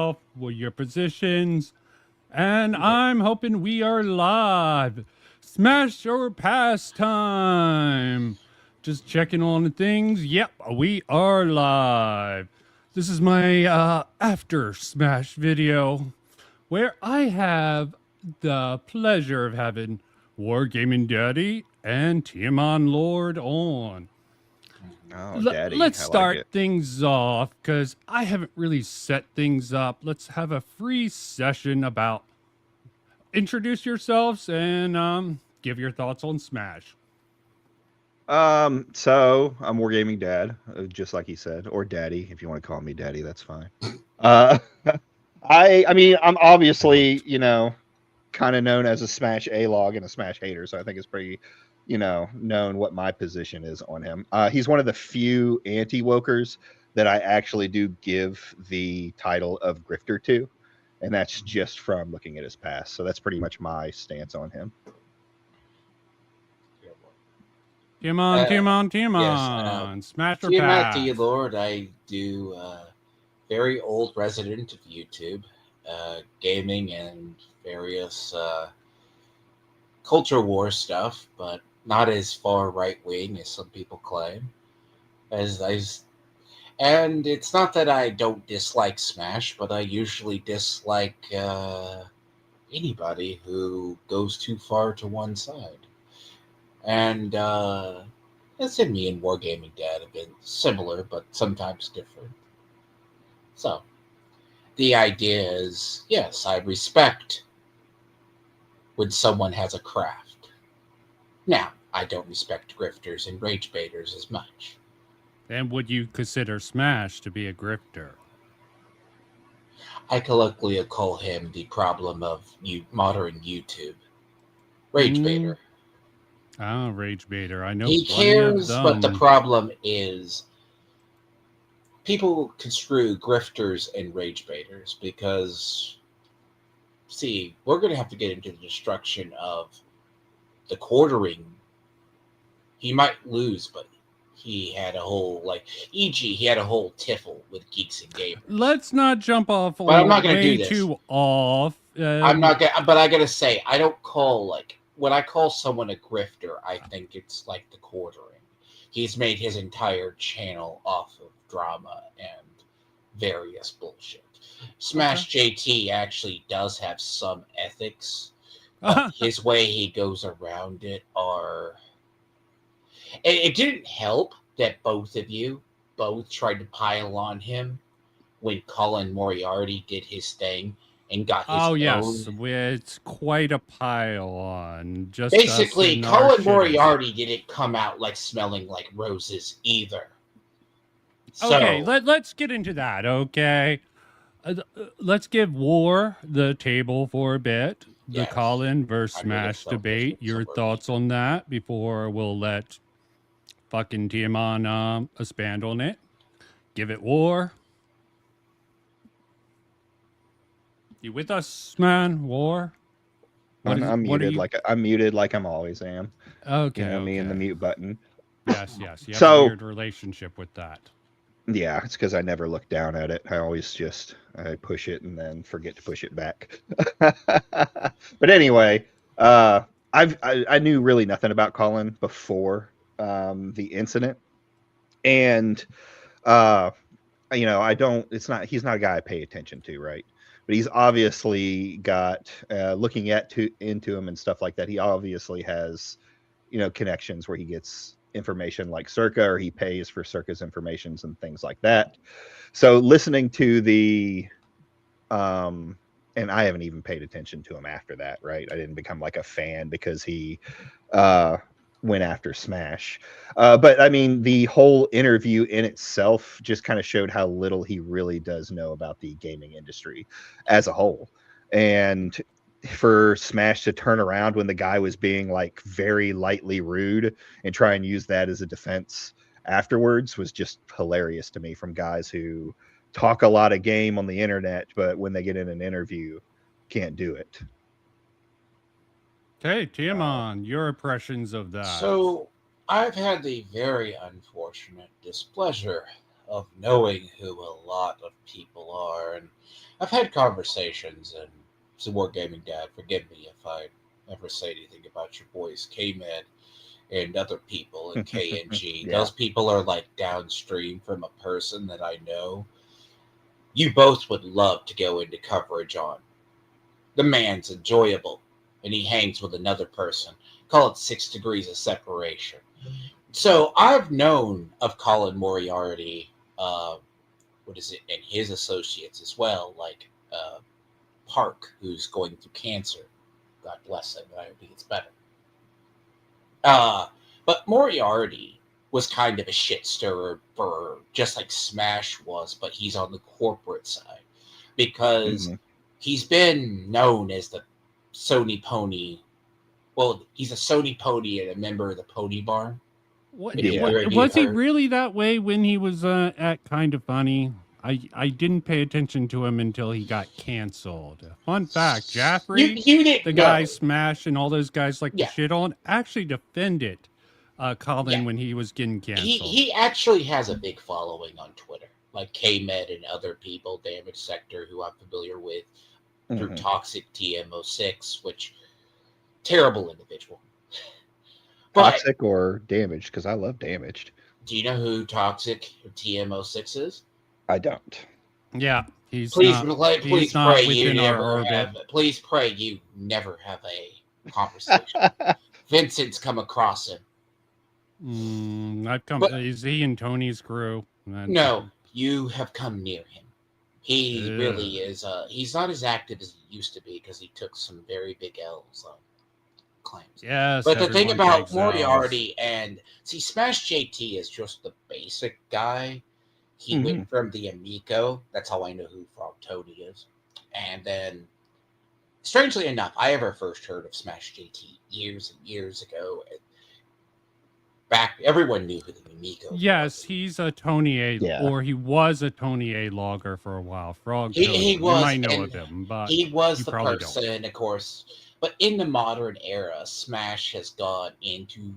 yourself, what your positions, and I'm hoping we are live. Smash or pass time. Just checking on the things. Yep, we are live. This is my after Smash video where I have the pleasure of having Wargaming Daddy and Tiaman Lord on. Oh, daddy, Let's I like start it. things off because I haven't really set things up. Let's have a free session about introduce yourselves and give your thoughts on Smash. So I'm Wargaming Dad, just like he said, or Daddy, if you want to call me Daddy, that's fine. Uh, I mean, I'm obviously, kind of known as a Smash A log and a Smash hater, so I think it's pretty, known what my position is on him. He's one of the few anti-wokers that I actually do give the title of grifter to, and that's just from looking at his past. So that's pretty much my stance on him. Yes, Smash or Tiamat the pass. Lord, I do very old resident of YouTube, gaming and various culture war stuff, but not as far right wing as some people claim. And it's not that I don't dislike Smash, but I usually dislike anybody who goes too far to one side. And that's in me and Wargaming Dad have been similar, but sometimes different. So, the idea is, yes, I respect when someone has a craft. Now, I don't respect grifters and rage baiters as much. And would you consider Smash to be a grifter? I colloquially call him the problem of modern YouTube. Rage baiter. Oh, rage baiter. I know He plenty of cares, but the them. problem is people construe grifters and rage baiters because, see, we're going to have to get into the destruction of the quartering. He might lose, but he had a whole, e.g., he had a whole tiffle with Geeks and Gamers. Let's not jump off But I'm not gonna way do this. too off. I'm not going to, but I got to say, I don't call, when I call someone a grifter, I think it's like the quartering. He's made his entire channel off of drama and various bullshit. Smash JT actually does have some ethics, but his way he goes around it are... It didn't help that both of you tried to pile on him when Colin Moriarty did his thing and got his own... it's quite a pile on. Just Basically, Colin Moriarty didn't come out smelling like roses either. Okay, let's get into that. Okay, let's give War the table for a bit. The Colin versus Smash debate. Your thoughts on that before we'll let fucking Tiaman expand on it. Give it War. You with us, man? War. I'm muted like I'm always am. Okay, me and the mute button. Yes. You have a weird relationship with that. Yeah, it's because I never look down at it. I always I push it and then forget to push it back. But anyway, I knew really nothing about Colin before the incident, and I don't. He's not a guy I pay attention to, right? But he's obviously got looking into him and stuff like that. He obviously has connections where he gets information like Circa, or he pays for Circa's informations and things like that. So listening to the and I haven't even paid attention to him after that, right? I didn't become like a fan because he went after Smash. But I mean, the whole interview in itself just kind of showed how little he really does know about the gaming industry as a whole. And for Smash to turn around when the guy was being very lightly rude and try and use that as a defense afterwards was just hilarious to me, from guys who talk a lot of game on the internet, but when they get in an interview, can't do it. Okay, Tiaman, your impressions of that. So, I've had the very unfortunate displeasure of knowing who a lot of people are, and I've had conversations, and some Wargaming Dad, forgive me if I ever say anything about your boys, K-Med, and other people in KNG. Yeah. Those people are like downstream from a person that I know. You both would love to go into coverage on. The man's enjoyable, and he hangs with another person. Call it 6 degrees of separation. So I've known of Colin Moriarty, and his associates as well, like Park, who's going through cancer. God bless him. I hope he gets better. But Moriarty was kind of a shit stirrer for just like Smash was, but he's on the corporate side because he's been known as the Sony Pony. Well, he's a Sony Pony and a member of the Pony Barn. What, Yeah. was he really that way when he was at Kind of Funny? I didn't pay attention to him until he got canceled. Fun fact, Jaffrey, You didn't the know. guy Smash and all those guys like Yeah. to shit on, actually defended Colin Yeah. when he was getting canceled. He actually has a big following on Twitter, like K-Med and other people, Damage Sector, who I'm familiar with through Toxic TM06, which terrible individual. But Toxic or Damaged? Because I love Damaged. do you know who Toxic or TM06 is? I don't. Yeah, he's Please not pray you within our never orbit. have. Please pray you never have a conversation. Vincent's come across him. I've come. Is he in Tony's crew? No, you have come near him. He really is. He's not as active as he used to be because he took some very big L's on claims. Yes, but the thing everyone about takes Moriarty and Smash JT is just the basic guy. He went from the Amico. That's how I know who Frog Tony is. And then, strangely enough, I ever first heard of Smash JT years and years ago. Back, everyone knew who the Amico was. Yes, he's a Tony A, or he was a Tony A logger for a while. Frog Tony. He was. You might know of him, but he was the probably person, of course. But in the modern era, Smash has gone into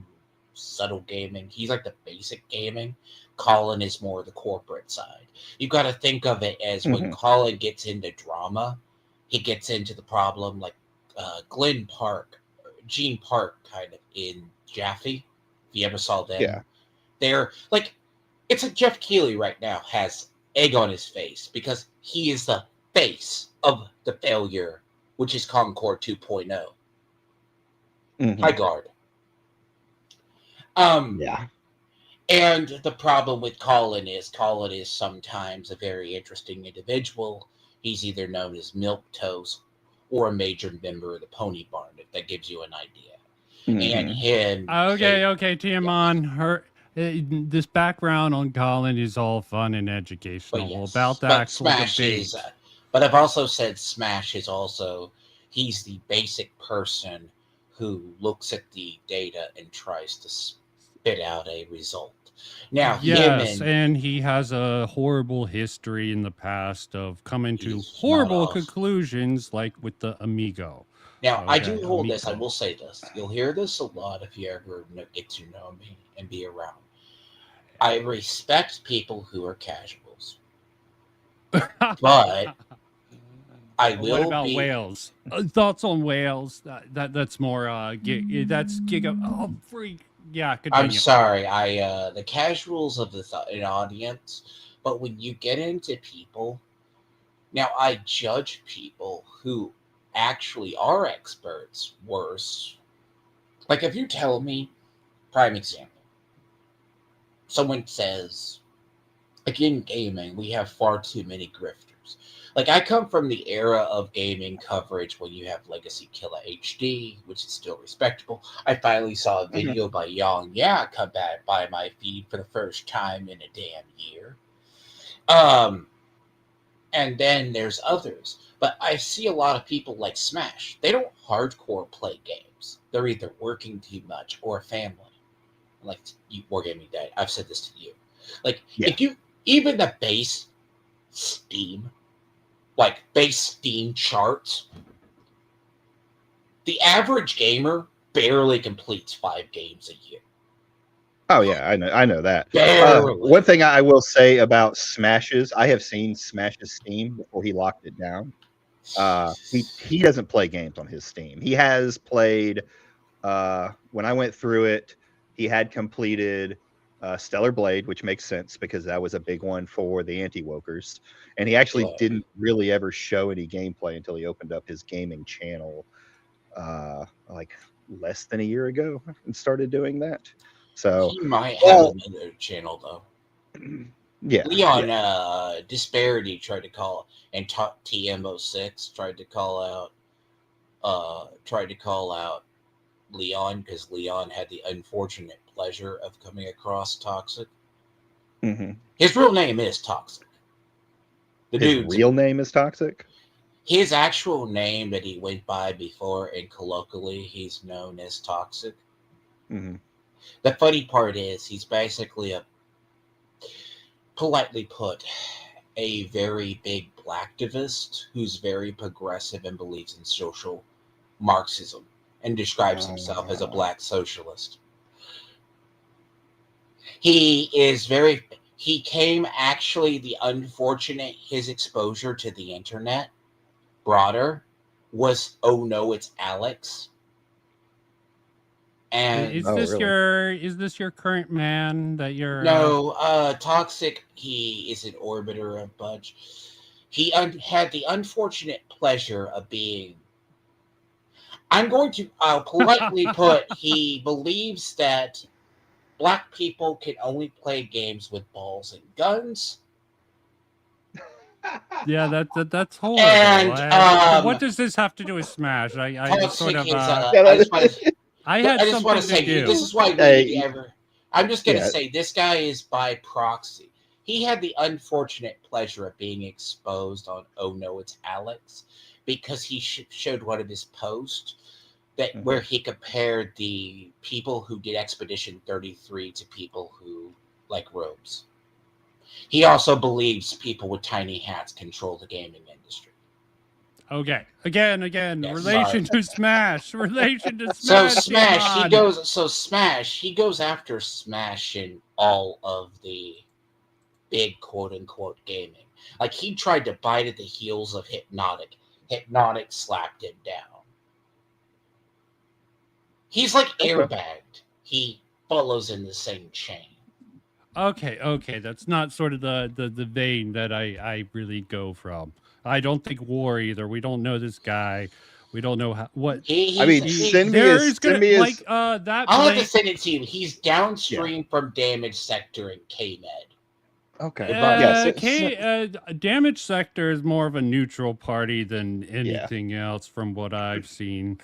subtle gaming. He's like the basic gaming. Colin is more the corporate side. You've got to think of it as when Colin gets into drama, he gets into the problem like Gene Park kind of in Jaffe. If you ever saw them, they're like, it's like Jeff Keighley right now has egg on his face because he is the face of the failure, which is Concord 2.0. High guard. And the problem with Colin is sometimes a very interesting individual. He's either known as Milquetoast or a major member of the Pony Barn, if that gives you an idea. And him. Okay, Tiamon. This background on Colin is all fun and educational about the actual debate. But I've also said Smash is also, he's the basic person who looks at the data and tries to spit out a result. Now, yes, and he has a horrible history in the past of coming to horrible conclusions, like with the Amigo. Now, I do hold this. I will say this. You'll hear this a lot if you ever get to know me and be around. I respect people who are casuals. But I will What about whales? Thoughts on whales? That's more that's giga. Oh, freak. Yeah, continue. I'm sorry. The casuals of an audience, but when you get into people, now I judge people who actually are experts worse. Like if you tell me, prime example, someone says, like in gaming, we have far too many grifters. Like I come from the era of gaming coverage when you have Legacy Killer HD, which is still respectable. I finally saw a video by Young come back by my feed for the first time in a damn year. And then there's others. But I see a lot of people like Smash. They don't hardcore play games. They're either working too much or a family. Like you, Wargaming Dad, I've said this to you. Like if you even the base Steam charts, the average gamer barely completes 5 games a year. Oh yeah, I know that. Barely. One thing I will say about Smash's, I have seen Smash's Steam before he locked it down. He doesn't play games on his Steam. He has played. When I went through it, he had completed Stellar Blade, which makes sense because that was a big one for the anti-wokers. And he actually didn't really ever show any gameplay until he opened up his gaming channel like less than a year ago and started doing that. So He might have another channel though. yeah, Leon Disparity tried to call, and TM06 tried to call out Leon because Leon had the unfortunate pleasure of coming across Toxic. Mm-hmm. His real name is Toxic. His real name is Toxic? His actual name that he went by before, and colloquially he's known as Toxic. Mm-hmm. The funny part is he's basically politely put, a very big blacktivist who's very progressive and believes in social Marxism and describes himself as a black socialist. He came actually the unfortunate, his exposure to the internet broader was, oh no, it's Alex. And is this your current man that you're? No, Toxic. He is an orbiter of Budge. He had the unfortunate pleasure of being. I'm going to politely put. He believes that black people can only play games with balls and guns. Yeah, that's horrible. And what does this have to do with Smash? I just sort of. I just want to say this is why I'm just going to say this guy is by proxy. He had the unfortunate pleasure of being exposed on Oh No, It's Alex because he showed one of his posts where he compared the people who did Expedition 33 to people who like robes. He also believes people with tiny hats control the gaming industry. Okay. Again. Yes, relation to Smash. Relation to So Smash. He goes after Smash in all of the big quote unquote gaming. Like he tried to bite at the heels of Hypnotic. Hypnotic slapped him down. He's like airbagged. He follows in the same chain. Okay. That's not sort of the vein that I really go from. I don't think war either. We don't know this guy. We don't know what. Send me his. I'll have to send it to you. He's downstream from Damage Sector and K-Med. Okay. Damage Sector is more of a neutral party than anything else from what I've seen.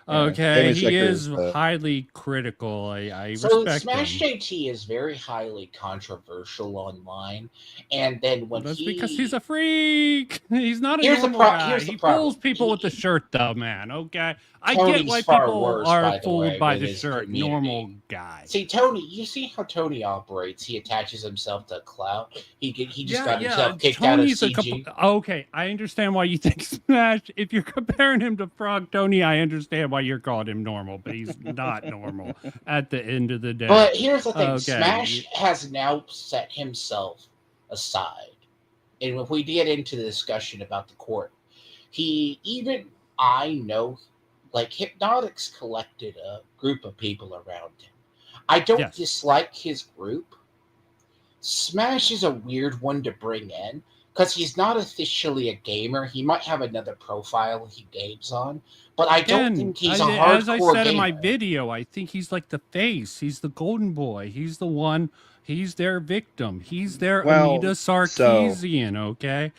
Okay, he is highly critical. I respect Smash him. JT is very highly controversial online, and then that's because he's a freak. He's not a normal guy. He fools people with the shirt, though, man. Okay, I get why people are fooled by the shirt. Normal guy. See, Tony, you see how Tony operates. He attaches himself to clout. He just got himself kicked out of CG. Okay, I understand why you think Smash. If you're comparing him to Frog Tony, I understand why you're calling him normal, but he's not normal at the end of the day. But here's the thing: Smash has now set himself aside, and if we get into the discussion about the court, I know, like Hypnotics collected a group of people around him. I don't dislike his group. Smash is a weird one to bring in because he's not officially a gamer. He might have another profile he games on, but I don't think he's a hardcore as I said gamer. In my video, I think he's like the face. He's the golden boy. He's the one. He's their victim. He's their Anita Sarkeesian. Okay,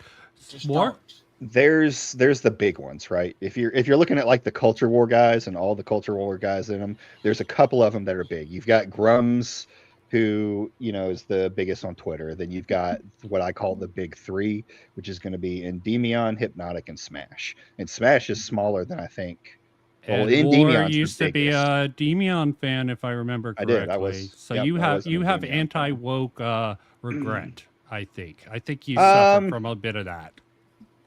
more. There's the big ones, right? If you're looking at like the Culture War guys and all the Culture War guys in them, there's a couple of them that are big. You've got Grums, who is the biggest on Twitter. Then you've got what I call the big three, which is going to be Endymion, Hypnotic, and Smash. And Smash is smaller than I think. Well, Endymion used to be a Endymion fan, if I remember correctly. I did. So you have anti-woke regret. I think you suffer from a bit of that.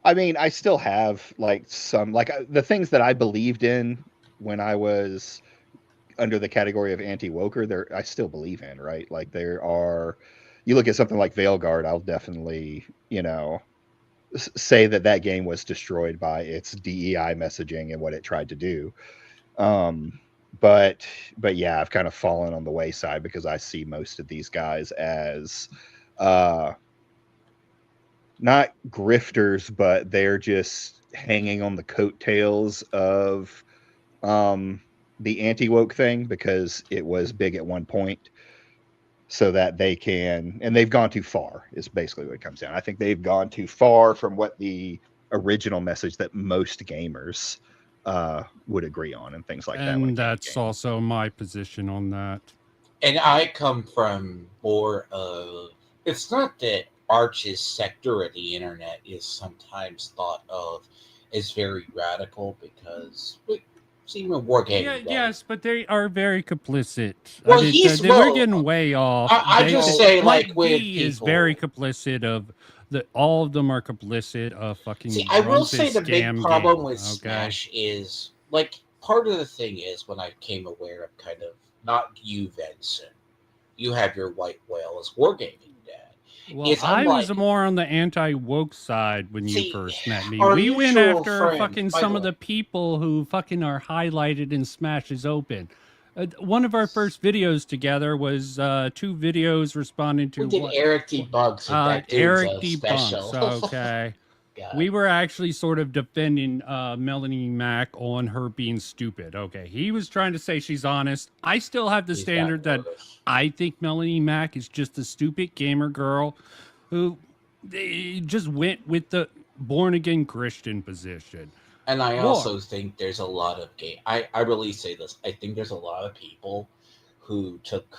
I mean, I still have like some the things that I believed in when I was under the category of anti-woker, there I still believe in, right? Like there are, you look at something like Veilguard, I'll definitely, say that game was destroyed by its DEI messaging and what it tried to do. Um, but yeah, I've kind of fallen on the wayside because I see most of these guys as not grifters, but they're just hanging on the coattails of the anti-woke thing because it was big at one point, so that they can, and they've gone too far is basically what it comes down. I think they've gone too far from what the original message that most gamers would agree on and things like that. And that's also my position on that. And I come from more of, it's not that Arch's sector of the internet is sometimes thought of as very radical because even Wargaming. Yes, but they are very complicit. Well, we're getting way off. I just say like with he is very complicit of all of them are complicit of fucking. See, I will say the big problem with Smash is like part of the thing is when I came aware of kind of not you, Vincent. You have your white whale as Wargaming dad. Well, I was more on the anti-woke side when you first met me. We went after fucking some of the people who fucking are highlighted in Smash is Open. One of our first videos together was 2 videos responding to... We did Eric Debunks. Eric Debunks, okay. We were actually sort of defending Melanie Mac on her being stupid. Okay, he was trying to say she's honest. I still have the standard that I think Melanie Mac is just a stupid gamer girl who just went with the born-again Christian position. And I also think there's a lot of I really say this. I think there's a lot of people who took...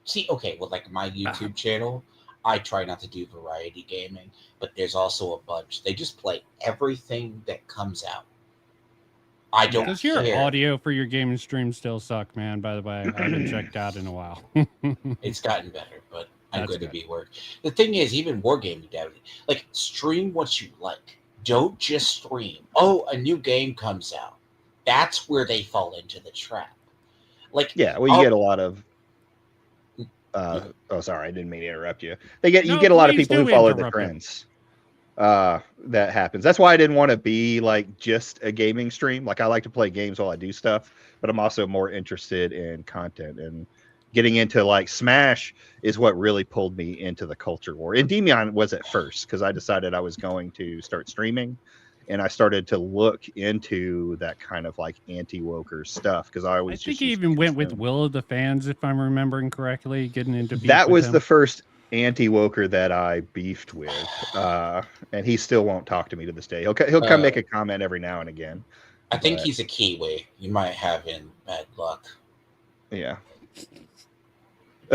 See, okay, with like my YouTube channel... I try not to do variety gaming, but there's also a bunch. They just play everything that comes out. I don't Does your audio for your gaming stream still suck, man? By the way, I haven't checked out in a while. It's gotten better, but I'm going to be work. The thing is, even Wargaming, like stream what you like. Don't just stream. Oh, a new game comes out. That's where they fall into the trap. Like, yeah, well, you get a lot of. Oh, sorry, I didn't mean to interrupt you. You get a lot of people who follow the trends. That happens. That's why I didn't want to be like just a gaming stream. Like I like to play games while I do stuff, but I'm also more interested in content, and getting into like Smash is what really pulled me into the culture war. And Demion was at first because I decided I was going to start streaming. And I started to look into that kind of like anti-woker stuff because I think he even went with Will of the Fans, if I'm remembering correctly, getting into beef that was him. The first anti-woker that I beefed with, and he still won't talk to me to this day. He'll come make a comment every now and again. I think he's a Kiwi. You might have in bad luck. Yeah.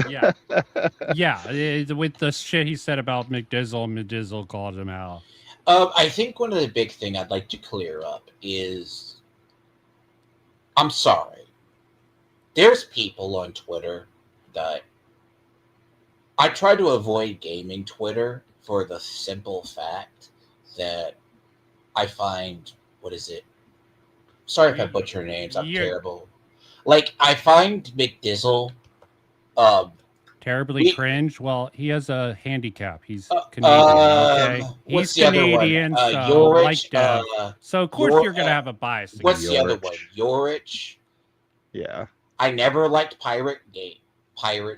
Yeah. With the shit he said about McDizzle called him out. I think one of the big thing I'd like to clear up is, I'm sorry, there's people on Twitter that I try to avoid gaming Twitter for the simple fact that I find, sorry if I butcher names, I'm terrible. Like, I find McDizzle terribly cringe. Well, he has a handicap. He's Canadian. Okay, he's Canadian. So, so of course you're gonna have a bias. What's the other one? Yorich. Yeah. I never liked Pirate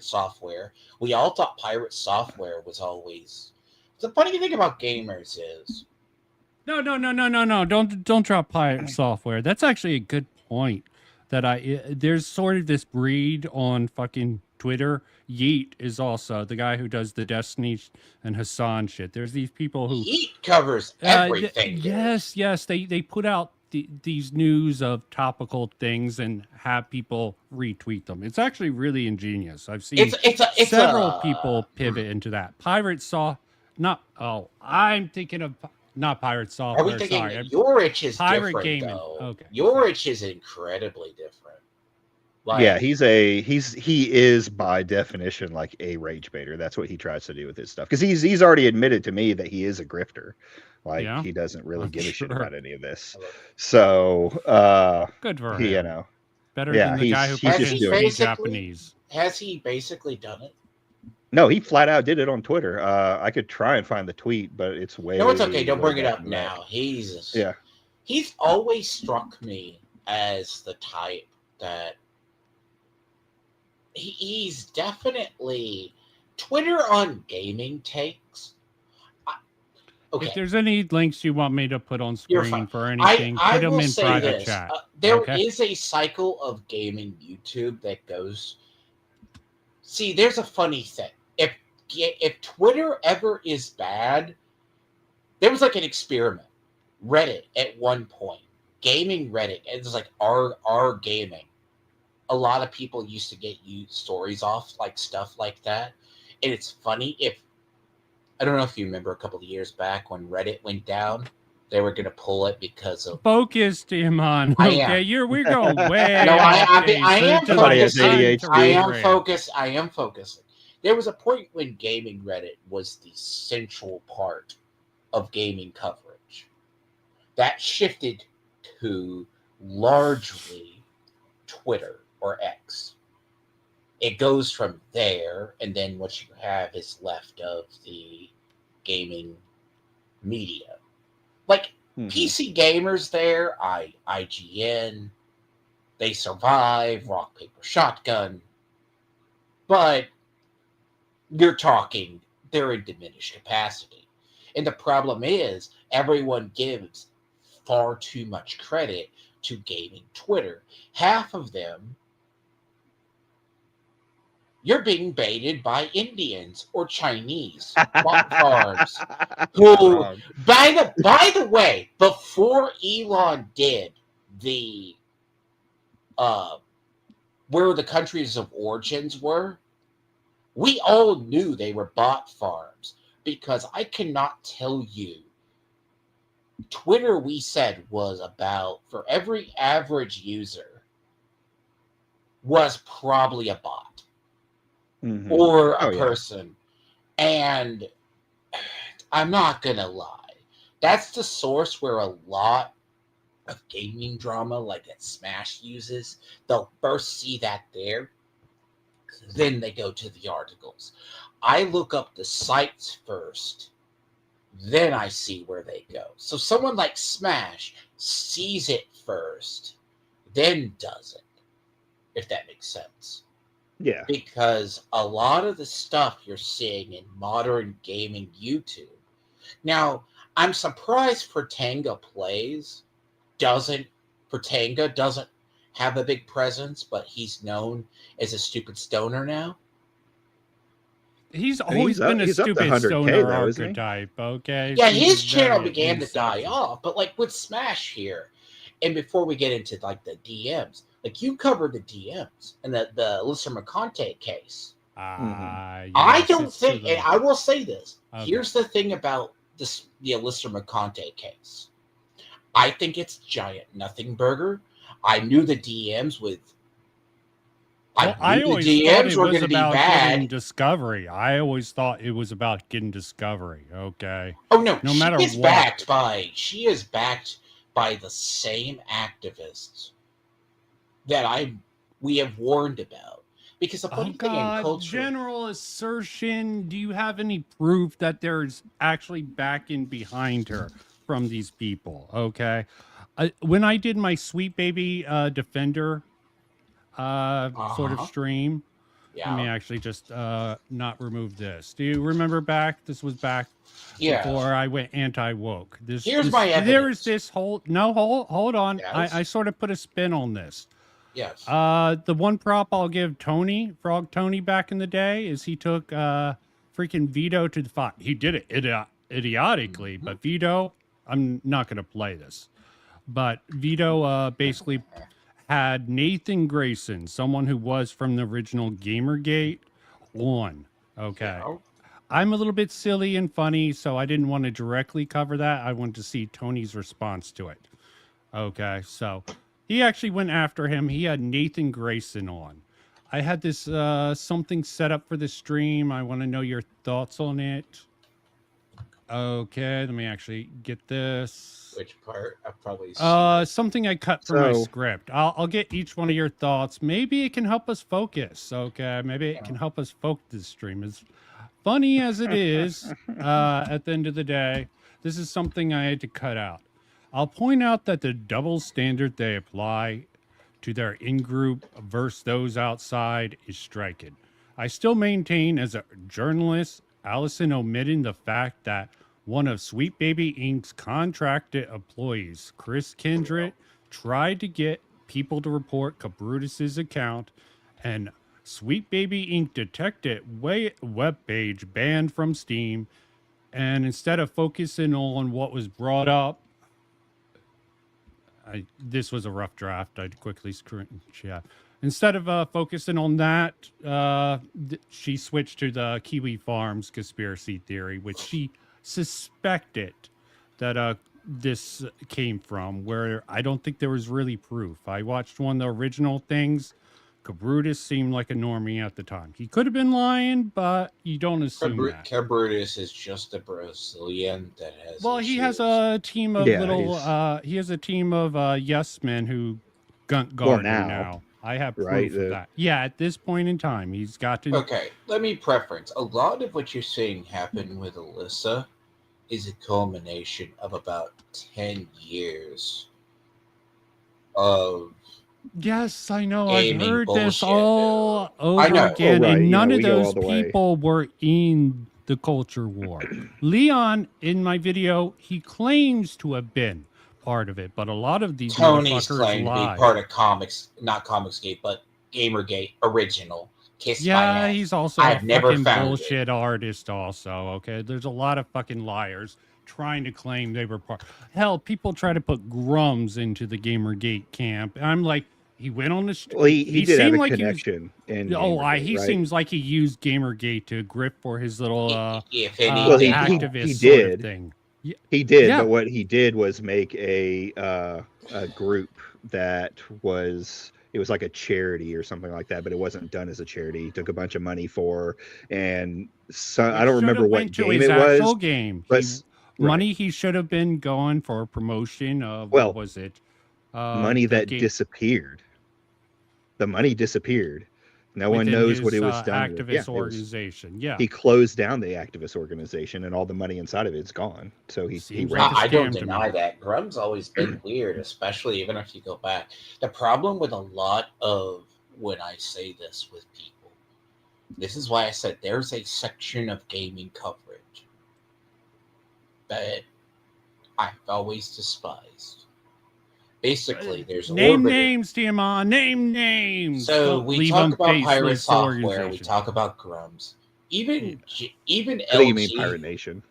Software. We all thought Pirate Software was always. The funny thing about gamers is. No. Don't drop Pirate Software. That's actually a good point. There's sort of this breed on fucking Twitter. Yeet is also the guy who does the Destiny and Hassan shit. There's these people who Yeet covers everything. Yes. They put out these news of topical things and have people retweet them. It's actually really ingenious. I've seen several people pivot into that. I'm thinking of not Pirate Software. Are we thinking Yorich is Pirate different, Gaming? Though. Okay. Yorich is incredibly different. Like, yeah, he is by definition like a rage baiter. That's what he tries to do with his stuff because he's already admitted to me that he is a grifter. Like he doesn't really give a shit about any of this. So good for him. Better Yeah, than the guy who he's pretends just to doing be it. Japanese. Has he basically done it? No, he flat out did it on Twitter. I could try and find the tweet, but it's way. No, it's okay. Don't way bring it back up in the back. now. He's Yeah. always struck me as the type that he's definitely Twitter on gaming takes. Okay, If there's any links you want me to put on you're screen fine. for anything, I put them will in say private this: chat. there Okay? is a cycle of gaming YouTube that goes. See, there's a funny thing. If Twitter ever is bad, there was like an experiment. Reddit at one point, gaming Reddit, it was like our gaming. A lot of people used to get stories off like stuff like that, and it's funny if I don't know if you remember a couple of years back when Reddit went down, they were going to pull it because of Focus, Timon. I Okay, am. we're going way. No, off base. I am It's just Somebody has focusing. time to ADHD. I am rebrand. focused. I am focusing. There was a point when gaming Reddit was the central part of gaming coverage. That shifted to largely Twitter or X. It goes from there, and then what you have is left of the gaming media. Like PC gamers there, IGN, They Survive, Rock, Paper, Shotgun. But you're talking, they're in diminished capacity. And the problem is, everyone gives far too much credit to gaming Twitter. Half of them, you're being baited by Indians or Chinese bot farms who, by the way, before Elon did the where the countries of origins were, we all knew they were bot farms because I cannot tell you. Twitter, we said, was about, for every average user, was probably a bot or a person. And I'm not going to lie. That's the source where a lot of gaming drama like that Smash uses. They'll first see that there. Then they go to the articles. I look up the sites first. Then I see where they go. So someone like Smash sees it first, then does it, if that makes sense. Yeah. Because a lot of the stuff you're seeing in modern gaming YouTube. Now, I'm surprised Fratanga doesn't have a big presence, but he's known as a stupid stoner now. He's always been a stupid stoner archetype, okay? Yeah, his channel began to die off, but like with Smash here, and before we get into like the DMs, like you covered the DMs and the Lister McConte case. Yes, I don't think, and I will say this. Okay. Here's the thing about this, the Lister McConte case. I think it's giant nothing burger. I knew the DMs with. I always thought it was about getting discovery. I always thought it was about getting discovery. Okay. Oh no! No matter what. She is backed by the same activists that we have warned about. Because the funny thing in culture, general assertion. Do you have any proof that there's actually backing behind her from these people? Okay. When I did my Sweet Baby Defender sort of stream. Yeah. Let me actually just not remove this. Do you remember back? This was back before I went anti-woke. Here's my evidence. There is this whole... No, hold on. Yes. I sort of put a spin on this. Yes. The one prop I'll give Frog Tony back in the day, is he took freaking Vito to the fight. He did it idiotically, but Vito... I'm not going to play this. But Vito basically... had Nathan Grayson, someone who was from the original Gamergate, on. Okay. Yeah. I'm a little bit silly and funny, so I didn't want to directly cover that. I wanted to see Tony's response to it. Okay, so he actually went after him. He had Nathan Grayson on. I had this something set up for the stream. I want to know your thoughts on it. Okay, let me actually get this. Which part? I've probably seen it. Something I cut from my So script. I'll get each one of your thoughts. Maybe it can help us focus. Okay, maybe it can help us focus this stream. As funny as it is, at the end of the day, this is something I had to cut out. I'll point out that the double standard they apply to their in-group versus those outside is striking. I still maintain as a journalist, Allison omitting the fact that one of Sweet Baby Inc.'s contracted employees, Chris Kindred, tried to get people to report Cabrutus's account, and Sweet Baby Inc. detected web page banned from Steam, and instead of focusing on what was brought up, this was a rough draft. I'd quickly screen chat. Instead of focusing on that, she switched to the Kiwi Farms conspiracy theory, which she suspected that this came from, where I don't think there was really proof. I watched one of the original things. Cabrutus seemed like a normie at the time. He could have been lying, but you don't assume that. Cabrutus is just a Brazilian that has. Well, he has issues. a team of Yeah, little. He has a team of yes men who guard Well, him now, now. I have proof right, of that. Yeah, at this point in time, he's got to. Okay, let me preference. A lot of what you're saying happened with Alyssa is a culmination of about 10 years of Yes, I know. I've gaming heard this bullshit, all dude. I over know. again, right, and you none know, of we go all those the way. people were in the culture war. Leon, in my video, he claims to have been part of it, but a lot of these Tony's motherfuckers claimed to lie. be part of comics, not Comicsgate, but Gamergate original. Kiss my Yeah, ass. he's also I've a never fucking found bullshit artist. Also, okay, there's a lot of fucking liars trying to claim they were part. Hell, people try to put Grums into the Gamergate camp. I'm like, he went on the. well, he did have seemed a like he was. connection in Oh, Gamergate, he right? seems like he used Gamergate to grip for his little If Well, anything, activist he sort of did. thing. He did, Yeah. but what he did was make a group that was it was like a charity or something like that, but it wasn't done as a charity. He took a bunch of money for, and so I don't remember what game it was, Game. but Money he should have been going for promotion of Well, what was it? money the that game disappeared. The money disappeared. No one within knows his what it was done with. activist Yeah, it was, organization. Yeah. he closed down the activist organization, and all the money inside of it's gone. So he Seems ran. like a I don't scam to deny me. that. Grum's always been weird, especially even if you go back. The problem with a lot of when I say this with people, this is why I said there's a section of gaming coverage that I've always despised. Basically, there's Name orbited. names, TMA. Name names. So Don't we leave talk them about pirate faceless software. We organization. talk about Grums. Even I think LG. you mean Pirate Nation.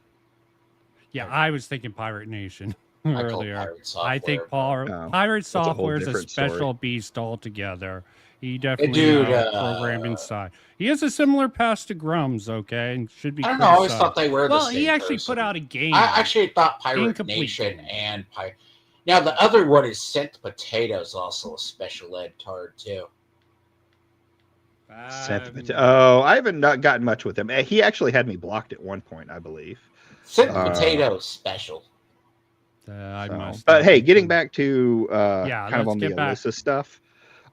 Yeah, I was thinking Pirate Nation I call earlier. pirate software. I think Oh, Pirate that's a whole Software is a different special story. beast altogether. He definitely dude, programmed inside. He has a similar past to Grums, okay, and should be. I don't know. I always criticized. thought they were the Well, same he actually person. put out a game. I actually thought Pirate Incomplete Nation game. and Pirate. Now the other one is Sent Potatoes, also a special ed tard too. I haven't not gotten much with him. He actually had me blocked at one point, I believe. Sent Potatoes special. I So, must. but hey, getting back to Yeah, kind of let's on the get back. Alyssa stuff,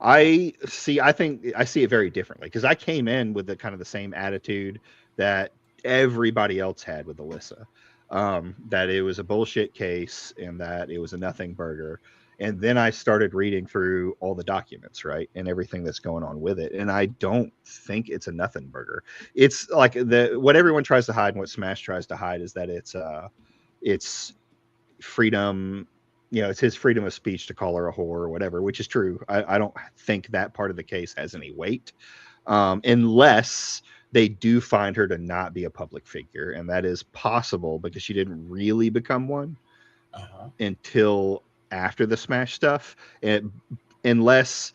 I think I see it very differently because I came in with the kind of the same attitude that everybody else had with Alyssa, that it was a bullshit case and that it was a nothing burger. And then I started reading through all the documents, right, and everything that's going on with it. And I don't think it's a nothing burger. It's like what everyone tries to hide and what Smash tries to hide is that it's freedom. You know, it's his freedom of speech to call her a whore or whatever, which is true. I don't think that part of the case has any weight, unless they do find her to not be a public figure, and that is possible because she didn't really become one until after the Smash stuff, unless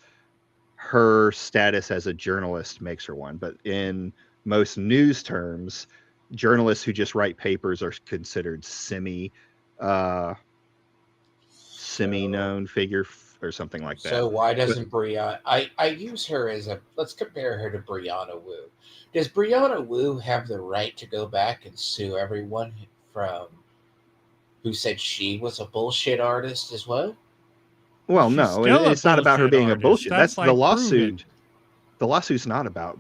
her status as a journalist makes her one. But in most news terms, journalists who just write papers are considered semi-known figure or something like that. So why doesn't Brianna? I use her as a. Let's compare her to Brianna Wu. Does Brianna Wu have the right to go back and sue everyone from who said she was a bullshit artist as well. Well, She's no, still a it's not about her bullshit being a artist. bullshit. That's That's the like lawsuit. proven. The lawsuit's not about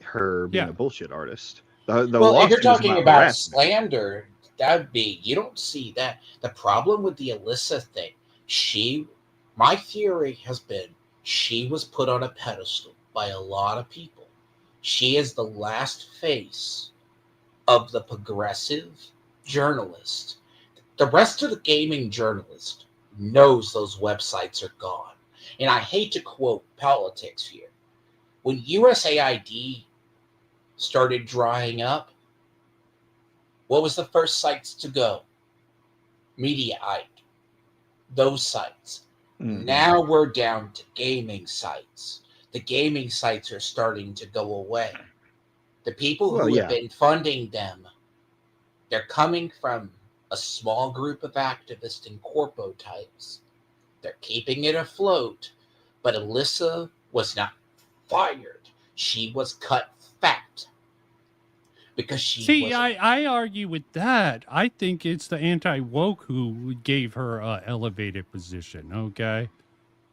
her being Yeah. a bullshit artist. The Well, if you're lawsuit is talking about about harassment. slander, that'd be, you don't see that. The problem with the Alyssa thing, my theory has been she was put on a pedestal by a lot of people. She is the last face of the progressive journalist. The rest of the gaming journalist knows those websites are gone. And I hate to quote politics here. When USAID started drying up, what was the first sites to go? Mediaite. Those sites. Mhm. Now we're down to gaming sites. The gaming sites are starting to go away. The people who have been funding them, they're coming from a small group of activists and corpo types. They're keeping it afloat. But Alyssa was not fired. She was cut fat. Because she was... I argue with that. I think it's the anti-woke who gave her a elevated position, okay?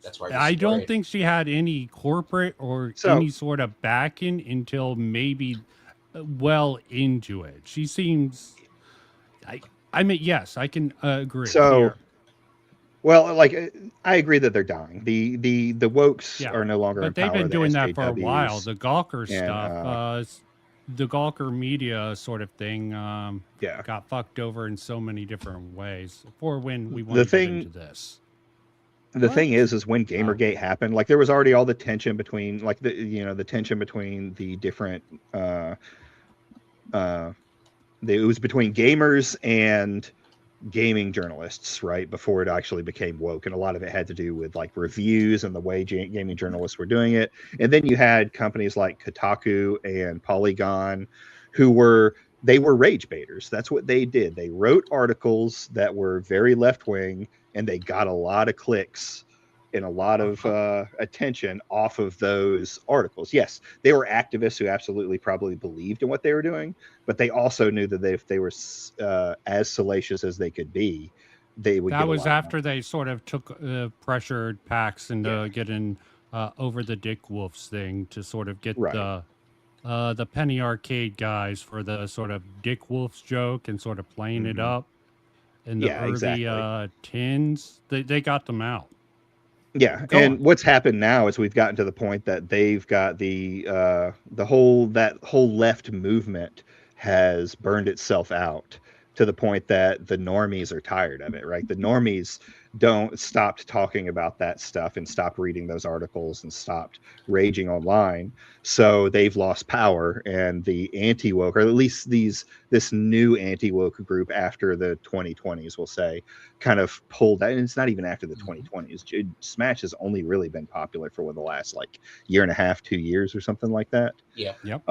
That's why I don't think she had any corporate or any sort of backing until maybe well into it. She seems... I mean, yes, I can agree here. Well, like I agree that they're dying. The wokes are no longer in power. But they've been doing that for a while. SJWs The Gawker and, stuff, the Gawker media sort of thing, got fucked over in so many different ways. For when we want to get into this, the thing is when Gamergate happened, like there was already all the tension between, like the tension between the different, it was between gamers and gaming journalists, right, before it actually became woke, and a lot of it had to do with like reviews and the way gaming journalists were doing it. And then you had companies like Kotaku and Polygon who were rage baiters. That's what they did. They wrote articles that were very left-wing, and they got a lot of clicks and a lot of attention off of those articles. Yes, they were activists who absolutely probably believed in what they were doing, but they also knew that if they were as salacious as they could be, they would. That was after they sort of took pressured PAX into getting over the Dick Wolf's thing to sort of get the Penny Arcade guys for the sort of Dick Wolf's joke and sort of playing it up in the early tins. They got them out. Yeah, and what's happened now is we've gotten to the point that they've got the whole left movement has burned itself out to the point that the normies are tired of it, right? The normies stopped talking about that stuff and stopped reading those articles and stopped raging online. So they've lost power, and the anti-woke, or at least this new anti-woke group after the 2020s, we'll say, kind of pulled that. And it's not even after the 2020s. Smash has only really been popular for the last like year and a half, 2 years or something like that. Yeah. Yep.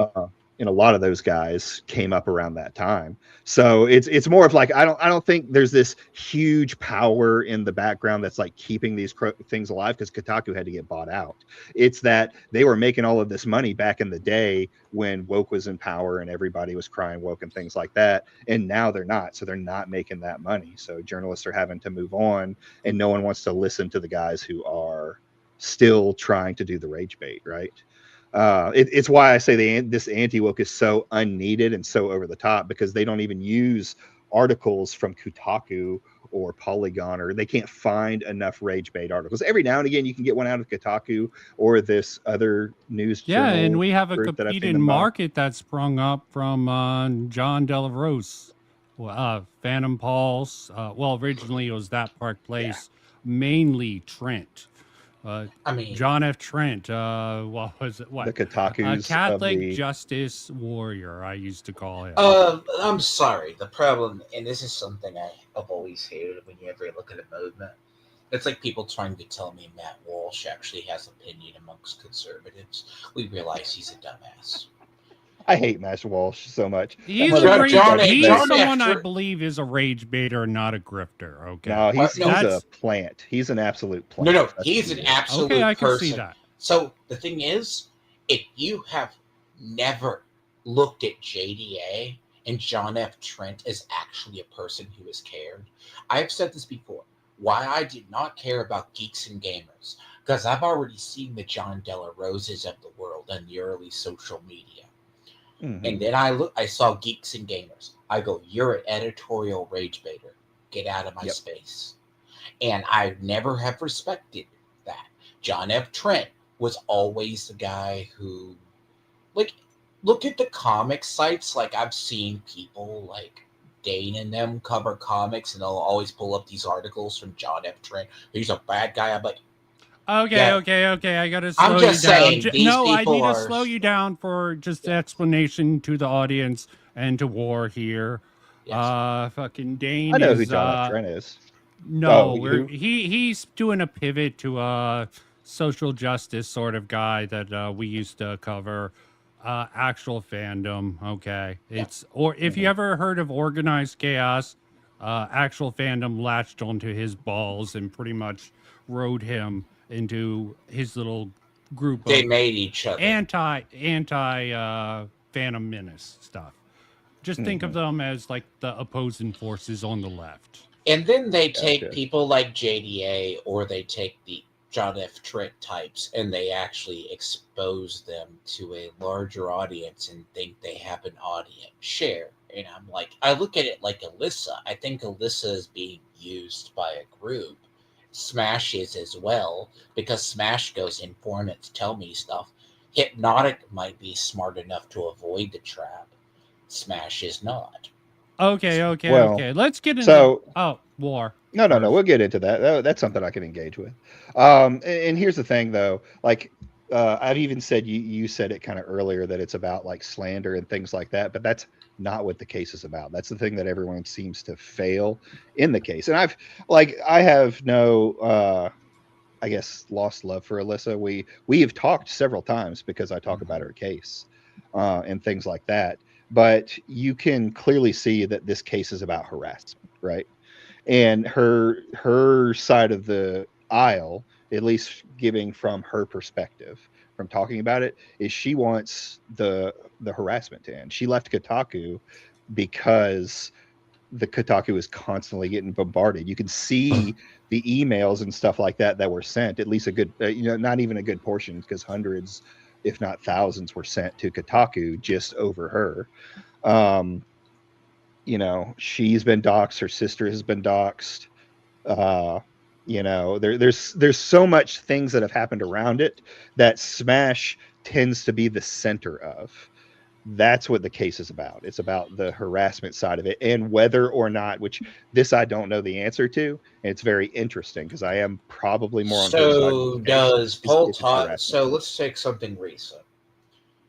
And a lot of those guys came up around that time. So it's more of like, I don't think there's this huge power in the background that's like keeping these things alive, because Kotaku had to get bought out. It's that they were making all of this money back in the day when woke was in power and everybody was crying woke and things like that. And now they're not. So they're not making that money. So journalists are having to move on, and no one wants to listen to the guys who are still trying to do the rage bait, right? It's why I say this anti-woke is so unneeded and so over the top, because they don't even use articles from Kotaku or Polygon, or they can't find enough rage bait articles. Every now and again, you can get one out of Kotaku or this other news. Yeah, and we have a competing market that sprung up from John Delarose, Phantom Pulse. Well, originally it was That Park Place, mainly Trent. John F. Trent, what was it? What? The Kotakus. Catholic Justice Warrior, I used to call him. I'm sorry. The problem, and this is something I've always hated when you ever look at a movement, it's like people trying to tell me Matt Walsh actually has opinion amongst conservatives. We realize he's a dumbass. I hate Matt Walsh so much. He's someone I believe is a rage baiter, not a grifter. Okay. No, he's a plant. He's an absolute plant. No, he's an absolute person. Okay, I can see that. So the thing is, if you have never looked at JDA and John F. Trent is actually a person who is cared. I've said this before. Why I did not care about Geeks and Gamers, because I've already seen the John Della Roses of the world in the early social media. And then I saw Geeks and Gamers. I go, you're an editorial rage baiter. Get out of my space. And I never have respected that. John F. Trent was always the guy who, like, look at the comic sites. Like, I've seen people like Dane and them cover comics, and they'll always pull up these articles from John F. Trent. He's a bad guy. I'm like, Okay. I gotta slow I'm just you down. saying, these No, I people need to are. slow you down for just explanation to the audience and to War here. Yes. Fucking Dane I know who is John F. Trent is. no, who? he's doing a pivot to a social justice sort of guy that we used to cover. Actual fandom, okay. It's or if you ever heard of organized chaos, actual fandom latched onto his balls and pretty much rode him into his little group They of made each other. anti Phantom Menace stuff. Just think of them as like the opposing forces on the left. And then they take Gotcha. people like JDA, or they take the John F. Trent types, and they actually expose them to a larger audience and think they have an audience share. And I'm like, I look at it like Alyssa. I think Alyssa is being used by a group. Smash is as well, because Smash goes, informants tell me stuff. Hypnotic might be smart enough to avoid the trap. Smash is not. Okay. Well, Let's get into so War. no. first. We'll get into that. That's something I can engage with. And here's the thing, though. Like, I've even said you said it kind of earlier that it's about like slander and things like that, but that's not what the case is about. That's the thing that everyone seems to fail in the case. And I have no, I guess, lost love for Alyssa. We have talked several times because I talk about her case, and things like that. But you can clearly see that this case is about harassment, right? And her side of the aisle, at least giving from her perspective from talking about it, is she wants the harassment to end. She left Kotaku because the Kotaku is constantly getting bombarded. You can see the emails and stuff like that that were sent, at least a good not even a good portion, because hundreds if not thousands were sent to Kotaku just over her. um she's been doxxed, her sister has been doxxed. There's so much things that have happened around it that Smash tends to be the center of. That's what the case is about. It's about the harassment side of it, and whether or not, which this I don't know the answer to, and it's very interesting because I am probably more on her side of So this case, does is Paul if it's harassment. So let's take something recent.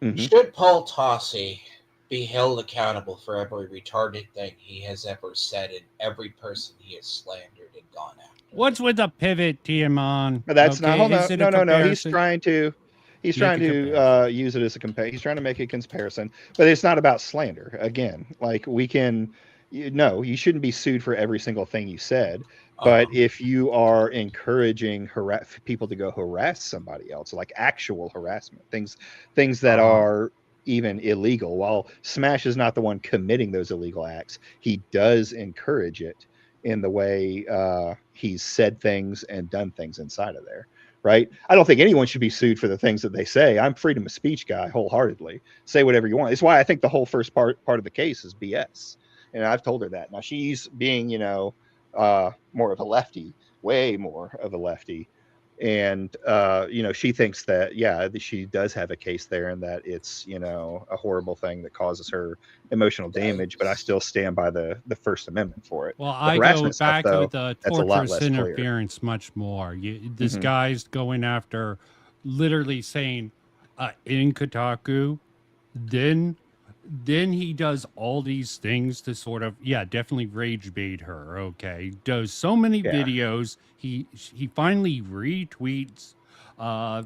Mhm. Should Paul Tossi be held accountable for every retarded thing he has ever said and every person he has slandered and gone after? What's with the pivot, Tiaman? But that's not. Hold Is on. it a No. comparison? He's Make trying a to comparison. use it as a compare. He's trying to make a comparison, but it's not about slander. Again, like we can, no, you shouldn't be sued for every single thing you said. But if you are encouraging people to go harass somebody else, like actual harassment, things that are even illegal, while Smash is not the one committing those illegal acts, he does encourage it in the way he's said things and done things inside of there. Right? I don't think anyone should be sued for the things that they say. I'm freedom of speech guy wholeheartedly. Say whatever you want. It's why I think the whole first part of the case is BS. And I've told her that. Now she's being, more of a lefty, way more of a lefty. And she thinks that she does have a case there, and that it's a horrible thing that causes her emotional damage. But I still stand by the First Amendment for it. Well, The I go harassment stuff, back though, with the that's a lot torturous less clear. interference much more. This Mhm. guy's going after, literally saying, in Kotaku, then he does all these things to sort of, definitely rage bait her. Okay, does so many Yeah. videos. He finally retweets. I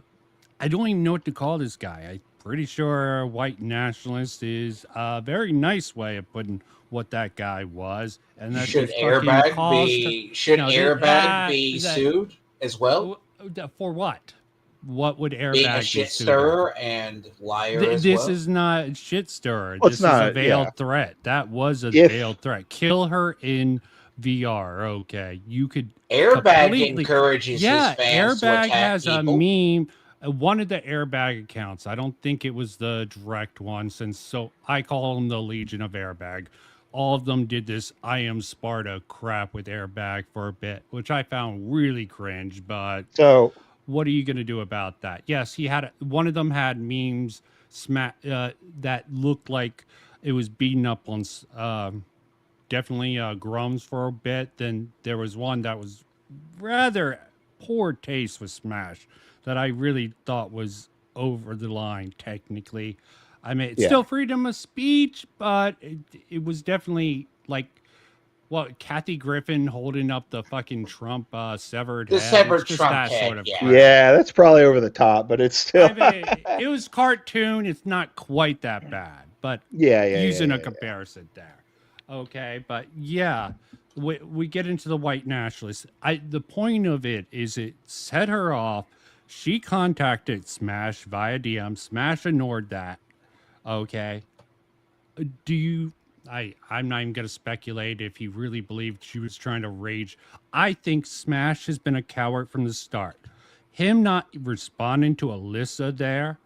don't even know what to call this guy. I'm pretty sure a white nationalist is a very nice way of putting what that guy was, and that Should this fucking caused. Airbag be sued as well? For what? What would being a airbag shit be suited? stirrer and liar as This well. is not shit stirrer. Well, This it's is a not, veiled yeah. threat. That was a If- veiled threat. Kill her in VR. Okay, you could Airbag completely. encourages his fans to Airbag attack has people. a meme. One of the airbag accounts. I don't think it was the direct one, since so I call them the Legion of Airbag. All of them did this "I am Sparta" crap with airbag for a bit, which I found really cringe. But So what are you going to do about that? Yes, he had one of them had memes that looked like it was beating up on definitely Grums for a bit. Then there was one that was rather poor taste with Smash that I really thought was over the line technically. I mean, it's Yeah. still freedom of speech, but it was definitely like what Kathy Griffin holding up the fucking Trump severed The head. severed It's just Trump that head, sort of yeah. crap. yeah, that's probably over the top, but it's still. I mean, it was cartoon. It's not quite that bad, but yeah, using a yeah. comparison there. Okay, but yeah, we get into the white nationalists. The point of it is it set her off. She contacted Smash via DM. Smash ignored that. Okay. Do you I'm not even gonna speculate if he really believed she was trying to rage. I think Smash has been a coward from the start. Him not responding to Alyssa there,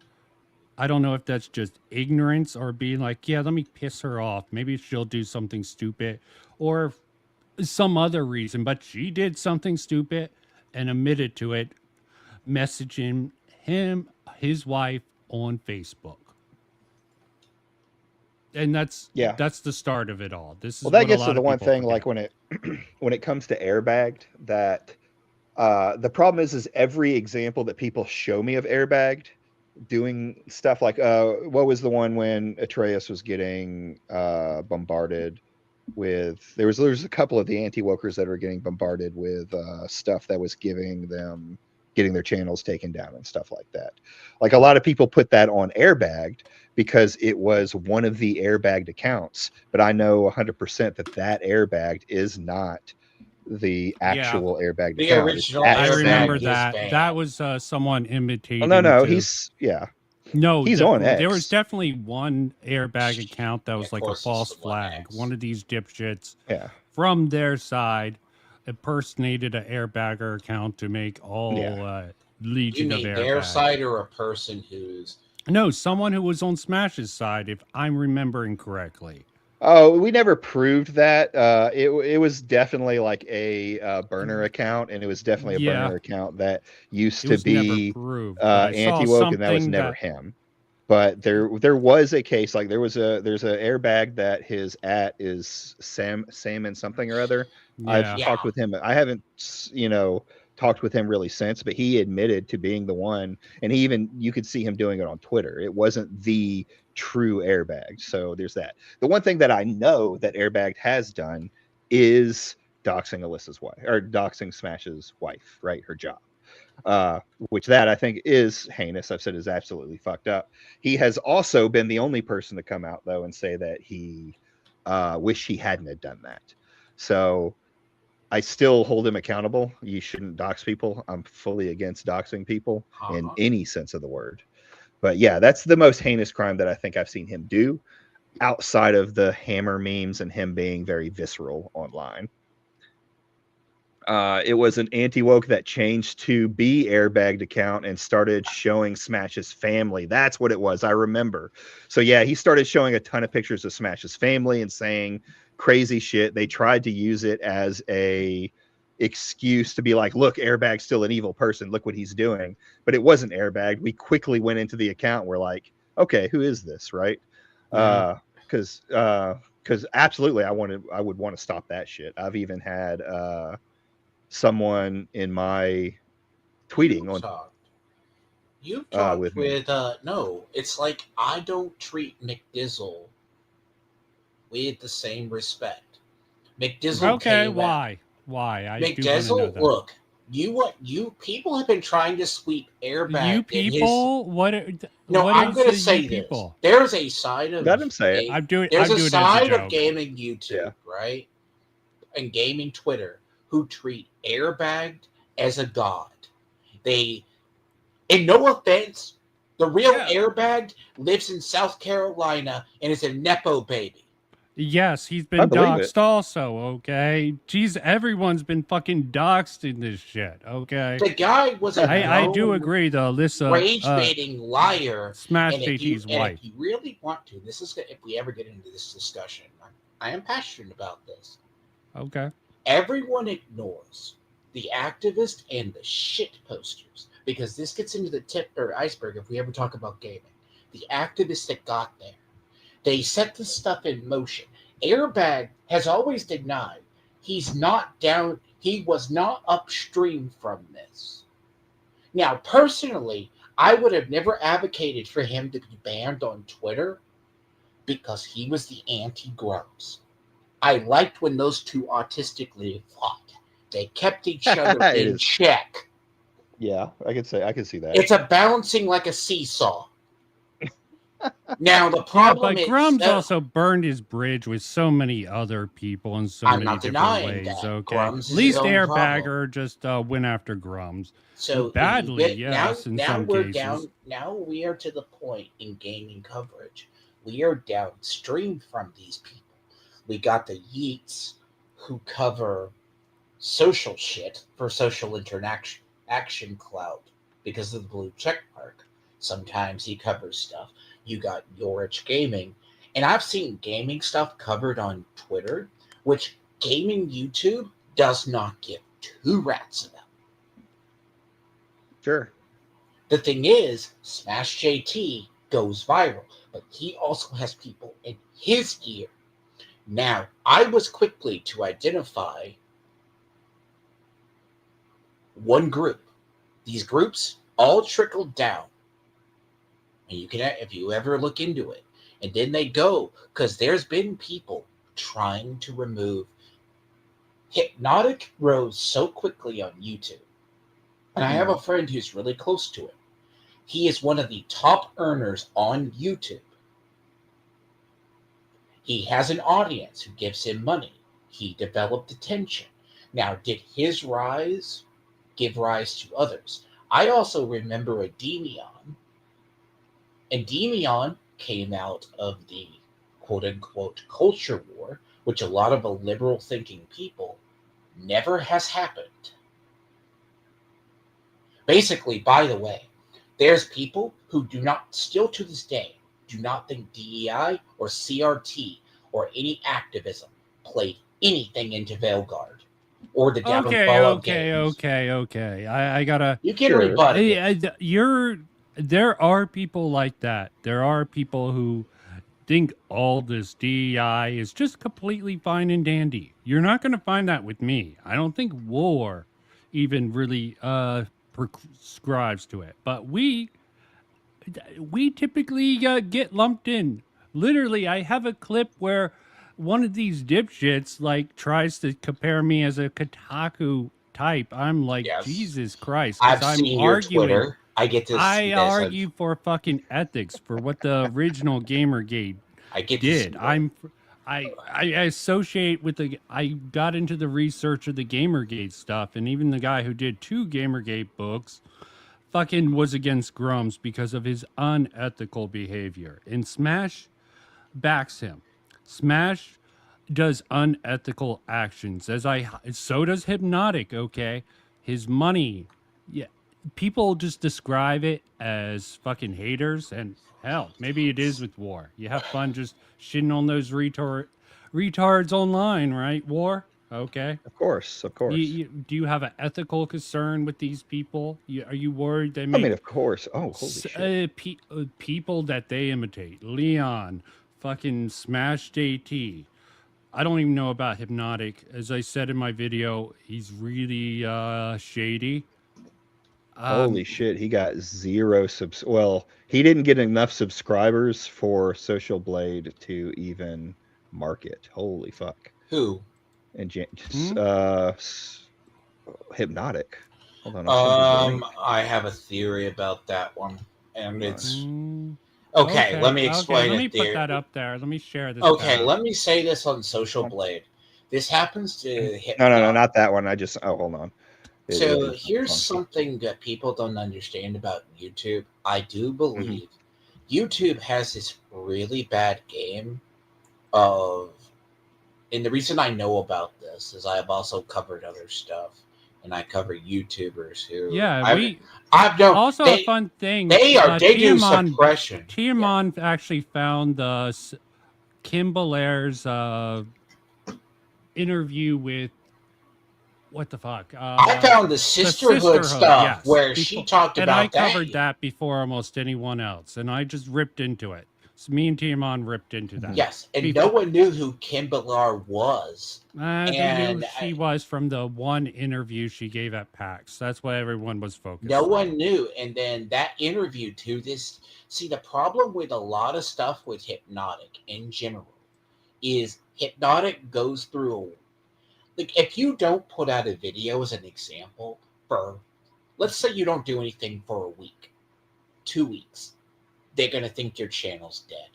I don't know if that's just ignorance or being like, yeah, let me piss her off. Maybe she'll do something stupid or some other reason, but she did something stupid and admitted to it, messaging his wife on Facebook. And that's Yeah. the start of it all. This is Well, that what a gets lot to the of one people thing, forget. like when it comes to airbagged, that the problem is every example that people show me of airbagged doing stuff like what was the one when Atreus was getting bombarded with there's a couple of the anti-wokers that are getting bombarded with stuff that was getting their channels taken down and stuff like that. Like a lot of people put that on airbagged because it was one of the airbagged accounts, but I know 100% that airbagged is not the actual airbagged The account. original It's I airbag remember is that. banned. That was someone imitating. Oh no, to- he's No, he's on X. there was definitely one airbag account that was Of like a course, it's false the one flag. X. One of these dipshits Yeah. from their side impersonated an airbagger account to make all You Legion of mean their Airbag. side or a person who's... No, someone who was on Smash's side, if I'm remembering correctly. Oh, we never proved that. It was definitely like a burner account, and it was definitely a burner account that used It to was never be proved. But I saw anti-woke, and that was something never him. But there was a case, like there's an airbag that his @ is Sam and something or other. I've talked with him. I haven't talked with him really since, but he admitted to being the one, and you could see him doing it on Twitter. It wasn't the true airbag. So there's that. The one thing that I know that Airbag has done is doxing Alyssa's wife, or doxing Smash's wife, right? Her job. Which that I think is heinous. I've said is absolutely fucked up. He has also been the only person to come out though and say that he wish he hadn't have done that. So I still hold him accountable. You shouldn't dox people. I'm fully against doxing people in any sense of the word. But yeah, that's the most heinous crime that I think I've seen him do outside of the hammer memes and him being very visceral online. It was an anti-woke that changed to be airbagged account and started showing Smash's family. That's what it was. I remember. So yeah, he started showing a ton of pictures of Smash's family and saying crazy shit. They tried to use it as a excuse to be like, look, Airbag's still an evil person. Look what he's doing. But it wasn't Airbag. We quickly went into the account. We're like, okay, who is this, right? Because absolutely, I would want to stop that shit. I've even had someone in my tweeting you talked with no, it's like I don't treat McDizzle with the same respect. McDizzle why McDizzle, look, you people have been trying to sweep Airbag. You people? I'm going to say this. People? There's a side of let him say it. There's a side of gaming YouTube, right, and gaming Twitter who treat Airbagged as a god. They And no offense, the real Yeah. airbag lives in South Carolina and is a Nepo baby. Yes, he's I been believe it. doxxed also, okay? Jeez, everyone's been fucking doxxed in this shit, okay? The guy was a I do known agree, though. Alyssa, rage baiting liar. Smash And if JT's you wife. really want to, this is if we ever get into this discussion, I am passionate about this. Okay. Everyone ignores the activist and the shit posters because this gets into the tip or iceberg if we ever talk about gaming. The activists that got there, they set this stuff in motion. Airbag has always denied he's not down, he was not upstream from this. Now, personally, I would have never advocated for him to be banned on Twitter because he was the anti-Grumps. I liked when those two artistically fought. They kept each other It in is. check. Yeah, I could see that. It's a balancing like a seesaw. Now the Yeah, problem but is Grum's also burned his bridge with so many other people in so I'm many not different denying ways, that. okay? Grum's At is least his own Airbagger just went after Grum's. So Badly, if you yes, in now some we're cases. down. Now we are to the point in gaming coverage. We are downstream from these people. We got the Yeats who cover social shit for social interaction action cloud because of the blue check mark. Sometimes he covers stuff. You got Yorich Gaming, and I've seen gaming stuff covered on Twitter, which gaming YouTube does not give two rats about. Sure. The thing is, Smash JT goes viral, but he also has people in his ear. Now, I was quickly to identify one group. These groups all trickled down. And you can, if you ever look into it, and then they go, because there's been people trying to remove Hypnotic rose so quickly on YouTube. And I have a friend who's really close to him. He is one of the top earners on YouTube. He has an audience who gives him money. He developed attention. Now, did his rise give rise to others? I also remember a Demion. And Demion came out of the quote-unquote culture war, which a lot of liberal thinking people never has happened. Basically, by the way, there's people who do not, still to this day, do not think DEI or CRT or any activism played anything into Veilguard or the downfall of games. Okay. I gotta. You can Sure. rebut it. There are people like that. There are people who think all this DEI is just completely fine and dandy. You're not going to find that with me. I don't think war even really prescribes to it. But we typically get lumped in. Literally, I have a clip where one of these dipshits like tries to compare me as a Kotaku type. I'm like, Yes. Jesus Christ. I've I'm seen your arguing. Twitter. I get to see I this. argue for fucking ethics for what the original Gamergate I get to did. see I associate with I got into the research of the Gamergate stuff, and even the guy who did 2 Gamergate books fucking was against Grumps because of his unethical behavior. And Smash backs him. Smash does unethical actions, so does Hypnotic, okay? His money, yeah. People just describe it as fucking haters, and hell, maybe it is with War. You have fun just shitting on those retards online, right, War? Okay. Of course. Do you have an ethical concern with these people? Are you worried they I make mean, of course. Oh, holy shit. people that they imitate? Leon, fucking Smash JT. I don't even know about Hypnotic. As I said in my video, he's really shady. Holy shit, he got 0 subs. Well, he didn't get enough subscribers for Social Blade to even market. Holy fuck. who. And Hypnotic. Hold on, I'll send you the link. I have a theory about that one, and it's Mm, okay. Let me explain Let me it. put that up there. Let me share this. Okay, tab. let me say this on Social Blade. This happens to No, not that one. Hold on. So is not here's funky. something that people don't understand about YouTube. I do Mm-hmm. believe YouTube has this really bad game of, and the reason I know about this is I've also covered other stuff, and I cover YouTubers who Yeah, I've known also a fun thing. they do suppression. Yeah. Tiamon actually found Kim Belair's interview with what the fuck? I found the The sisterhood sisterhood, stuff yes. where she talked And I about that. covered that before almost anyone else, and I just ripped into it. So me and Tiamon ripped into that. Yes, and Before, no one knew who Kim Belair was. they knew And she was from the one interview she gave at PAX. That's what everyone was focused no on. one knew. And then that interview to this, see, the problem with a lot of stuff with Hypnotic in general is Hypnotic goes through, like, if you don't put out a video as an example for, let's say you don't do anything for a week, 2 weeks, they're going to think your channel's dead.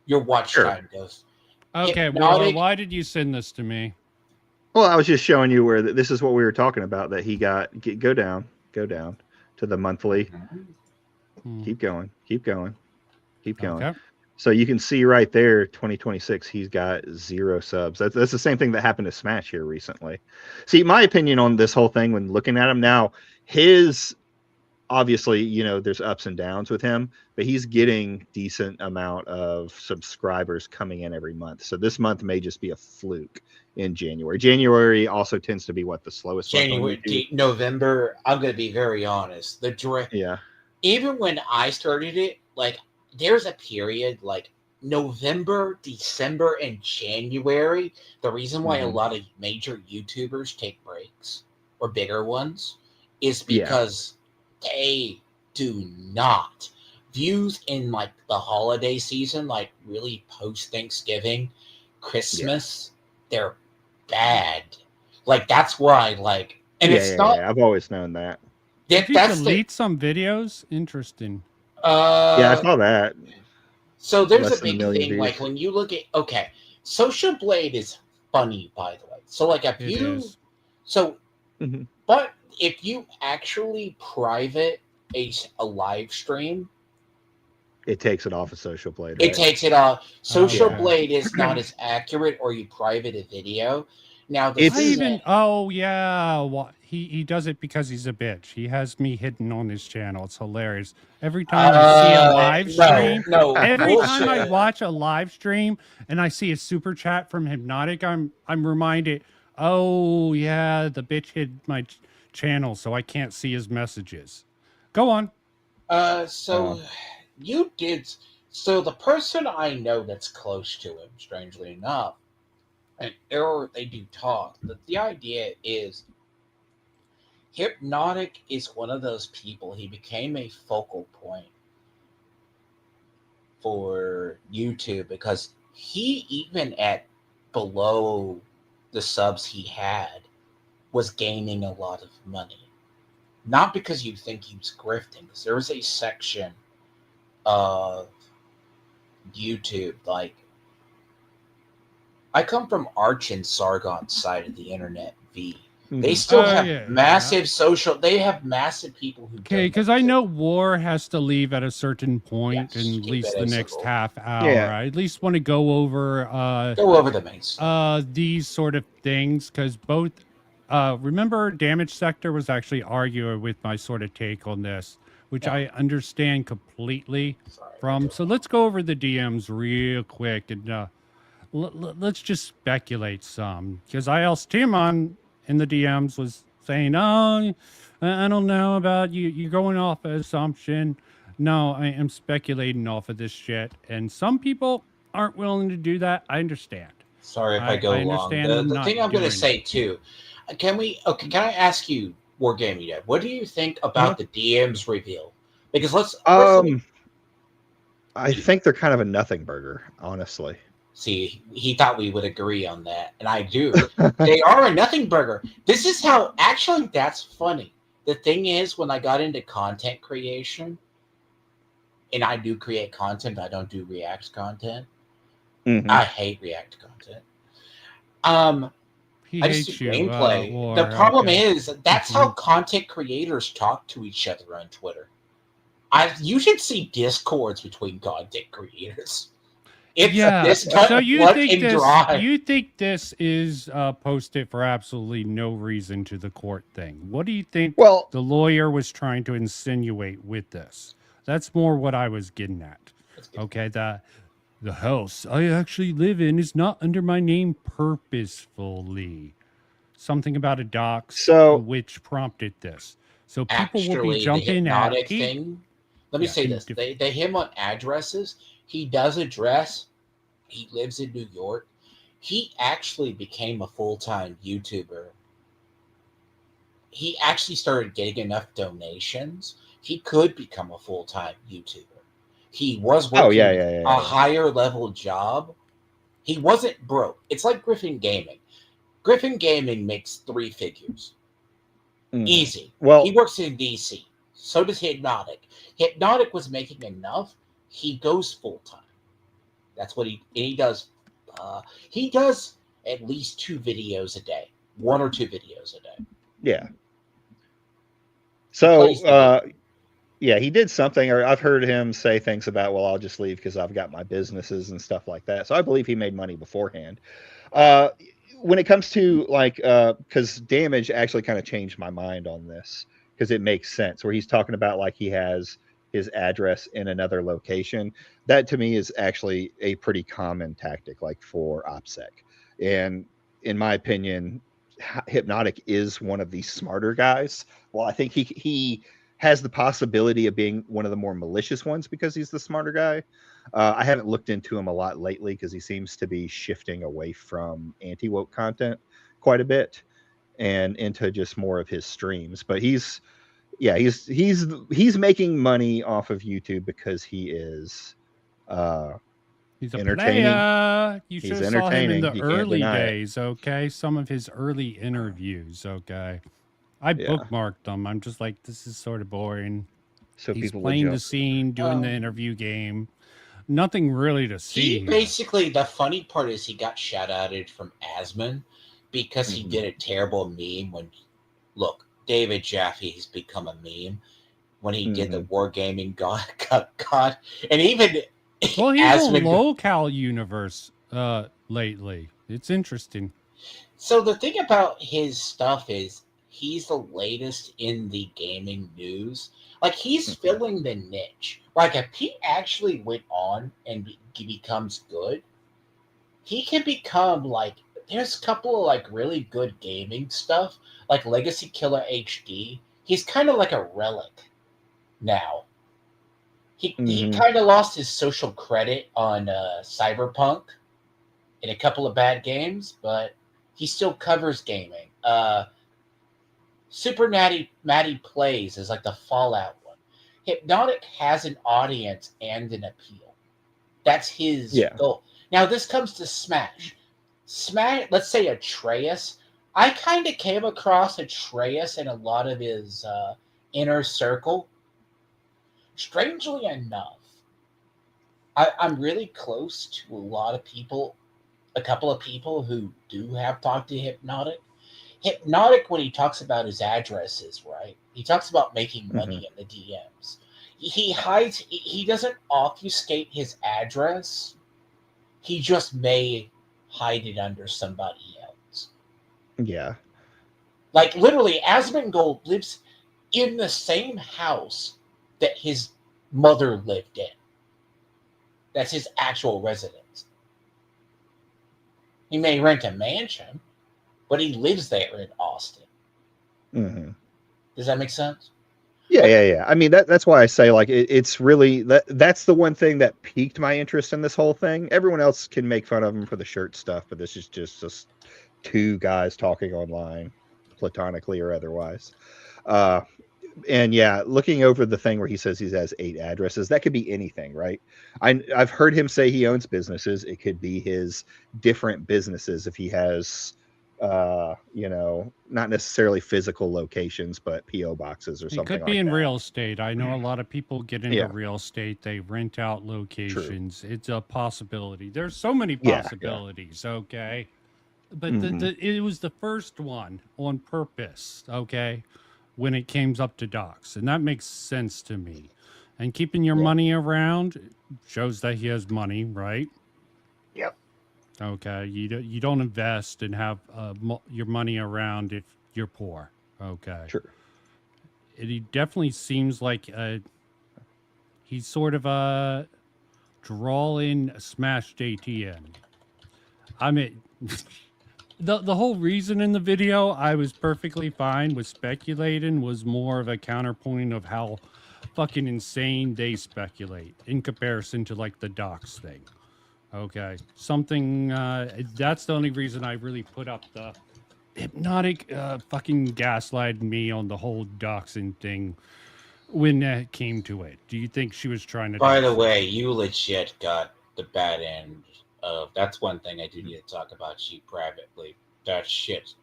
Your watch time goes. Okay, well, why did you send this to me? Well, I was just showing you where this is what we were talking about, that he got go down to the monthly. Keep going. Okay. So you can see right there, 2026, he's got 0 subs. That's the same thing that happened to Smash here recently. See, my opinion on this whole thing when looking at him now, his obviously, there's ups and downs with him, but he's getting decent amount of subscribers coming in every month. So this month may just be a fluke in January. January also tends to be the slowest month on YouTube. November, I'm going to be very honest. Even when I started it, like, there's a period like November, December, and January. The reason why a lot of major YouTubers take breaks, or bigger ones, is because they do not. Views in like the holiday season, like really post Thanksgiving, Christmas, they're bad. Like, that's why, like, and it's not. I've always known that. Did you delete some videos? Interesting. Yeah, I saw that. So there's a big thing, like, when you look at, Social Blade is funny, by the way. So, like, but if you actually private a live stream, it takes it off of Social Blade. Right? It takes it off. Social Blade is not as accurate, or you private a video. Now, he does it because he's a bitch. He has me hidden on his channel. It's hilarious. Every time I see a live stream, every time I watch a live stream and I see a super chat from Hypnotic, I'm reminded, oh yeah, the bitch hid my channel, so I can't see his messages. Go on. You did. So the person I know that's close to him, strangely enough, and they do talk, but the idea is Hypnotic is one of those people. He became a focal point for YouTube because he, even at below the subs he had, was gaining a lot of money. Not because you think he was grifting, because there was a section of YouTube, like, I come from Arch and Sargon's side of the internet, V. They still have massive social. They have massive people who. Okay, because I know War has to leave at a certain point, in at least the next half hour. Yeah. I at least want to go over the main these sort of things, because both. Remember, Damage Sector was actually arguing with my sort of take on this, which I understand completely from. So let's go over the DMs real quick, and let's just speculate some, because I asked Timon in the DMs was saying, oh, I don't know about you. You're going off an assumption. No, I am speculating off of this shit. And some people aren't willing to do that. I understand. Sorry if I go long. The thing I'm going to say, too, can I ask you, Wargaming Dad, what do you think about the DMs reveal? Because I think they're kind of a nothing burger, honestly. See, he thought we would agree on that, and I do. They are a nothing burger. This is how, actually, that's funny. The thing is, when I got into content creation, and I do create content, I don't do React content. I hate React content. He I just do hates you. gameplay. War. The problem Okay. is that's how content creators talk to each other on Twitter. You should see discords between content creators. It's this So you blood think and this? dry. You think this is posted for absolutely no reason to the court thing? What do you think Well, the lawyer was trying to insinuate with this? That's more what I was getting at. Okay, the house I actually live in is not under my name purposefully. Something about a dox, so which prompted this. So people will be Actually, the jumping at hypnotic thing. Let me Yeah, say can this: you they him on addresses. He does address. He lives in New York. He actually became a full-time YouTuber. He actually started getting enough donations. He could become a full-time YouTuber. He was oh working a yeah. higher level job. He wasn't broke. It's like Griffin Gaming. Griffin Gaming makes 3 figures. Mhm. Easy. Well, He works in DC. So does Hypnotic. Hypnotic was making enough. He goes full time. That's what he does. He does at least 2 videos a day, 1 or 2 videos a day. yeah. He plays the So game. yeah, he did something, or I've heard him say things about, well, I'll just leave because I've got my businesses and stuff like that. So I believe he made money beforehand. Uh, when it comes to like, because Damage actually kind of changed my mind on this because it makes sense where he's talking about like he has his address in another location. That to me is actually a pretty common tactic, like for OPSEC. And in my opinion, Hypnotic is one of the smarter guys. Well, I think he has the possibility of being one of the more malicious ones because he's the smarter guy. I haven't looked into him a lot lately because he seems to be shifting away from anti-woke content quite a bit and into just more of his streams. But he's making money off of YouTube because he is He's a entertaining. player. You should He's have saw him in entertaining. the You can't early deny it. days, okay? Some of his early interviews, okay? I Yeah. bookmarked them. I'm just like, this is sort of boring. So He's people would playing the jump. scene, doing the interview game. Nothing really to see He here. basically, the funny part is he got shout outed from Asman because he Mhm. did a terrible meme when, look, David Jaffe's become a meme when he did the Wargaming God. And even Well, he's a Asman. local universe lately. It's interesting. So the thing about his stuff is he's the latest in the gaming news. Like he's filling the niche. Like if he actually went on and he becomes good, he can become like there's a couple of like really good gaming stuff like Legacy Killer HD. He's kind of like a relic now. He kind of lost his social credit on Cyberpunk in a couple of bad games, but he still covers gaming. Super Matty Plays is like the Fallout one. Hypnotic has an audience and an appeal. That's his goal. Now this comes to Smash. Let's say Atreus. I kind of came across Atreus in a lot of his inner circle. Strangely enough, I'm really close to a couple of people who do have talked to Hypnotic. Hypnotic, when he talks about his addresses, right? He talks about making money in the DMs. He doesn't obfuscate his address. He just may hide it under somebody else. Yeah. Like literally, Asmongold lives in the same house that his mother lived in. That's his actual residence. He may rent a mansion, but he lives there in Austin. Does that make sense? Yeah. I mean, that's why I say like it's really that's the one thing that piqued my interest in this whole thing. Everyone else can make fun of him for the shirt stuff, but this is just two guys talking online, platonically or otherwise. And yeah, looking over the thing where he says he has 8 addresses, that could be anything, right? I've heard him say he owns businesses. It could be his different businesses if he has not necessarily physical locations, but PO boxes or It something could like be in that. real estate. I know a lot of people get into Yeah. real estate. They rent out locations. It's a possibility. There's so many possibilities. Okay. but it was the first one on purpose, okay, when it came up to docs, and that makes sense to me. And keeping your money around shows that he has money, right? Yep. Okay, you don't invest and have your money around if you're poor. Okay, Sure. he definitely seems like he's sort of a draw-in smashed ATM. I mean, the whole reason in the video I was perfectly fine with speculating was more of a counterpoint of how fucking insane they speculate in comparison to like the docs thing. Okay, something that's the only reason I really put up the hypnotic fucking gaslighting me on the whole doxing thing when it came to it. Do you think she was trying to? By the way, you legit got the bad end of. That's one thing I do need to talk about you privately. That shit.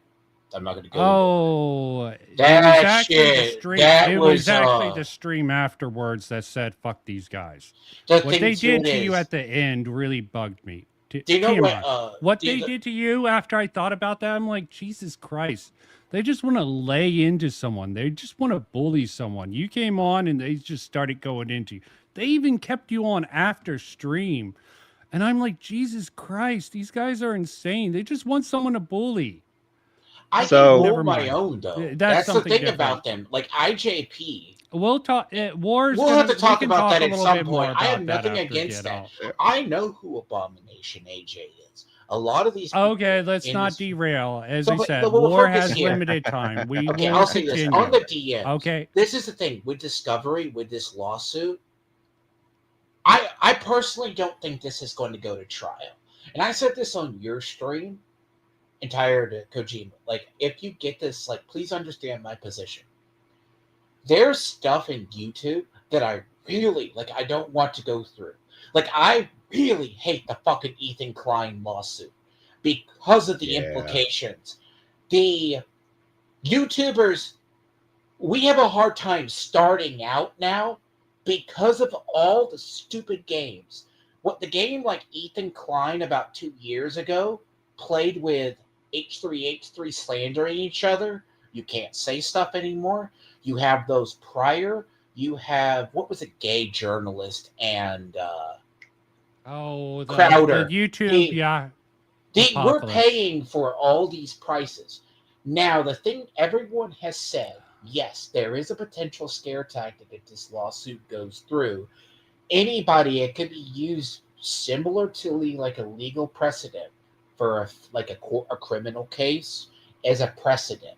I'm not going to go. Oh, that shit. It was actually the stream afterwards that said "fuck these guys." What they did to you at the end really bugged me. Do you know what they did to you after I thought about that? I'm like, Jesus Christ. They just want to lay into someone. They just want to bully someone. You came on and they just started going into you. They even kept you on after stream. And I'm like, Jesus Christ, these guys are insane. They just want someone to bully. I can hold my own, though. That's the thing different about them. Like IJP. We'll talk. We'll have to talk about that at some point. I have nothing against that. I know who Abomination AJ is. A lot of these. Okay, let's not derail. As I said, War has limited time. Okay, I'll say this on the DM. Okay, this is the thing with Discovery with this lawsuit. I personally don't think this is going to go to trial, and I said this on your stream. Entire to Kojima. Like, if you get this, like, please understand my position. There's stuff in YouTube that I really, like, I don't want to go through. Like, I really hate the fucking Ethan Klein lawsuit because of the implications. The YouTubers, we have a hard time starting out now because of all the stupid games. What the game like Ethan Klein about 2 years ago played with H3H3 slandering each other. You can't say stuff anymore. You have those prior. You have, what was a gay journalist and Crowder. The YouTube, we're paying for all these prices. Now, the thing everyone has said, yes, there is a potential scare tactic if this lawsuit goes through. Anybody, it could be used similar to like a legal precedent for a criminal case as a precedent.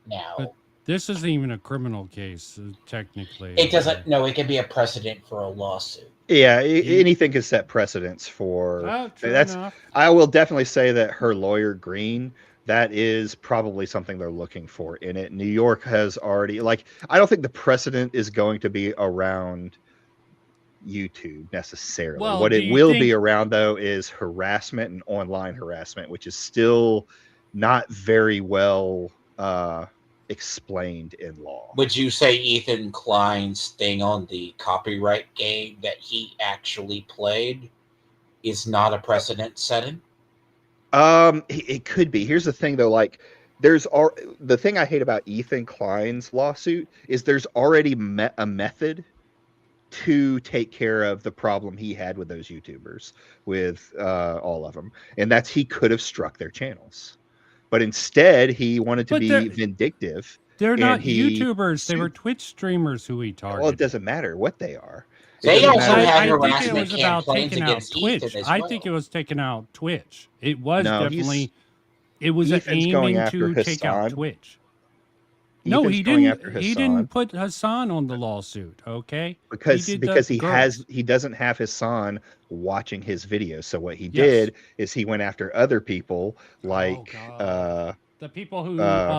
Now, but this isn't even a criminal case, technically. It doesn't. No, it can be a precedent for a lawsuit. Yeah, anything can set precedents for. That's. Enough. I will definitely say that her lawyer Green. That is probably something they're looking for in it. New York has already I don't think the precedent is going to be around YouTube necessarily. Well, what it will be around though is harassment and online harassment, which is still not very well explained in law. Would you say Ethan Klein's thing on the copyright game that he actually played is not a precedent setting? It could be. Here's the thing though, the thing I hate about Ethan Klein's lawsuit is there's already a method to take care of the problem he had with those YouTubers, with all of them. And that's he could have struck their channels. But instead, he wanted to be vindictive. They're not YouTubers. They were Twitch streamers who he targeted. Well, it doesn't matter what they are. They also had harassment campaigns against Twitch. I think it was taking out Twitch. It was definitely... It was aiming to take out Twitch. No, he didn't. He didn't put Hassan on the lawsuit. Okay, because he doesn't have Hassan watching his videos. So what he did is he went after other people like the people who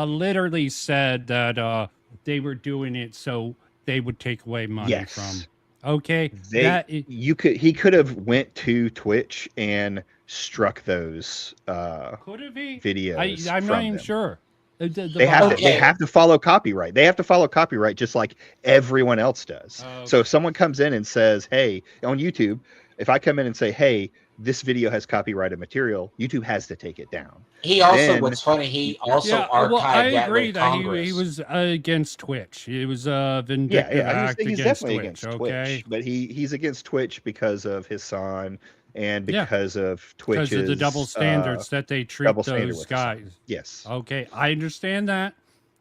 literally said that they were doing it so they would take away money from. Okay, he could have went to Twitch and struck those videos. I'm not even sure. They have to follow copyright. They have to follow copyright just like everyone else does. So if someone comes in and says, hey, on YouTube, if I come in and say, hey, this video has copyrighted material, YouTube has to take it down. He also, Then- what's funny, he also Yeah, archived well, I that agree with that Congress. he was against Twitch. It was a Yeah, vindictive yeah, act he's against definitely Twitch. against Okay, Twitch, but he's against Twitch because of his son and yeah, because of because of the double Twitch's standards that they treat double standard those with his son. guys. Yes. Okay, I understand that.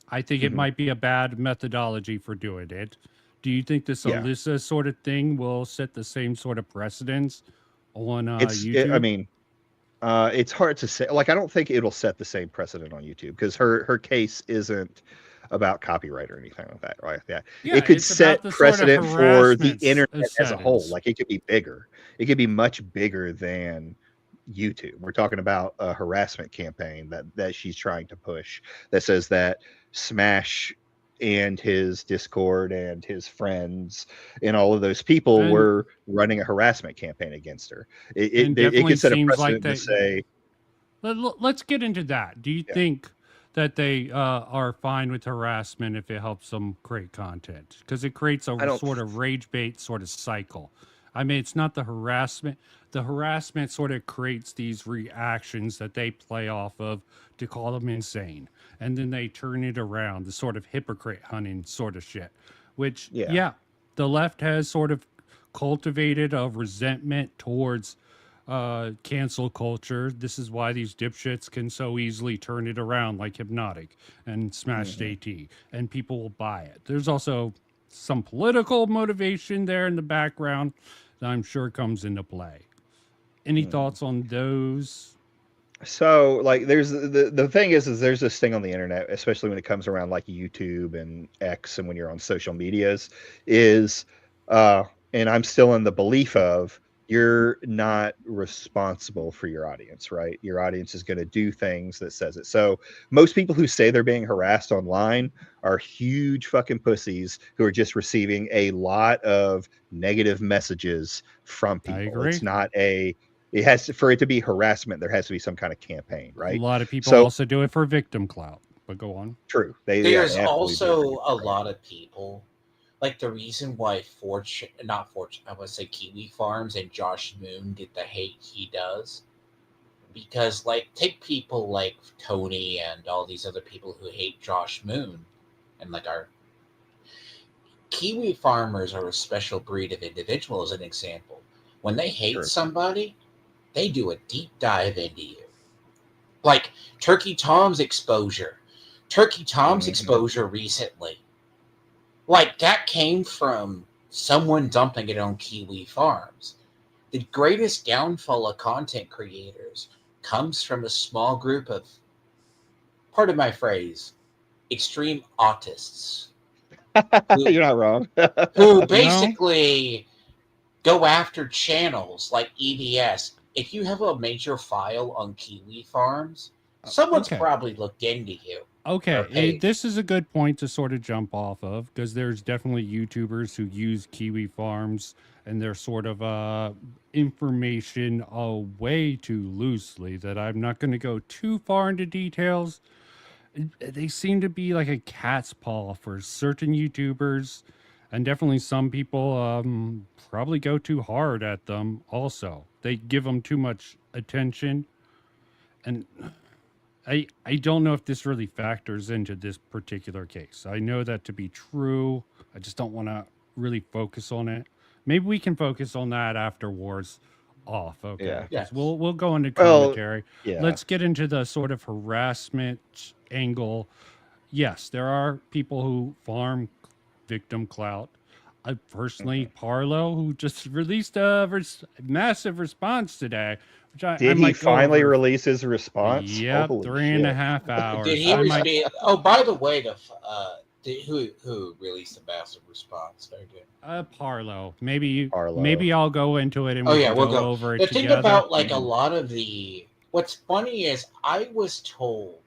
I think it Mhm. might be a bad methodology for doing it. Do you think this Yeah. Alyssa sort of thing will set the same sort of precedence on I YouTube? mean, it's hard to say. Like, I don't think it'll set the same precedent on YouTube because her case isn't about copyright or anything like that. Right? Yeah, Yeah, it could it's about set the sort of precedent for the harassment internet as a whole. settings. Like, it could be bigger. It could be much bigger than YouTube. We're talking about a harassment campaign that she's trying to push that says that Smash and his Discord and his friends and all of those people And were running a harassment campaign against her. and It definitely could set a seems like precedent to they. say, Let's get into that. Do you yeah, think that they are fine with harassment if it helps them create content? Because it creates I a don't. sort of rage bait sort of cycle. I mean, it's not the harassment. The harassment sort of creates these reactions that they play off of to call them insane. And then they turn it around, the sort of hypocrite hunting sort of shit. Which, Yeah, yeah, the left has sort of cultivated a resentment towards cancel culture. This is why these dipshits can so easily turn it around like Hypnotic and Smashed hmm AT, and people will buy it. There's also some political motivation there in the background that I'm sure comes into play. Any hmm thoughts on those? So, like, there's the thing is there's this thing on the internet, especially when it comes around like YouTube and X, and when you're on social medias, is uh, and I'm still in the belief of you're not responsible for your audience, right? Your audience is going to do things that says it. So most people who say they're being harassed online are huge fucking pussies who are just receiving a lot of negative messages from I people. agree. It's not a it has to, for it to be harassment, there has to be some kind of campaign, A right? lot of people So also do it for victim clout, but go on. true. Yeah, There's they absolutely do it for also a different lot of people, like the reason why I would say Kiwi Farms and Josh Moon get the hate he does, because like take people like Tony and all these other people who hate Josh Moon, and like our Kiwi farmers are a special breed of individual. As an example, when they hate True. somebody, they do a deep dive into you. Like Turkey Tom's exposure. Turkey Tom's hmm exposure recently. Like that came from someone dumping it on Kiwi Farms. The greatest downfall of content creators comes from a small group of, pardon my phrase, extreme autists who, You're not wrong. who No? basically go after channels like EBS. If you have a major file on Kiwi Farms, someone's Okay. probably looked into you Okay, or paid. this is a good point to sort of jump off of because there's definitely YouTubers who use Kiwi Farms and their sort of information way too loosely that I'm not going to go too far into details. They seem to be like a cat's paw for certain YouTubers, and definitely some people probably go too hard at them also. They give them too much attention, and I don't know if this really factors into this particular case. I know that to be true. I just don't want to really focus on it. Maybe we can focus on that after war's off. Okay, Yeah. because Yes. we'll go into Well, commentary. yeah. Let's get into the sort of harassment angle. Yes, there are people who farm victim clout. I personally, hmm Parlo, who just released a massive response today, which I Did he might go finally over. release his response? Yep, Holy three and a shit. half Did hours. he I might. respond? Oh, by the way, who released the massive response? Very good. Parlo. Maybe Arlo. I'll go into it and Oh we yeah, can we'll go go. over The it thing together. about like a hmm lot of the what's funny is I was told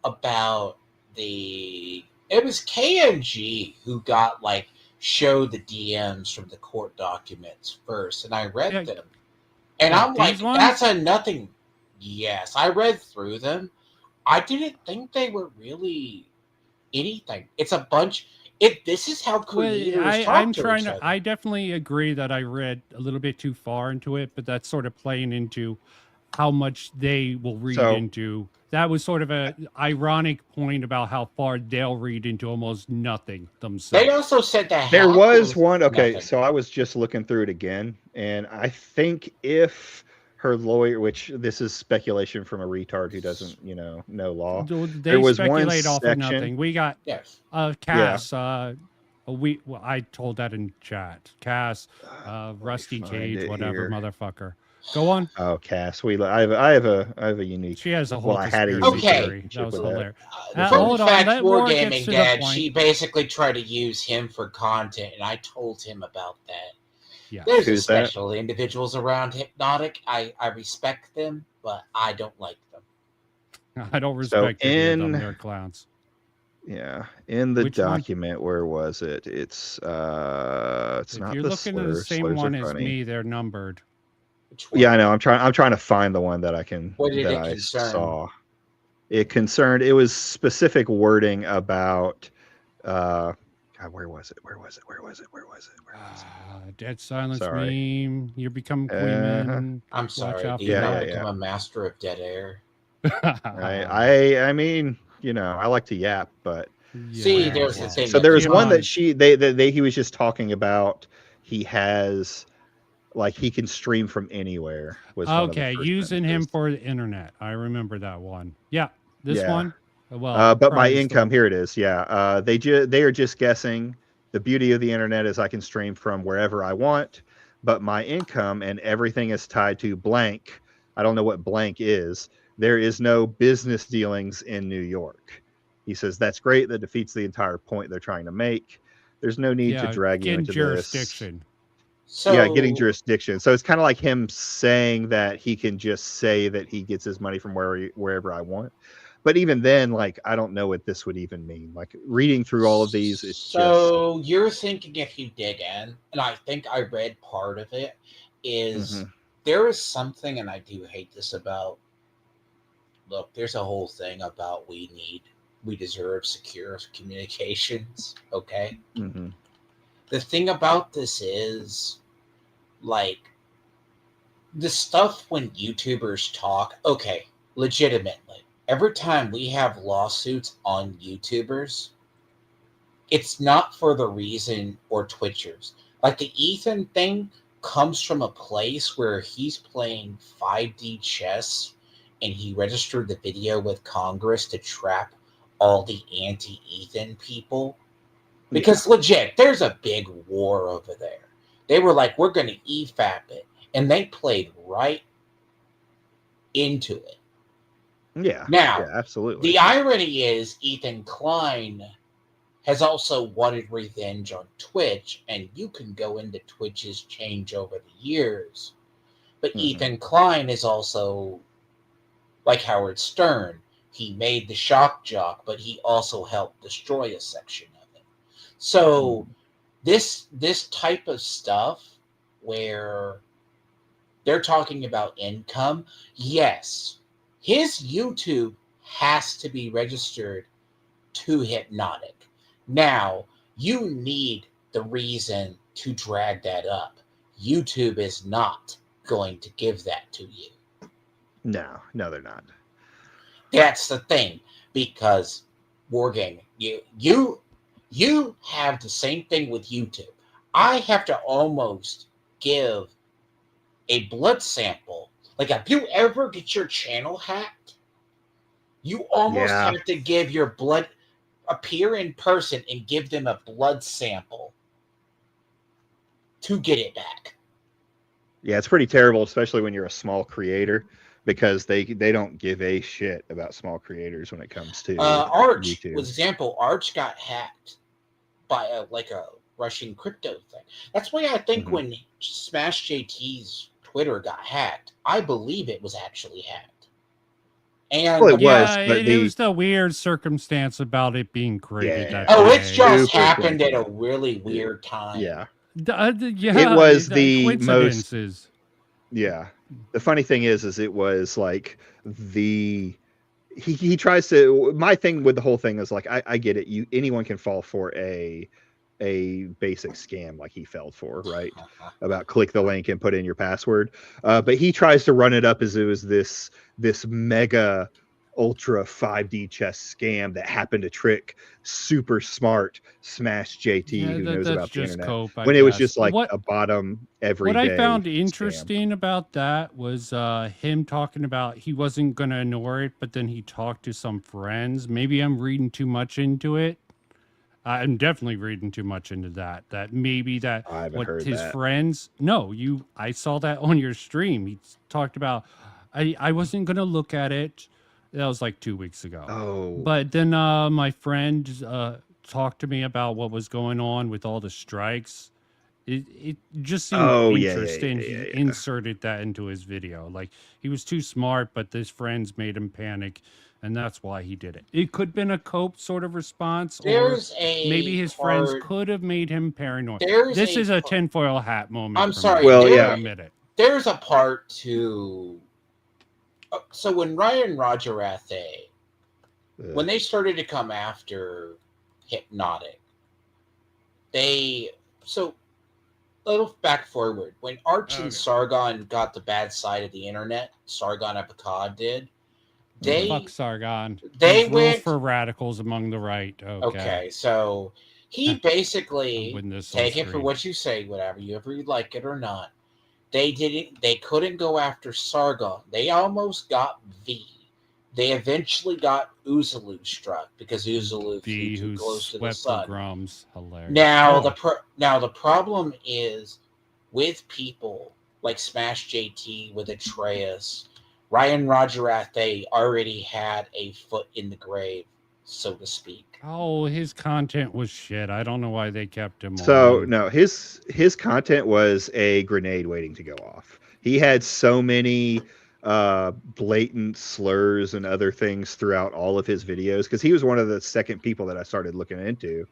about it was KNG who got like showed the DMs from the court documents first, and I read Yeah, them, and like I'm these like, that's ones. a nothing. Yes, I read through them. I didn't think they were really anything. It's a bunch. This is how creators talk I'm to trying each to. other. I definitely agree that I read a little bit too far into it, but that's sort of playing into how much they will read So into. That was sort of a ironic point about how far they'll read into almost nothing themselves. They also said that there hack was one. Okay, nothing. so I was just looking through it again, and I think if her lawyer, which this is speculation from a retard who doesn't, know law. They There was one speculate off of section. nothing. We got Yes. Yeah. Cass. I told that in chat. Cass, Let me Rusty find Cage, it whatever, here. motherfucker. Go on. Oh, Cass. I have a unique. She has a Well, whole I had a conspiracy unique Okay. theory. That relationship was with that. hilarious. This Fun Hold on. fact, Let War gets Wargaming to the Dad, point. she basically tried to use him for content, and I told him about that. Yeah. There's a Who's that? special individuals around Hypnotic. I respect them, but I don't like them. I don't So respect any of them. They're clowns. in the Which one? document, where was it? It's If not you're the looking at the slurs. same Slurs one are as funny. me, they're numbered. Which one? Yeah, I know. I'm trying to find the one that I What did it I concern? saw. It was specific wording about God, where was it? Dead silence Sorry. meme. You become Uh-huh. Queeman. I'm Watch sorry. out Do for you Yeah, not yeah, that. become a master of dead air? I mean, I like to yap, but See, Yeah, there's the well, thing. so there was Come one on. that he was just talking about. He has, like, he can stream from anywhere. Was one of the Okay, first using him sentences. for the internet. I remember that one. Yeah, this Yeah. one. Well, But my probably income, still. here it is. Yeah. They are just guessing. The beauty of the internet is I can stream from wherever I want, but my income and everything is tied to blank. I don't know what blank is. There is no business dealings in New York. He says that's great. That defeats the entire point they're trying to make. There's no need to Yeah, drag you getting into this. jurisdiction. Yeah, getting So, jurisdiction. So it's kind of like him saying that he can just say that he gets his money from wherever I want. But even then, like, I don't know what this would even mean. Like, reading through all of these, it's just so you're thinking if you dig in, and I think I read part of it, is there is something, and I do hate this about. Look, there's a whole thing about we deserve secure communications. Okay. mhm. The thing about this is, like, the stuff when YouTubers talk, okay, legitimately, every time we have lawsuits on YouTubers, it's not for the reason, or Twitchers. Like the Ethan thing comes from a place where he's playing 5D chess and he registered the video with Congress to trap all the anti-Ethan people. Because legit, there's a big war over there. They were like, we're going to EFAP it. And they played right into it. Yeah. Now, Yeah, absolutely. the irony is Ethan Klein has also wanted revenge on Twitch, and you can go into Twitch's change over the years. But Ethan Klein is also like Howard Stern. He made the shock jock, but he also helped destroy a section of it. So this type of stuff where they're talking about income, yes, his YouTube has to be registered to Hypnotic. Now, you need the reason to drag that up. YouTube is not going to give that to you. No, they're not. That's the thing, because Wargaming, you have the same thing with YouTube. I have to almost give a blood sample. Like, if you ever get your channel hacked, you almost have to give your blood, appear in person and give them a blood sample to get it back. Yeah, it's pretty terrible, especially when you're a small creator, because they don't give a shit about small creators when it comes to Arch, YouTube. for example, Arch got hacked by a Russian crypto thing. That's why I think when Smash JT's Twitter got hacked, I believe it was actually hacked. And well, it was, but it was the weird circumstance about it being created. Yeah. That it's day. just Super happened at a coincidental. really weird time. Yeah. Yeah, It was the coincidences. Yeah. The funny thing is it was like he tries to. My thing with the whole thing is like I get it. Anyone can fall for a basic scam like he fell for, right? About click the link and put in your password. But he tries to run it up as it was this mega ultra 5D chess scam that happened to trick super smart Smash JT Yeah, who knows that's about the just internet, cope, I when it was guess. just like a bottom What I everyday found scam. interesting about that was him talking about he wasn't going to ignore it, but then he talked to some friends. Maybe I'm reading too much into it. I'm definitely reading too much into that. That maybe that I haven't what heard his that. friends. No, I saw that on your stream. He talked about. I wasn't gonna look at it. That was like 2 weeks ago. Oh, But then my friend talked to me about what was going on with all the strikes. It just seemed oh interesting. He yeah. inserted that into his video. Like he was too smart, but his friends made him panic, and that's why he did it. It could have been a cope sort of response, or There's maybe a his friends part. could have made him paranoid. There's This a. is a Part, tinfoil hat moment I'm for me. sorry. Well, I'll yeah. admit it. There's a part to. So when Ryan Rajarathe, when they started to come after Hypnotic, they so little back forward when Arch and Sargon got the bad side of the internet. Sargon Epicod did. Fuck Sargon. They He's rules went for radicals among the right. okay. So he basically win this take on it for screen. what you say, whatever you ever like it or not. They didn't. They couldn't go after Sargon. They almost got V. They eventually got Uzulu struck because Uzulu flew too close to the sun. Grums. Hilarious. Now the problem is with people like Smash JT with Atreus, Ryan Rajarathe already had a foot in the grave, so to speak. Oh, his content was shit. I don't know why they kept him So on. no, his content was a grenade waiting to go off. He had so many blatant slurs and other things throughout all of his videos because he was one of the second people that I started looking into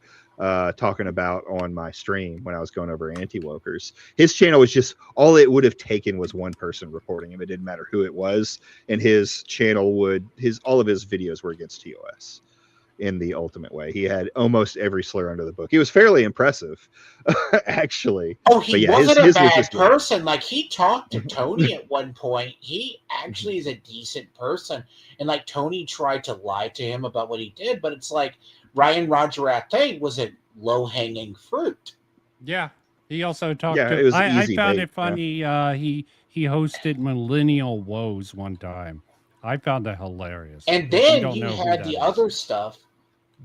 talking about on my stream when I was going over anti-wokers. His channel was just all it would have taken was one person reporting him. It didn't matter who it was, and his channel would all of his videos were against TOS. In the ultimate way, he had almost every slur under the book. He was fairly impressive, actually. Oh, he wasn't a bad person. Like he talked to Tony at one point. He actually is a decent person, and like Tony tried to lie to him about what he did, but it's like Ryan Rajarathe was a low-hanging fruit. Yeah, he also talked. Yeah, to, it was I easy found bait, it funny. yeah. He hosted Millennial Woes one time. I found that hilarious. And then you had the other stuff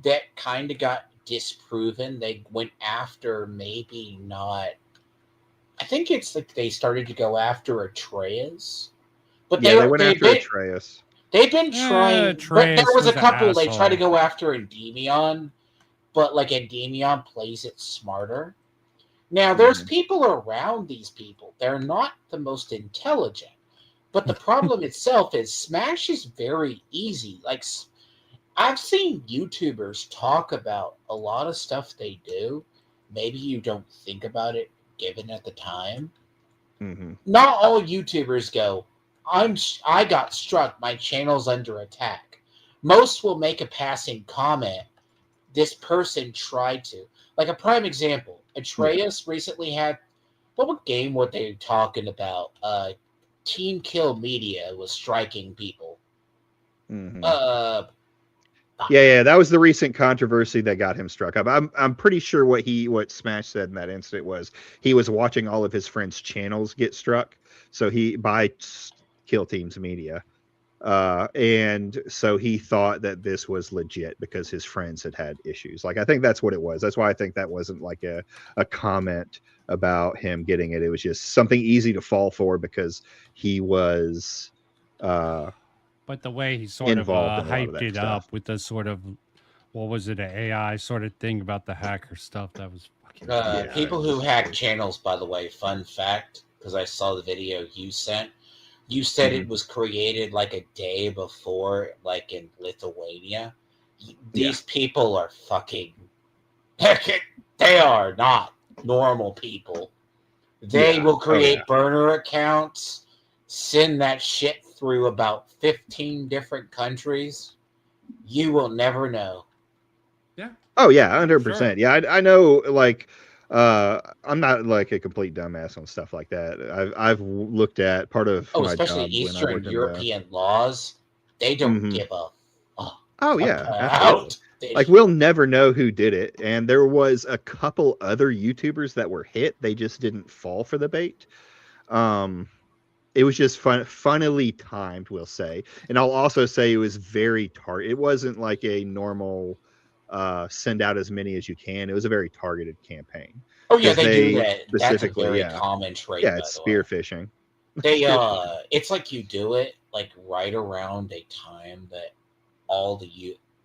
that kind of got disproven. They went after maybe not. I think it's like they started to go after Atreus, but yeah, they went after Atreus. They've been trying, but there was a couple they tried to go after Endymion, but like Endymion plays it smarter. Now there's people around these people. They're not the most intelligent, but the problem itself is Smash is very easy. Like I've seen YouTubers talk about a lot of stuff they do. Maybe you don't think about it given at the time. Mm-hmm. Not all YouTubers go, I got struck, my channel's under attack. Most will make a passing comment. This person tried to. Like a prime example, Atreus recently had, what game were they talking about? Team Kill Media was striking people. Mm-hmm. Yeah, that was the recent controversy that got him struck up. I'm pretty sure what Smash said in that incident was he was watching all of his friends' channels get struck. So by Kill Team's Media, and so he thought that this was legit because his friends had issues. Like I think that's what it was. That's why I think that wasn't like a comment about him getting it. It was just something easy to fall for because he was. But the way he sort of hyped it up with the sort of, what was it, an AI sort of thing about the hacker stuff, that was fucking people who hack channels, by the way, fun fact, because I saw the video you sent. You said it was created like a day before, like in Lithuania. These people are fucking... They are not normal people. They will create burner accounts. send that shit through about 15 different countries, you will never know. Yeah. Oh yeah, Sure. 100%. Yeah, I know. Like, I'm not like a complete dumbass on stuff like that. I've looked at part of my Especially job when I Eastern worked in the. European laws, they don't Mhm. give a fuck Oh yeah, absolutely. about this Like, shit. we'll never know who did it, and there was a couple other YouTubers that were hit. They just didn't fall for the bait. Um, it was just funnily timed, we'll say. And I'll also say it was very It wasn't like a normal send out as many as you can. It was a very targeted campaign Oh yeah, because they do they that. That's a specifically, very yeah, common trait, yeah, by it's the way. spear phishing. They Spearfishing. it's like you do it like right around a time that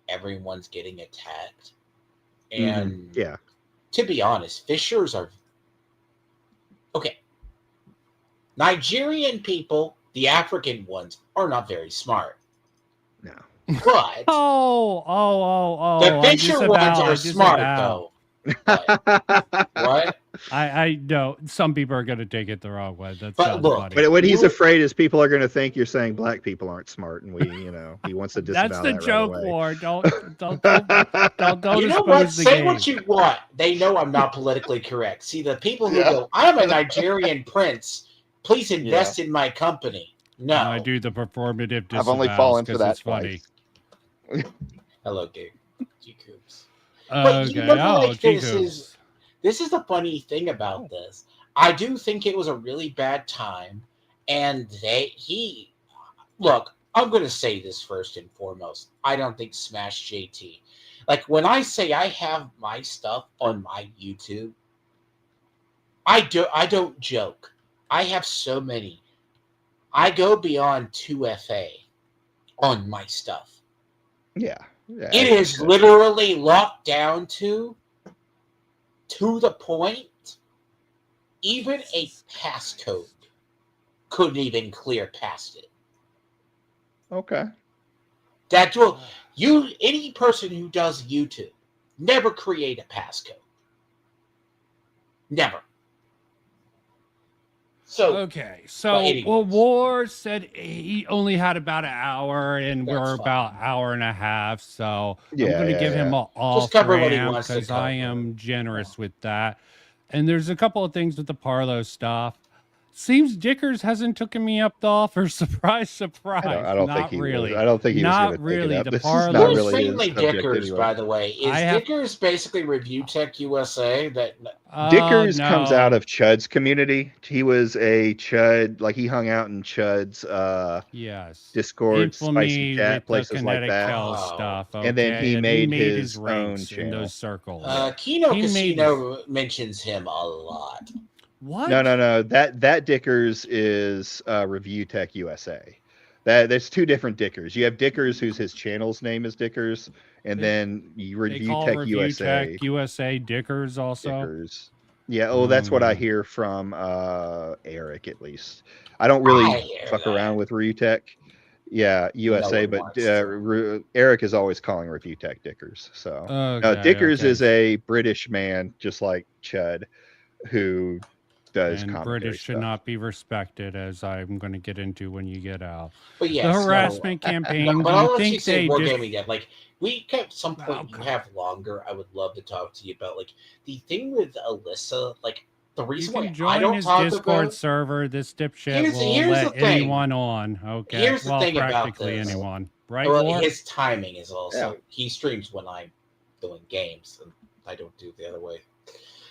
everyone's getting attacked. And Yeah, to be honest, fishers are okay. Nigerian people, the African ones, are not very smart. no. But Oh! the fisher ones are smart though. What? I know some people are gonna take it the wrong way. That But sounds look, funny. But what he's You- afraid is people are going to think you're saying black people aren't smart, and he wants to disavow That's the that joke, right away. War. Don't You know what? expose the Say game. what you want. They know I'm not politically correct. See, the people who Yeah. go, I'm a Nigerian prince. Please invest in my company. No. And I do the performative I've only disavows fallen for 'cause that it's funny. twice. Hello, G-Coops. But you Okay. look Oh, like this Chico's. this is the funny thing about this. I do think it was a really bad time, and look, I'm going to say this first and foremost. I don't think Smash JT. Like, when I say I have my stuff on my YouTube, I don't joke. I have so many. I go beyond 2FA on my stuff. Yeah. It is literally locked down to the point even a passcode couldn't even clear past it. Okay. That's what any person who does YouTube never create a passcode. Never. So Okay, so War said he only had about an hour, and we're That's fine. about hour and a half. So I'm Yeah, going to yeah, give him yeah. an off cover what he ramp wants to because I cover. am generous with that. And there's a couple of things with the Parlo stuff. Seems Dickers hasn't taken me up the offer. Surprise, surprise. I don't not think he really. was. I don't think he was Not going to really. take it up. The This is Parlo- not Who's really his mainly subject Dickers, anyway. by the way? Is Dickers basically Review Tech USA? Dickers comes no. out of Chud's community. He was a Chud, like he hung out in Chud's Yes. Discord, Spicy Infamy Chat, with places the like kinetic that. hell Oh. stuff. Okay? And then he made his his own ranks in channel. those circles. Kino He made Casino mentions him a lot. What? No. That Dickers is Review Tech USA. There's two different Dickers. You have Dickers, who's his channel's name is Dickers, and then you They Review call Tech Review USA. Tech USA Dickers also. Dickers. Yeah, that's what I hear from Eric, at least. I don't really fuck around with Review Tech. Yeah, USA, but Eric is always calling Review Tech Dickers. So Dickers is a British man, just like Chud, who does and commentary British should stuff. not be respected, as I'm going to get into when you get out. But The harassment campaign. But do I'll you let think you say they Wargaming Dead. Like, we at some point you Okay. have longer. I would love to talk to you about like the thing with Alyssa. Like the You reason why can I join don't his talk Discord about server. This dipshit Here's will the let thing. anyone on. Okay. Here's the thing about practically this. anyone. Right? well, War? his timing is also he streams when I'm doing games, and I don't do the other way.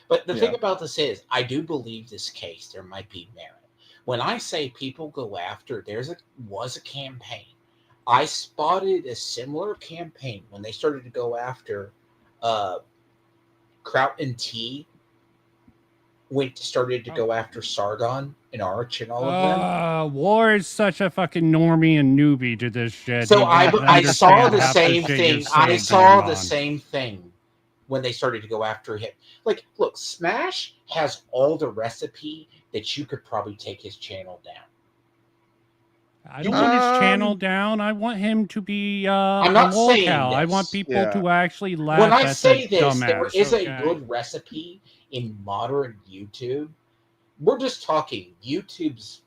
But the thing about this is, I do believe this case there might be merit. When I say people go after, was a campaign. I spotted a similar campaign when they started to go after Kraut and T. Started to go after Sargon and Arch and all of them. War is such a fucking normie and newbie to this shit. So He doesn't I saw understand the half same shit thing. you're I saying, saw the Demon. same thing when they started to go after him. Like, look, Smash has all the recipe that you could probably take his channel down. I don't want his channel down. I want him to be I'm not a saying lolcow. I this. want people to actually laugh When I at say the this, dumbass. there is okay? a good recipe in modern YouTube. We're just talking YouTube's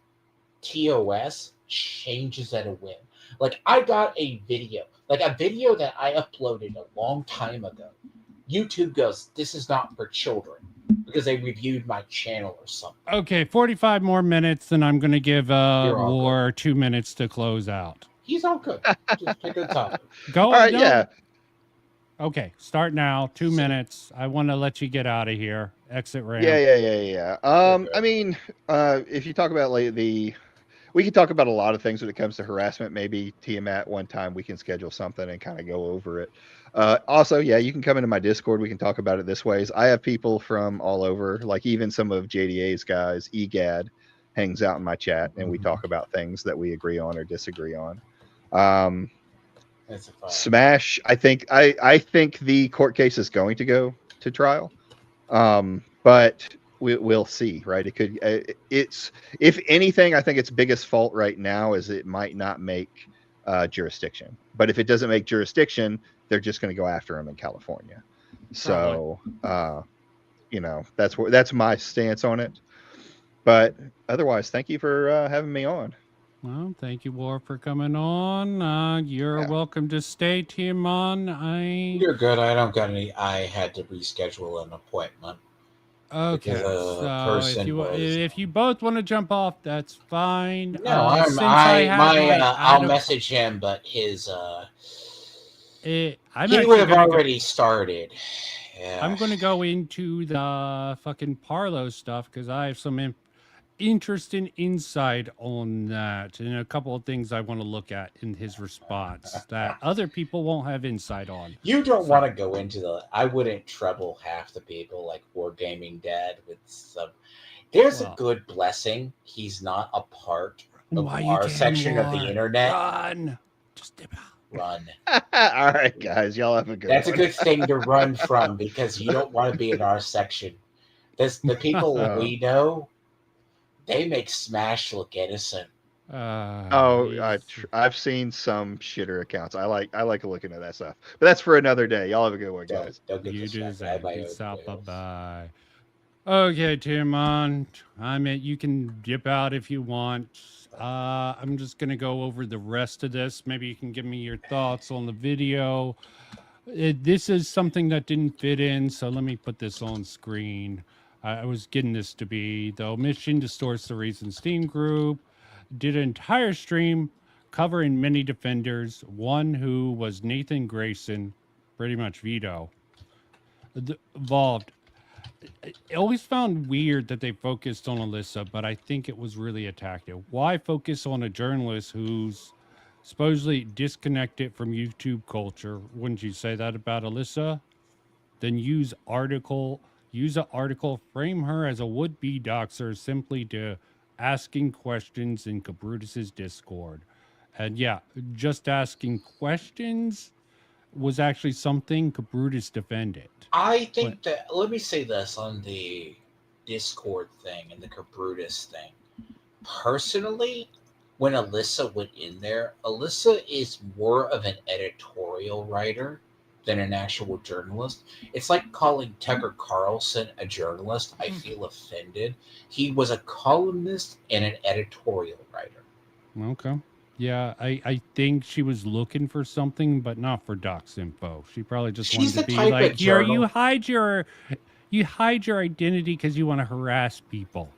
TOS changes at a whim. Like I got a video that I uploaded a long time ago. YouTube goes, "This is not for children," because they reviewed my channel or something. Okay, 45 more minutes, and I'm going to give You're all War 2 minutes to close out. He's all good. Just pick a topic. Go. All right, no. yeah. Okay, start now. 2 So- minutes. I want to let you get out of here. Exit ramp. Yeah. Okay. I mean, if you talk about we can talk about a lot of things when it comes to harassment. Maybe Tiamat one time we can schedule something and kind of go over it. Also, yeah, you can come into my Discord. We can talk about it this ways. I have people from all over, like even some of JDA's guys. EGAD hangs out in my chat, and we talk about things that we agree on or disagree on. That's a fine. Smash. I think the court case is going to go to trial, but we'll see. Right? It could. It's if anything, I think its biggest fault right now is it might not make jurisdiction. But if it doesn't make jurisdiction, they're just going to go after him in California. So, that's my stance on it. But otherwise, thank you for having me on. Well, thank you, War, for coming on. You're welcome to stay, Timon. You're good. I don't got any. I had to reschedule an appointment. Okay, Because a so person was- if you both want to jump off, that's fine. No, I'll I'll message him, but his he would have already started. Yeah. I'm going to go into the fucking Parlo stuff because I have some interesting insight on that and a couple of things I want to look at in his response that other people won't have insight on. You don't want to go into I wouldn't trouble half the people like Wargaming Dad with some. There's a good blessing. He's not a part of our section of the internet. Run. Just dip out. Run. All right, guys, y'all have a good. That's one. a good thing to run from because you don't want to be in our section. The people we know, they make Smash look innocent. I've seen some shitter accounts. I like looking at that stuff, but that's for another day. Y'all have a good one, guys. Don't get You do distracted. that. Peace out. Bye-bye. Okay, Timon. You can dip out if you want. I'm just going to go over the rest of this. Maybe you can give me your thoughts on the video. This is something that didn't fit in, so let me put this on screen. I was getting this to be the omission distorts the reason Steam group did an entire stream covering many defenders, one who was Nathan Grayson, pretty much Vito, involved. I always found weird that they focused on Alyssa, but I think it was really attractive. Why focus on a journalist who's supposedly disconnected from YouTube culture? Wouldn't you say that about Alyssa? Then use an article, frame her as a would-be doxer simply to asking questions in Cabrutus's Discord. And yeah, just asking questions was actually something Cabrutus defended. I think that, let me say this on the Discord thing and the Cabrutus thing. Personally, when Alyssa went in there, Alyssa is more of an editorial writer than an actual journalist. It's like calling Tucker Carlson a journalist. I feel offended. He was a columnist and an editorial writer. Okay. Yeah, I think she was looking for something, but not for Docs info. She probably just wanted to be like, here, you hide your identity because you want to harass people.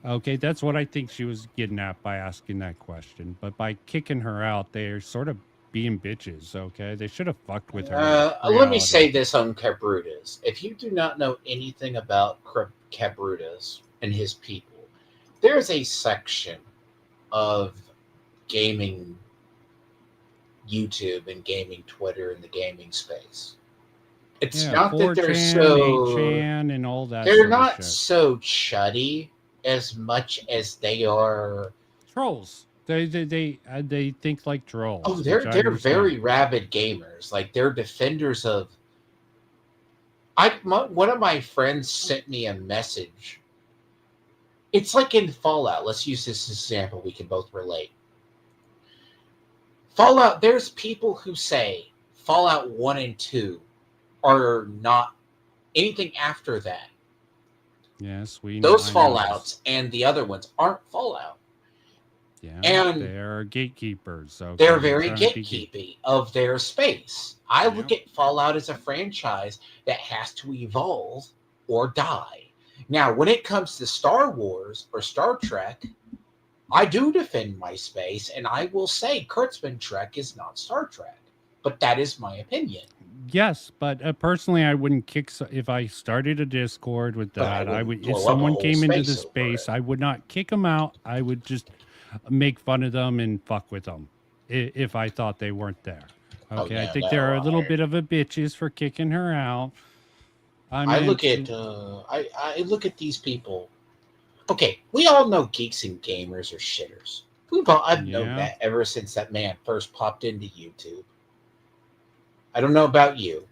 Okay, that's what I think she was getting at by asking that question. But by kicking her out, they're sort of being bitches, okay? They should have fucked with her. Let me say this on Cabrutus. If you do not know anything about Cabrutus and his people, there's a section of gaming YouTube and gaming Twitter and the gaming space. It's not that they're so 8chan and all that. They're not so chuddy as much as they are trolls. They think like trolls. Oh, they're very rabid gamers. Like they're defenders of. One of my friends sent me a message. It's like in Fallout. Let's use this example. We can both relate. Fallout. There's people who say Fallout 1 and 2 are not anything after that. Yes, we. Those Fallouts and the other ones aren't Fallout. Yeah, And they're gatekeepers. Okay, they're they're very trying to be gatekeeping of their space. I look Yep. at Fallout as a franchise that has to evolve or die. Now, when it comes to Star Wars or Star Trek, I do defend my space, and I will say Kurtzman Trek is not Star Trek. But that is my opinion. Yes, but personally, I wouldn't kick. If I started a Discord with But I that, I wouldn't would. If blow up a someone whole came into the space over space, it. I would not kick them out. I would just make fun of them and fuck with them if I thought they weren't there. Oh Okay, I yeah, think they're a no. little bit of a bitches for kicking her out. I I mean, look at I look at these people. Okay, we all know geeks and gamers are shitters. I've known yeah. that ever since that man first popped into YouTube. I don't know about you.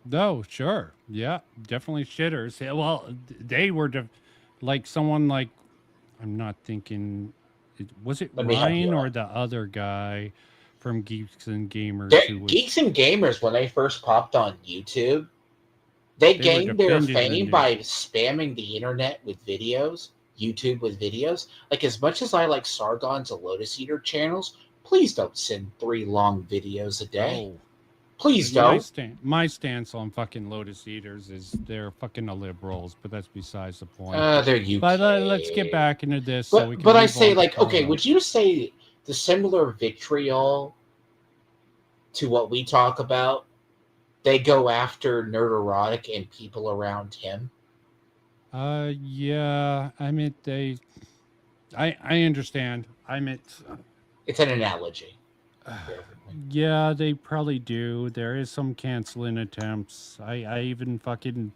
No, sure. Yeah, definitely shitters. Yeah, well, they were like someone like I'm not thinking. Was it Let me help you Ryan or out. the other guy from Geeks and Gamers who was? Geeks and gamers, when they first popped on YouTube, they They were gained their defending the fame new. by spamming the internet with videos, YouTube with videos. Like, as much as I like Sargon's and Lotus Eater channels, please don't send 3 long videos a day. Oh, Please my don't. stance on fucking Lotus Eaters is they're fucking liberals, but that's besides the point. They're But UK. let's get back into this so we can. But I move say, on to like, okay, Parlo. would you say the similar vitriol to what we talk about, they go after Nerderotic and people around him? Yeah. I meant they. I understand. I meant. It's an analogy. Yeah, they probably do. There is some canceling attempts. I even fucking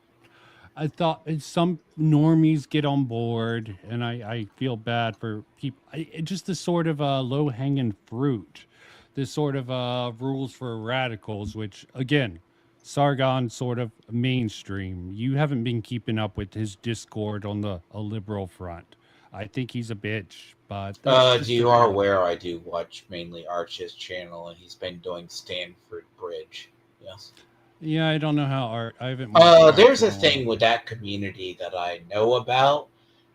I thought some normies get on board, and I feel bad for people. Just the sort of low hanging fruit, this sort of rules for radicals, which again, Sargon sort of mainstream. You haven't been keeping up with his discord on the a liberal front. I think he's a bitch, but that's just You are opinion. aware I do watch mainly Arch's channel, and he's been doing Stanford Bridge. Yes. Yeah, I don't know how art. I haven't watched art There's in a a while. thing with that community that I know about.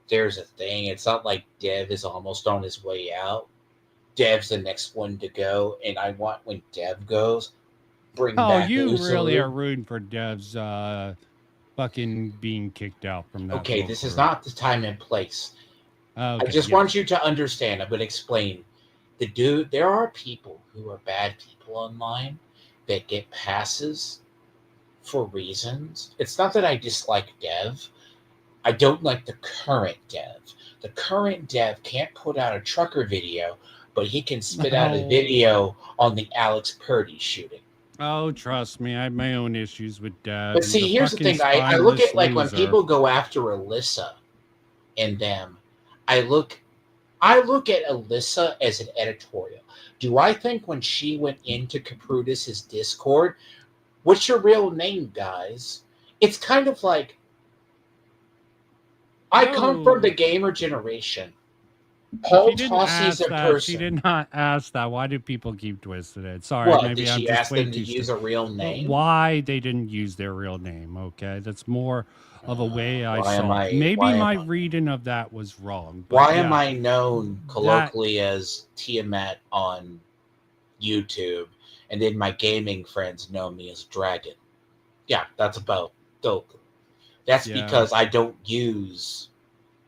There's a thing. It's not like Dev is almost on his way out. Dev's the next one to go, and I want, when Dev goes, bring Oh, back you really are Usalu. rooting for Dev's fucking being kicked out from that Okay, little this is group. not the time and place. I Okay, just want yes. you to understand. I'm going to explain. There are people who are bad people online that get passes for reasons. It's not that I dislike Dev. I don't like the current Dev. The current Dev can't put out a trucker video, but he can spit out a Oh, video on the Alex Purdy shooting. oh, trust me, I have my own issues with Dev. But He's a see, here's the fucking thing. I look spineless at, like, when loser. people go after Alyssa and them, I look I look at Alyssa as an editorial. Do I think when she went into Caprudis's Discord, what's your real name, guys? It's kind of like, I come from the No, gamer generation. she Paul didn't Tossie's ask a that. She person. did not ask that. Why do people keep twisting it? Sorry, What, did maybe I'm she just ask way them to too use stupid. a real name? Why they didn't use their real name? Okay, that's more of a way I Why am saw it. I Maybe why am my I reading of that was wrong, but why am yeah, I known that colloquially as Tiamat on YouTube, and then my gaming friends know me as Dragon? Yeah, that's about dope. That's yeah. because I don't use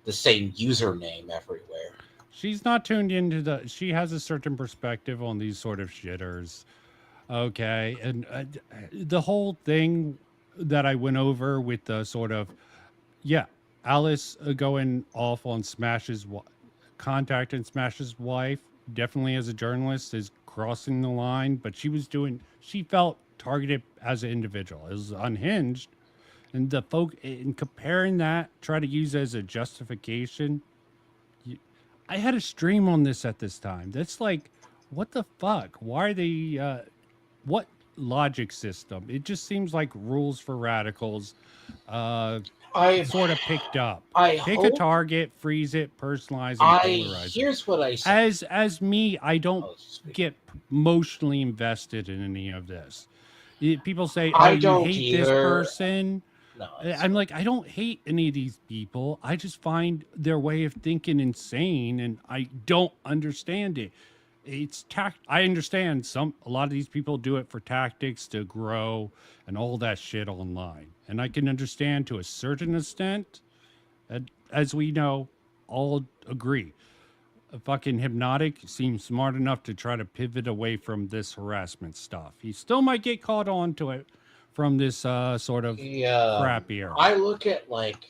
the same username everywhere. She's not tuned into the. She has a certain perspective on these sort of shitters. Okay, and the whole thing that I went over with the sort of yeah, Alice going off on contact and Smash's wife. Definitely as a journalist is crossing the line, but she was doing. She felt targeted as an individual. It was unhinged, and the folk in comparing that, try to use it as a justification. I had a stream on this at this time. That's like, what the fuck? Why are they? What logic system? It just seems like rules for radicals, uh, I sort of picked up. I Pick a hope target, freeze it, personalize and I polarize it. here's what I say. As me, I don't Oh, speak. get emotionally invested in any of this. People say, "Oh, I you don't hate this either. person." No, it's I'm like, I don't hate any of these people. I just find their way of thinking insane, and I don't understand it. It's tact. I understand a lot of these people do it for tactics to grow and all that shit online, and I can understand to a certain extent. And as we know, all agree. Fucking Hypnotic seems smart enough to try to pivot away from this harassment stuff. He still might get caught on to it from this sort of yeah. crappier. I look at like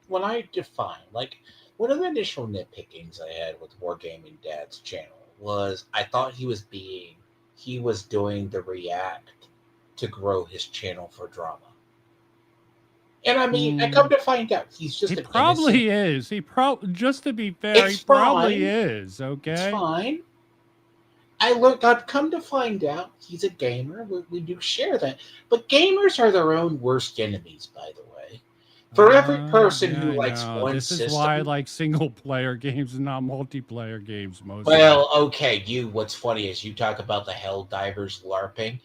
when I define like one of the initial nitpickings I had with Wargaming Dad's channel was I thought he was doing the react to grow his channel for drama. And I mean, I come to find out he's just He an probably innocent. is. Just to be fair, It's he probably fine. is. It's Okay. fine. I've come to find out he's a gamer. We do share that, but gamers are their own worst enemies. By the way, for every person Yeah, who I likes know. one This is system, why I like single player games and not multiplayer games most. well, okay. What's funny is you talk about the Hell Divers LARPing.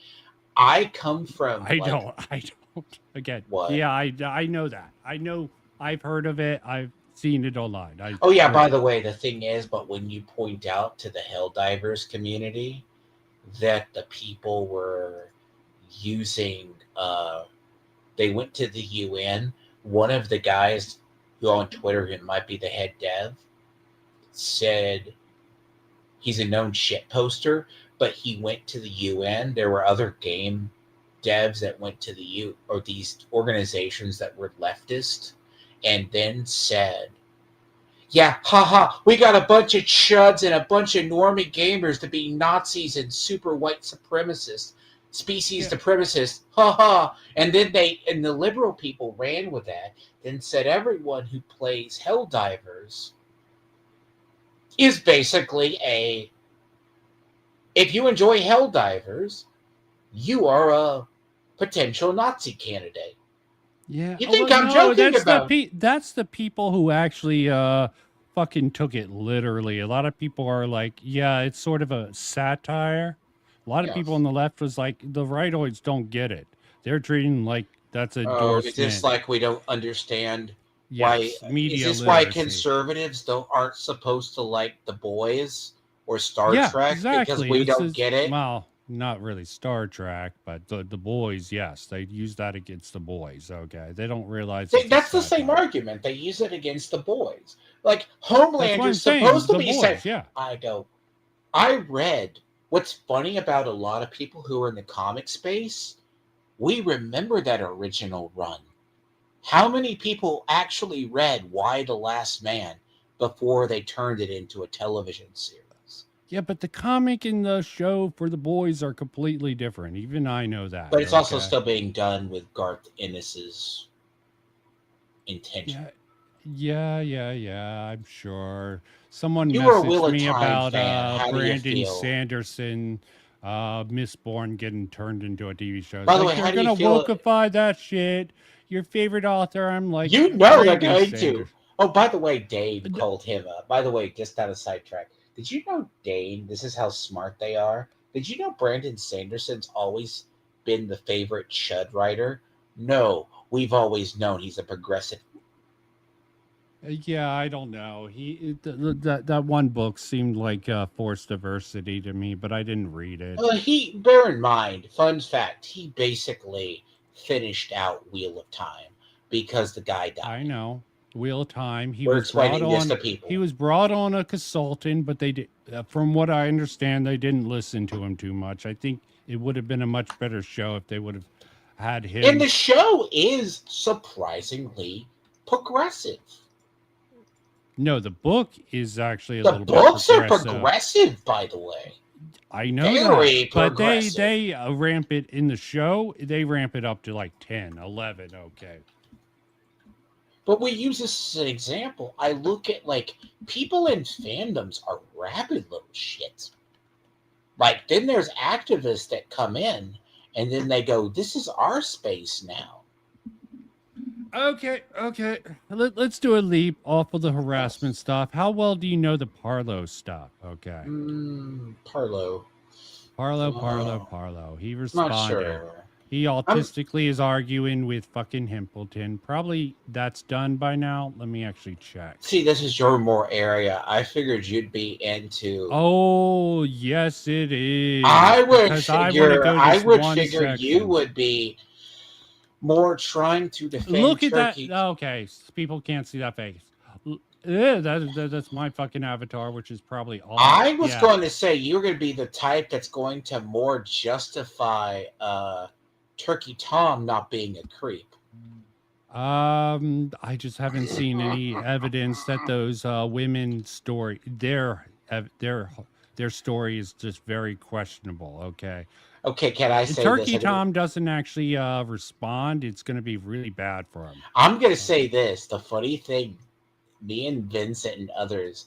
I come from I like don't. I don't. Again. what? Yeah, I know that. I know. I've heard of it. I've seen it online. Oh yeah. By Great. the way, the thing is, but when you point out to the Hell Divers community that the people were using, they went to the UN. One of the guys who on Twitter, who might be the head dev, said he's a known shit poster, but he went to the UN. There were other game devs that went to the or these organizations that were leftist, and then said, "Yeah, haha, we got a bunch of chuds and a bunch of normie gamers to be Nazis and super white supremacists, species supremacists, haha." And then the liberal people ran with that and said everyone who plays Helldivers is basically if you enjoy Helldivers, you are a potential Nazi candidate. Yeah. You think I'm joking about? That's the people who actually fucking took it literally. A lot of people are like, yeah, it's sort of a satire. A lot of people on Yes. the left was like, the rightoids don't get it. They're treating like that's a Oh, is this endorsement. like we don't understand why? Yes, media Is this why literacy. conservatives aren't supposed to like The Boys or Star Yeah, Trek because exactly. we This don't is get it? well, not really Star Trek, but the boys. Yes, they use that against the boys. Okay, they don't realize it's a That's the same satire. argument. They use it against The Boys. Like That's what I'm Homelander's saying. supposed to The be boys. saying. Yeah. I read what's funny about a lot of people who are in the comic space. We remember that original run. How many people actually read Y the Last Man before they turned it into a television series? Yeah, but the comic and the show for the boys are completely different. Even I know that. But it's also okay? still being done with Garth Ennis's intention. Yeah. I'm sure. Someone You were a Wheel messaged of me Time about fan. How do you Brandon feel? Sanderson, Mistborn getting turned into a TV show. It's By the like, way, they're how do you gonna feel? wokeify that shit. Your favorite author. I'm like, You know they're Brandon going to. Sanders. Oh, by the way, Dave D- called him up. By the way, just out of sidetrack, did you know Dane? This is how smart they are. Did you know Brandon Sanderson's always been the favorite Chud writer? No, we've always known he's a progressive. Yeah, I don't know. That one book seemed like forced diversity to me, but I didn't read it. Bear in mind, fun fact, he basically finished out Wheel of Time because the guy died. I know. Wheel of Time. We're explaining this to people. He was brought on a consultant, but they did. From what I understand, they didn't listen to him too much. I think it would have been a much better show if they would have had him. And the show is surprisingly progressive. No, the book is actually a The little books bit are progressive, by the way. I know Very that, but progressive. they ramp it in the show. They ramp it up to like 10, 11. Okay. But we use this as an example. I look at like people in fandoms are rabid little shits. Like then there's activists that come in and then they go, "This is our space now." Okay. Let's do a leap off of the harassment stuff. How well do you know the Parlo stuff? Okay. Parlo. Parlo. He responded. Not sure. He autistically is arguing with fucking Himpleton. Probably that's done by now. Let me actually check. See, this is your more area. I figured you'd be into. Oh, yes, it is. I would Because I wanna figure. go I this would one figure you section. would be more trying to defend Look at that. Turkey. Okay, people can't see that face. That's my fucking avatar, which is probably all. I was yeah. going to say you're going to be the type that's going to more justify Turkey Tom not being a creep. I just haven't seen any evidence that those women story their story is just very questionable. Okay. Okay, can I say Turkey this? Tom doesn't actually respond. It's going to be really bad for him. I'm going to say this. The funny thing, me and Vincent and others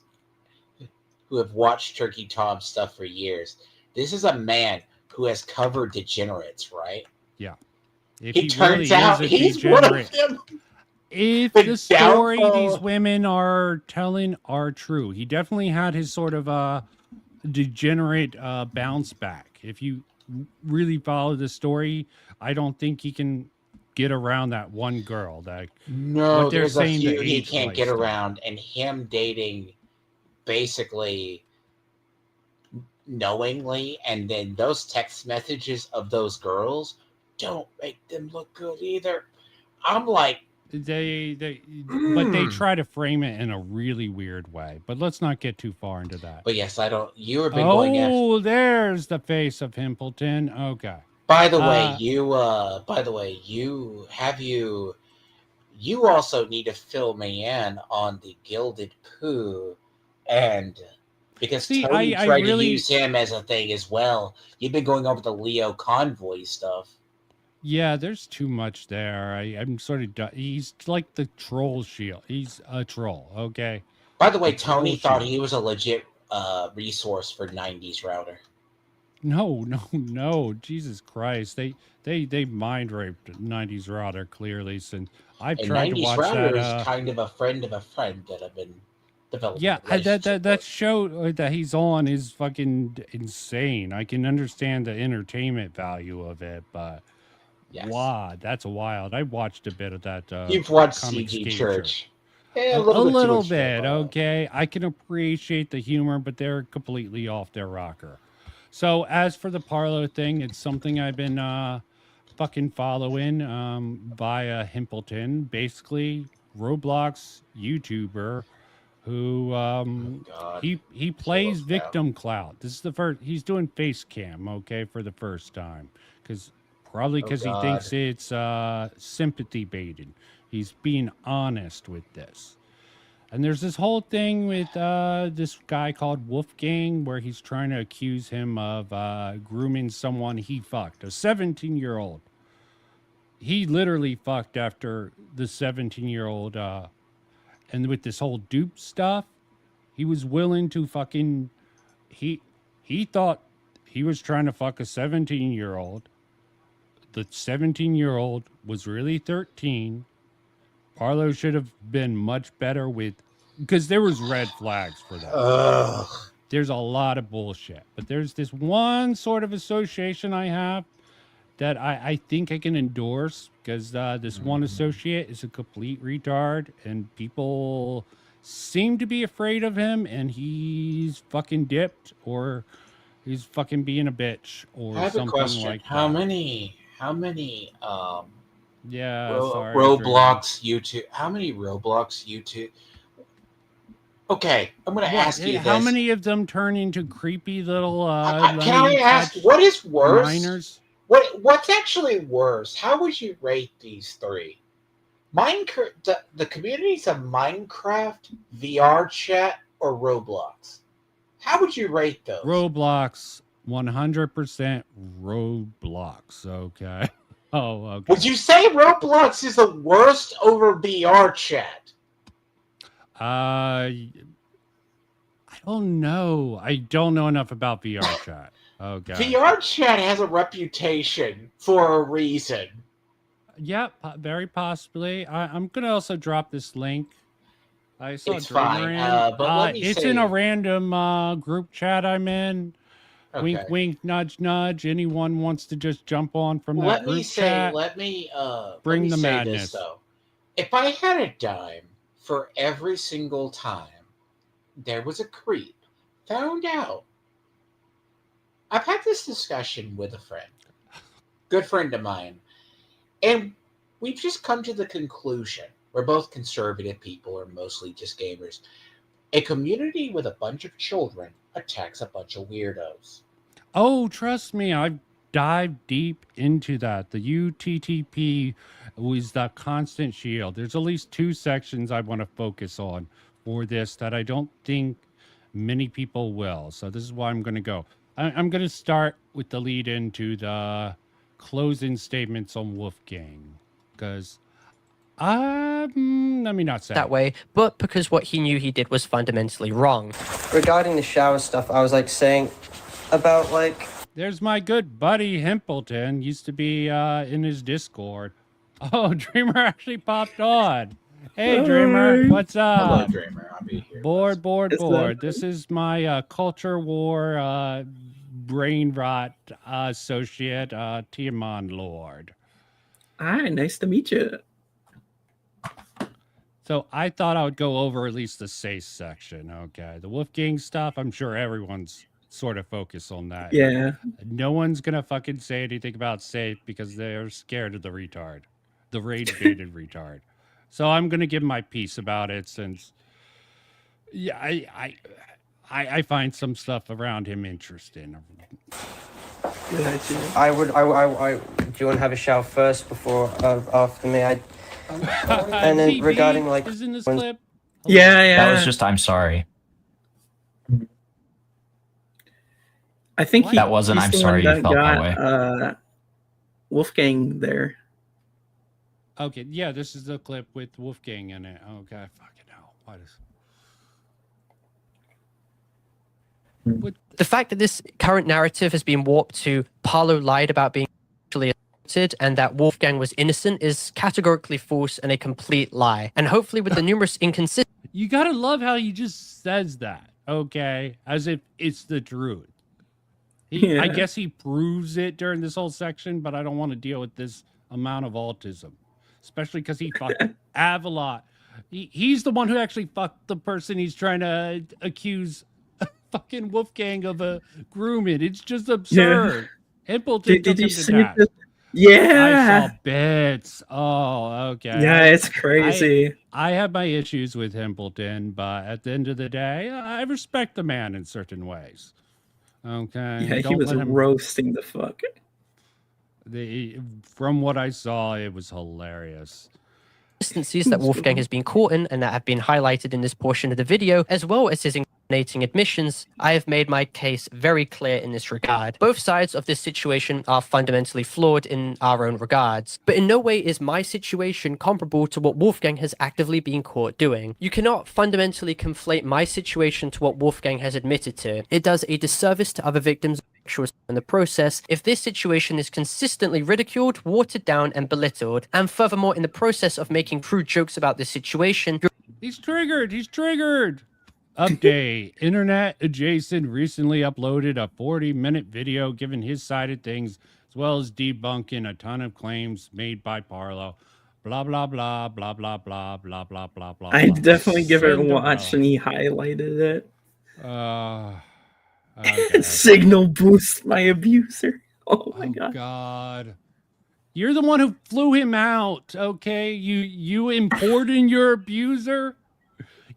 who have watched Turkey Tom stuff for years, this is a man who has covered degenerates, right? Yeah. If he turns really out he's degenerate, one of them. If the story these women are telling are true, he definitely had his sort of degenerate bounce back. If you really follow the story, I don't think he can get around that one girl. That no, what they're there's saying a few the he age can't get stuff. around, and him dating basically knowingly, and then those text messages of those girls don't make them look good either. I'm like, but they try to frame it in a really weird way. But let's not get too far into that. But yes, I don't. You have been going after. Oh, there's the face of Himpleton. Okay. By the way, you also need to fill me in on the Gilded Pooh, and because Tony tried to use him as a thing as well. You've been going over the Leo Convoy stuff. Yeah, there's too much there. I'm sort of he's like the troll shield. He's a troll, okay? By the way, Tony thought he was a legit resource for 90s router. No. Jesus Christ. They mind raped 90s router clearly since I've tried to watch router that. Is kind of a friend that I've been developing. Yeah, that show that he's on is fucking insane. I can understand the entertainment value of it, but yes. Wow, that's wild. I watched a bit of that. You've watched CG Church. Yeah, a little bit, okay. I can appreciate the humor, but they're completely off their rocker. So as for the Parlo thing, it's something I've been fucking following via Himpleton, basically Roblox YouTuber who he plays victim clout. This is the first he's doing face cam, okay, for the first time because he thinks it's sympathy baiting. He's being honest with this. And there's this whole thing with this guy called Wolfgang where he's trying to accuse him of grooming someone he fucked, a 17-year-old. He literally fucked after the 17-year-old. And with this whole dupe stuff, he was willing to fucking... He thought he was trying to fuck a 17-year-old. The 17-year-old was really 13. Parlo should have been much better with, because there was red flags for that. There's a lot of bullshit, but there's this one sort of association I have that I think I can endorse because this one associate is a complete retard and people seem to be afraid of him and he's fucking dipped or he's fucking being a bitch or something like that. How many sorry, Roblox YouTube. How many Roblox YouTube? Okay, I'm going to ask you this. How many of them turn into creepy little can I ask, what is worse? Minors? What's actually worse? How would you rate these three? Minecraft, the communities of Minecraft, VR chat, or Roblox? How would you rate those? Roblox, 100% Roblox, okay. Oh, okay. Would you say Roblox is the worst over VR chat? I don't know. I don't know enough about VR chat. Oh, God. VR chat has a reputation for a reason. Yeah, very possibly. I'm going to also drop this link. I saw it's fine, but let me it's say, in a random group chat I'm in. Okay. Wink, wink, nudge, nudge. Anyone wants to just jump on from that Let group me say, chat? let me Bring the say madness. this though. If I had a dime for every single time there was a creep found out, I've had this discussion with a friend, good friend of mine, and we've just come to the conclusion, we're both conservative people or mostly just gamers. A community with a bunch of children attacks a bunch of weirdos. Oh, trust me, I've dived deep into that. The UTTP was the constant shield. There's at least 2 sections I want to focus on for this that I don't think many people will. So this is why I'm going to go. I'm going to start with the lead into the closing statements on Wolfgang, because let me not say that way, but because what he knew he did was fundamentally wrong. Regarding the shower stuff, I was like saying about like There's my good buddy Himpleton. Used to be in his Discord. Oh, Dreamer actually popped on. Hey, Dreamer, what's Hello, up? Dreamer. I'll be here. Board. This is my culture war brain rot associate, Tiaman Lord. Hi, nice to meet you. So I thought I would go over at least the safe section. Okay, the Wolfgang stuff, I'm sure everyone's sort of focused on that. Yeah. No one's gonna fucking say anything about safe because they're scared of the retard, the rage baited retard. So I'm gonna give my piece about it, since yeah, I find some stuff around him interesting. Gotcha. I would. Do you want to have a shower first before after me? And then VB regarding like is in this when- clip. Yeah. That was just I'm sorry. I think What? he, That wasn't he's I'm the sorry one you felt that got, Wolfgang there. Okay, yeah, this is the clip with Wolfgang in it. Okay, fucking hell. Why does... What? The fact that this current narrative has been warped to Parlo lied about being actually assaulted and that Wolfgang was innocent is categorically false and a complete lie. And hopefully with the numerous inconsistencies You gotta love how he just says that, okay? As if it's the truth. I Yeah. guess he proves it during this whole section, but I don't want to deal with this amount of autism. Especially because he fucked Avalot. He's the one who actually fucked the person he's trying to accuse fucking Wolfgang of a grooming. It's just absurd. Himpleton took Did you him see to task. this? Yeah. I saw bits. Oh, okay. Yeah, it's crazy. I have my issues with Himpleton, but at the end of the day, I respect the man in certain ways. Okay. Yeah, he Don't was let him- roasting the fuck. From what I saw, it was hilarious. that Wolfgang has been caught in and that have been highlighted in this portion of the video, as well as his incriminating admissions, I have made my case very clear in this regard. Both sides of this situation are fundamentally flawed in our own regards, but in no way is my situation comparable to what Wolfgang has actively been caught doing. You cannot fundamentally conflate my situation to what Wolfgang has admitted to. It does a disservice to other victims of sexual assault in the process if this situation is consistently ridiculed, watered down, and belittled, and furthermore, in the process of making crude jokes about this situation, He's triggered. He's triggered. Update. Internet Adjacent recently uploaded a 40-minute video giving his side of things, as well as debunking a ton of claims made by Parlo. Blah, blah, blah, blah, blah, blah, blah, blah, blah, blah. I definitely give it a Cinderella. watch, and he highlighted it. Okay. Signal boost my abuser. Oh my god. God. You're the one who flew him out, okay? You importing your abuser?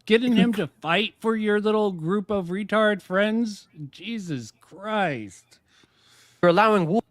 Getting him to fight for your little group of retard friends? Jesus Christ. you're allowing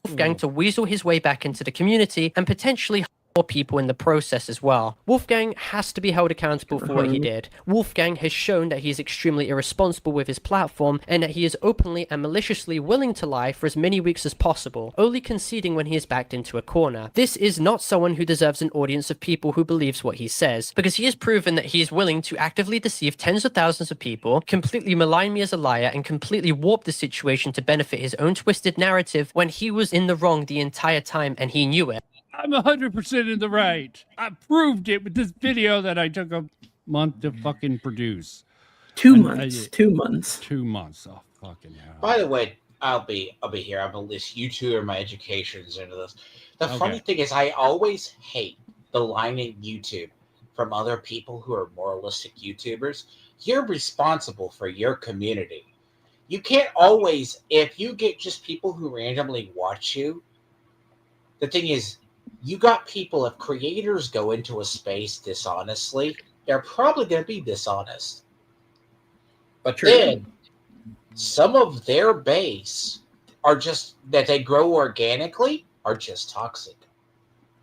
Wolfgang to weasel his way back into the community and potentially more people in the process as well. Wolfgang has to be held accountable for what he did. Wolfgang has shown that he is extremely irresponsible with his platform and that he is openly and maliciously willing to lie for as many weeks as possible, only conceding when he is backed into a corner. This is not someone who deserves an audience of people who believes what he says, because he has proven that he is willing to actively deceive tens of thousands of people, completely malign me as a liar, and completely warp the situation to benefit his own twisted narrative when he was in the wrong the entire time and he knew it. I'm 100% in the right. I proved it with this video that I took a month to fucking produce. 2 And, months. 2 2 months. 2 months. Oh, fucking hell. By the way, I'll be here. I'm a list. You two are my educations into this. The Okay. funny thing is, I always hate the line in YouTube from other people who are moralistic YouTubers. You're responsible for your community. You can't always, if you get just people who randomly watch you. The thing is, you got people. If creators go into a space dishonestly, they're probably going to be dishonest. But True. then some of their base are just that they grow organically are just toxic.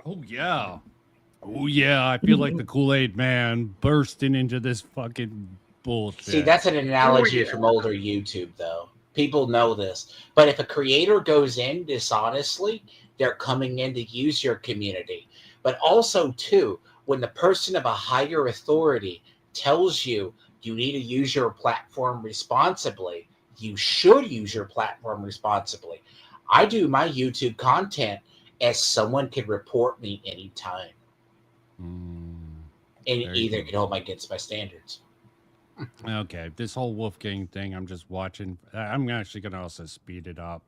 Oh yeah. Oh yeah. I feel like the Kool-Aid man bursting into this fucking bullshit. See, that's an analogy yeah. from older YouTube, though. People know this. But if a creator goes in dishonestly, they're coming in to use your community. But also, too, when the person of a higher authority tells you you need to use your platform responsibly, you should use your platform responsibly. I do my YouTube content as someone can report me anytime. And Very either good. can hold me against my standards. Okay, this whole Wolfgang thing, I'm just watching. I'm actually going to also speed it up.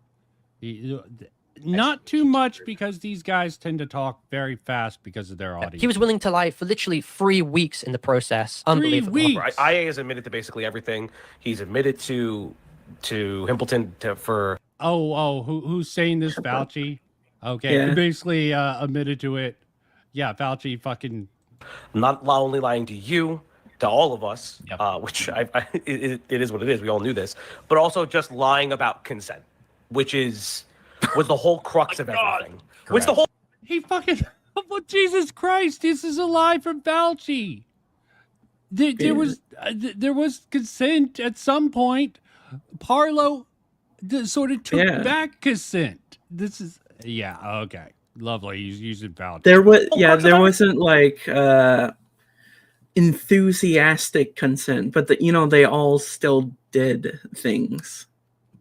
Not too much, because these guys tend to talk very fast because of their audience. He was willing to lie for literally 3 weeks in the process. Unbelievable. 3 weeks. IA has admitted to basically everything. He's admitted to Himpleton for. Who's saying this? Fauci. Okay, Yeah. he basically admitted to it. Yeah, Fauci fucking. Not only lying to you, to all of us, which it is what it is. We all knew this, but also just lying about consent, which was the whole crux of everything. Which the whole He fucking. Well, Jesus Christ! This is a lie from Fauci. There was consent at some point. Parlo sort of took back consent. This is okay. Lovely. He's using Fauci. There wasn't like enthusiastic consent, but they all still did things.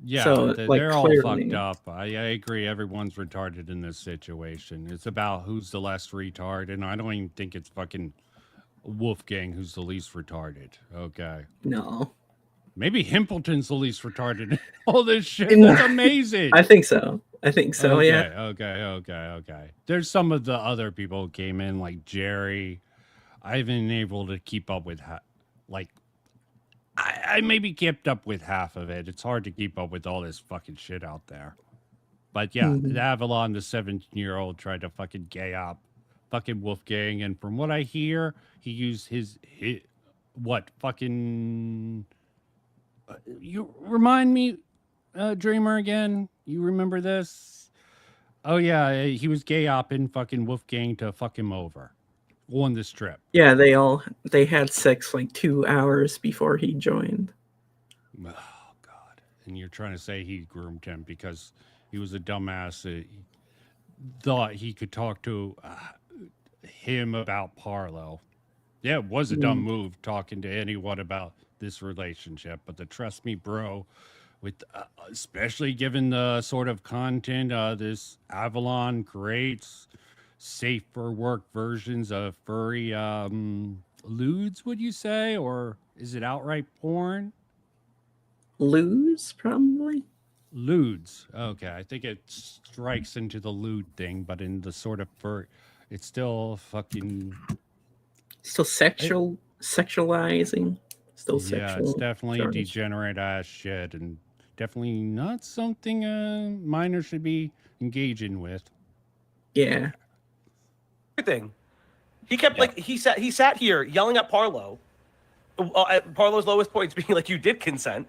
Yeah, So, they're all clearly. fucked up. I agree. Everyone's retarded in this situation. It's about who's the less retarded, and I don't even think it's fucking Wolfgang who's the least retarded. Okay. No, Maybe Himpleton's the least retarded in all this shit. That's amazing. I think so. Okay, Yeah. okay. There's some of the other people who came in, like Jerry. I haven't been able to keep up with, I maybe kept up with half of it. It's hard to keep up with all this fucking shit out there. But yeah, the Avalon, the 17-year-old, tried to fucking gay up fucking Wolfgang. And from what I hear, he used his fucking... you remind me, Dreamer, again? You remember this? Oh yeah, he was gay opping fucking Wolfgang to fuck him over on the strip. Yeah, they had sex like 2 hours before he joined. Oh God! And you're trying to say he groomed him because he was a dumbass that thought he could talk to him about Parlo. Yeah, it was a dumb move talking to anyone about this relationship, but trust me, bro, with especially given the sort of content this Avalon creates, safe for work versions of furry lewds, would you say, or is it outright porn? Lose, probably. Lewds. Okay, I think it strikes into the lewd thing, but in the sort of fur, it's still fucking. Still sexualizing. Still sexual. Yeah, it's definitely charge. degenerate ass shit, and definitely not something a minor should be engaging with. Yeah. everything. He kept he sat here yelling at Parlo, at Parlo's lowest points, being like, "You did consent,"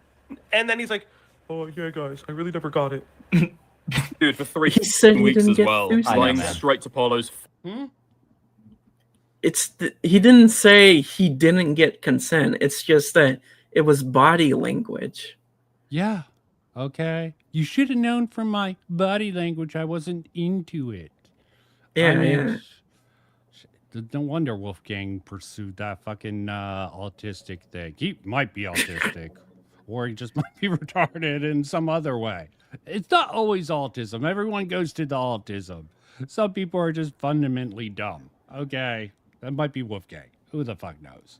and then he's like, "Oh yeah, guys, I really never got it." Dude, for 3 He said he weeks didn't as get well, through lying sex. straight to Parlo's. He didn't say he didn't get consent. It's just that it was body language. Yeah. Okay. You should have known from my body language I wasn't into it. Yeah, I mean, yeah. No wonder Wolfgang pursued that fucking autistic thing. He might be autistic, or he just might be retarded in some other way. It's not always autism. Everyone goes to the autism. Some people are just fundamentally dumb. Okay, that might be Wolfgang. Who the fuck knows?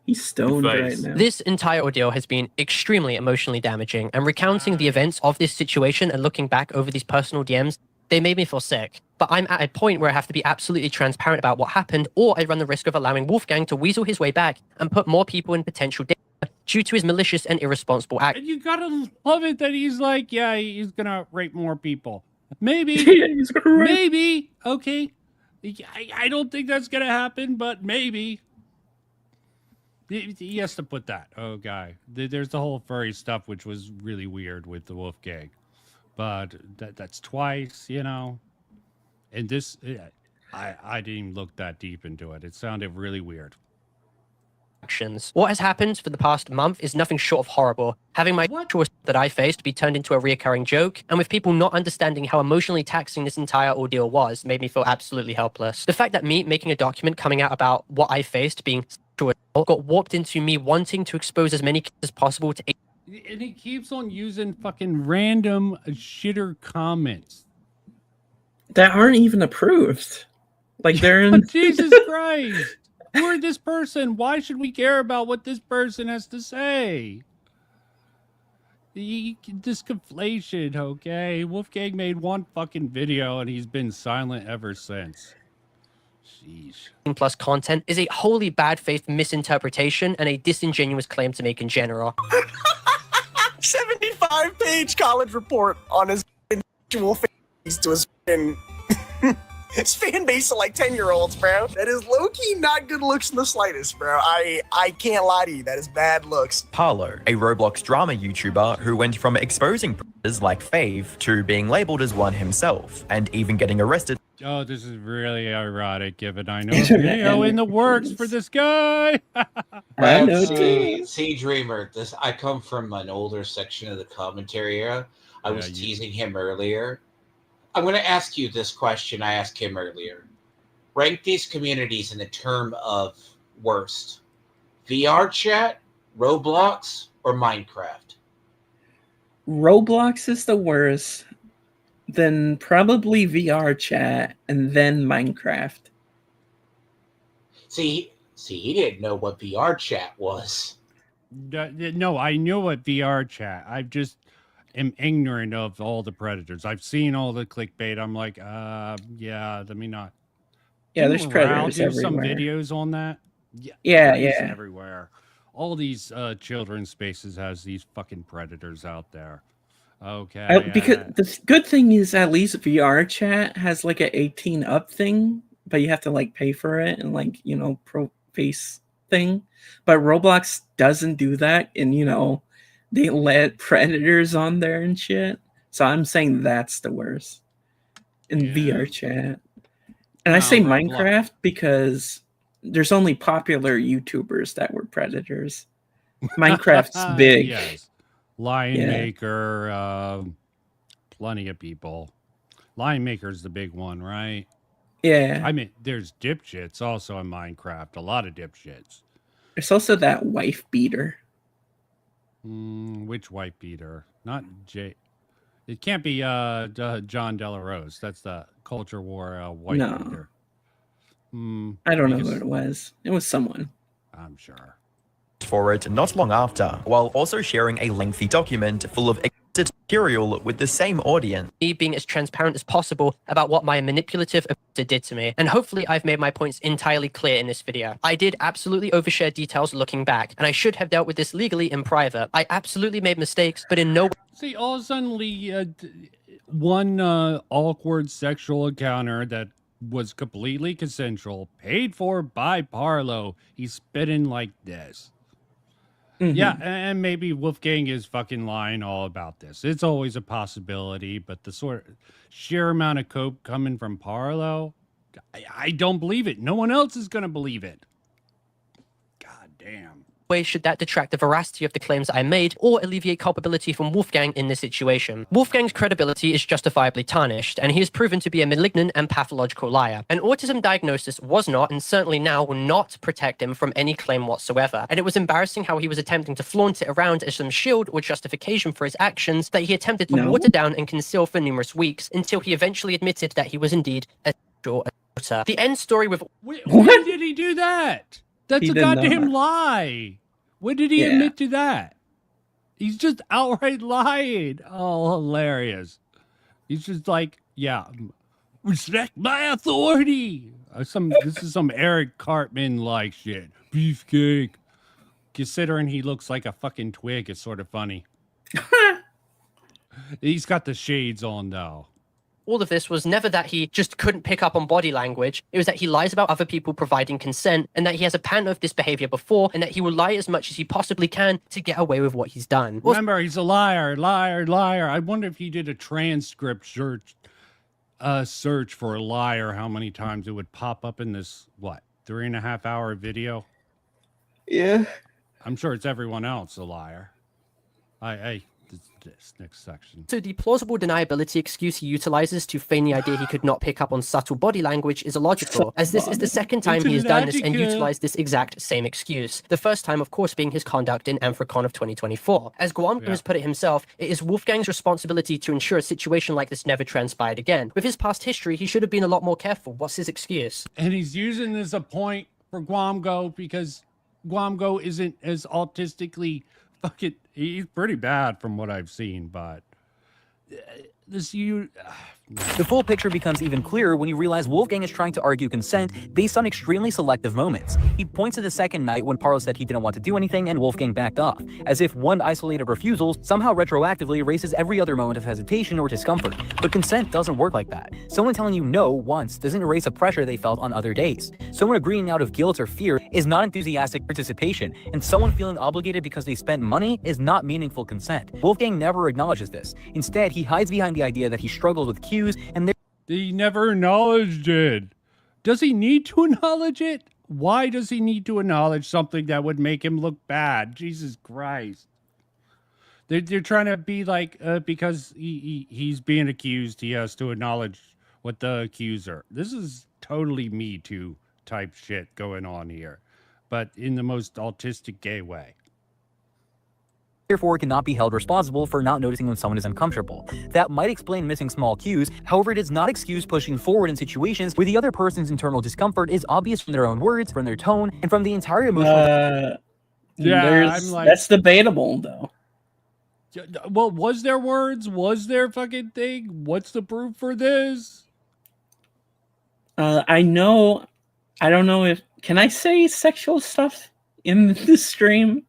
He's stoned right Face. now. This entire ordeal has been extremely emotionally damaging, and recounting the events of this situation and looking back over these personal DMs, they made me feel sick. But I'm at a point where I have to be absolutely transparent about what happened, or I run the risk of allowing Wolfgang to weasel his way back and put more people in potential danger due to his malicious and irresponsible acts. And you gotta love it that he's like, yeah, he's gonna rape more people. Maybe, Yeah, he's gonna rape. maybe, okay. I don't think that's gonna happen, but maybe. He has to put that. Oh, guy. There's the whole furry stuff, which was really weird with the Wolfgang. But that's twice, you know. And this, I didn't even look that deep into it. It sounded really weird. What has happened for the past month is nothing short of horrible. Having my choice that I faced be turned into a reoccurring joke, and with people not understanding how emotionally taxing this entire ordeal was, made me feel absolutely helpless. The fact that me making a document coming out about what I faced being got warped into me wanting to expose as many kids as possible to. And he keeps on using fucking random shitter comments. That aren't even approved. Like they're in. Jesus Christ. Who are this person? Why should we care about what this person has to say? This conflation, okay? Wolfgang made one fucking video and he's been silent ever since. Sheesh. Plus content is a wholly bad faith misinterpretation and a disingenuous claim to make in general. 75-page college report on his actual face to his his fan base of like 10-year-olds, bro. That is low-key not good looks in the slightest, bro. I can't lie to you. That is bad looks. Parlo, a Roblox drama YouTuber who went from exposing predators like Fave to being labeled as one himself, and even getting arrested. Oh, this is really ironic, given I know a video in the works for this guy. I know See, Dreamer, I come from an older section of the commentary era. I was teasing him earlier. I'm going to ask you this question I asked him earlier. Rank these communities in the term of worst. VR chat, Roblox, or Minecraft? Roblox is the worst, then probably VR chat, and then Minecraft. See, he didn't know what VR chat was. No, I knew what VR chat. I just am ignorant of all the predators. I've seen all the clickbait. I'm like, yeah, let me not. Yeah, there's predators do everywhere. some videos on that. Yeah, predators yeah. everywhere. All these children's spaces has these fucking predators out there. Okay. Because the good thing is at least VR chat has like an 18 up thing, but you have to like pay for it and like, you know, pro face thing. But Roblox doesn't do that, and you know, they let predators on there and shit. So I'm saying that's the worst in VR chat. And I say Minecraft because there's only popular YouTubers that were predators. Minecraft's big. Yes. Lion Maker, plenty of people. Lion Maker's the big one, right? Yeah. I mean, there's dipshits also in Minecraft. A lot of dipshits. There's also that wife beater. Which wife beater? Not Jay. It can't be John Delarose. That's the Culture War wife beater. I don't know who it was. It was someone. I'm sure. For it not long after, while also sharing a lengthy document full of edited material with the same audience. Me being as transparent as possible about what my manipulative abuser did to me, and hopefully I've made my points entirely clear in this video. I did absolutely overshare details looking back, and I should have dealt with this legally in private. I absolutely made mistakes, but in no way. See, all of a sudden, one awkward sexual encounter that was completely consensual, paid for by Parlo, he's spitting like this. Yeah, and maybe Wolfgang is fucking lying all about this. It's always a possibility, but the sort of sheer amount of coke coming from Parlo, I don't believe it. No one else is going to believe it. God damn. Way should that detract the veracity of the claims I made or alleviate culpability from Wolfgang in this situation? Wolfgang's credibility is justifiably tarnished, and he is proven to be a malignant and pathological liar. An autism diagnosis was not, and certainly now will not, protect him from any claim whatsoever, and it was embarrassing how he was attempting to flaunt it around as some shield or justification for his actions that he attempted to water down and conceal for numerous weeks, until he eventually admitted that he was indeed a sexual assaulter. The end story with... When did he do that? That's He a did not. goddamn lie. When did he admit to that? He's just outright lying. Oh, hilarious. He's just like, yeah, respect my authority. This is some Eric Cartman like shit. Beefcake. Considering he looks like a fucking twig, it's sort of funny. He's got the shades on though. All of this was never that he just couldn't pick up on body language. It was that he lies about other people providing consent, and that he has a pattern of this behavior before, and that he will lie as much as he possibly can to get away with what he's done. Remember, he's a liar, liar, liar. I wonder if he did a transcript search for a liar, how many times it would pop up in this, 3.5 hour video? Yeah. I'm sure it's everyone else a liar. This next section. So the plausible deniability excuse he utilizes to feign the idea he could not pick up on subtle body language is illogical, as this is the second time he has done this and utilized this exact same excuse. The first time, of course, being his conduct in Anthrocon of 2024. As Guam has put it himself, it is Wolfgang's responsibility to ensure a situation like this never transpired again. With his past history, he should have been a lot more careful. What's his excuse? And he's using this as a point for Guamgo because Guamgo isn't as autistically fucking. He's pretty bad from what I've seen, but The full picture becomes even clearer when you realize Wolfgang is trying to argue consent based on extremely selective moments. He points to the second night when Parlo said he didn't want to do anything and Wolfgang backed off, as if one isolated refusal somehow retroactively erases every other moment of hesitation or discomfort. But consent doesn't work like that. Someone telling you no once doesn't erase the pressure they felt on other days. Someone agreeing out of guilt or fear is not enthusiastic participation, and someone feeling obligated because they spent money is not meaningful consent. Wolfgang never acknowledges this. Instead, he hides behind the idea that he struggled with cues and he never acknowledged it. Does he need to acknowledge it? Why does he need to acknowledge something that would make him look bad? Jesus Christ. They're trying to be like, because he's being accused, he has to acknowledge what the accuser. This is totally Me Too type shit going on here, but in the most autistic gay way. Therefore cannot be held responsible for not noticing when someone is uncomfortable. That might explain missing small cues, however it does not excuse pushing forward in situations where the other person's internal discomfort is obvious from their own words, from their tone, and from the entire emotional... That's debatable, though. Well, was there words? Was there fucking thing? What's the proof for this? I don't know if... Can I say sexual stuff in the stream?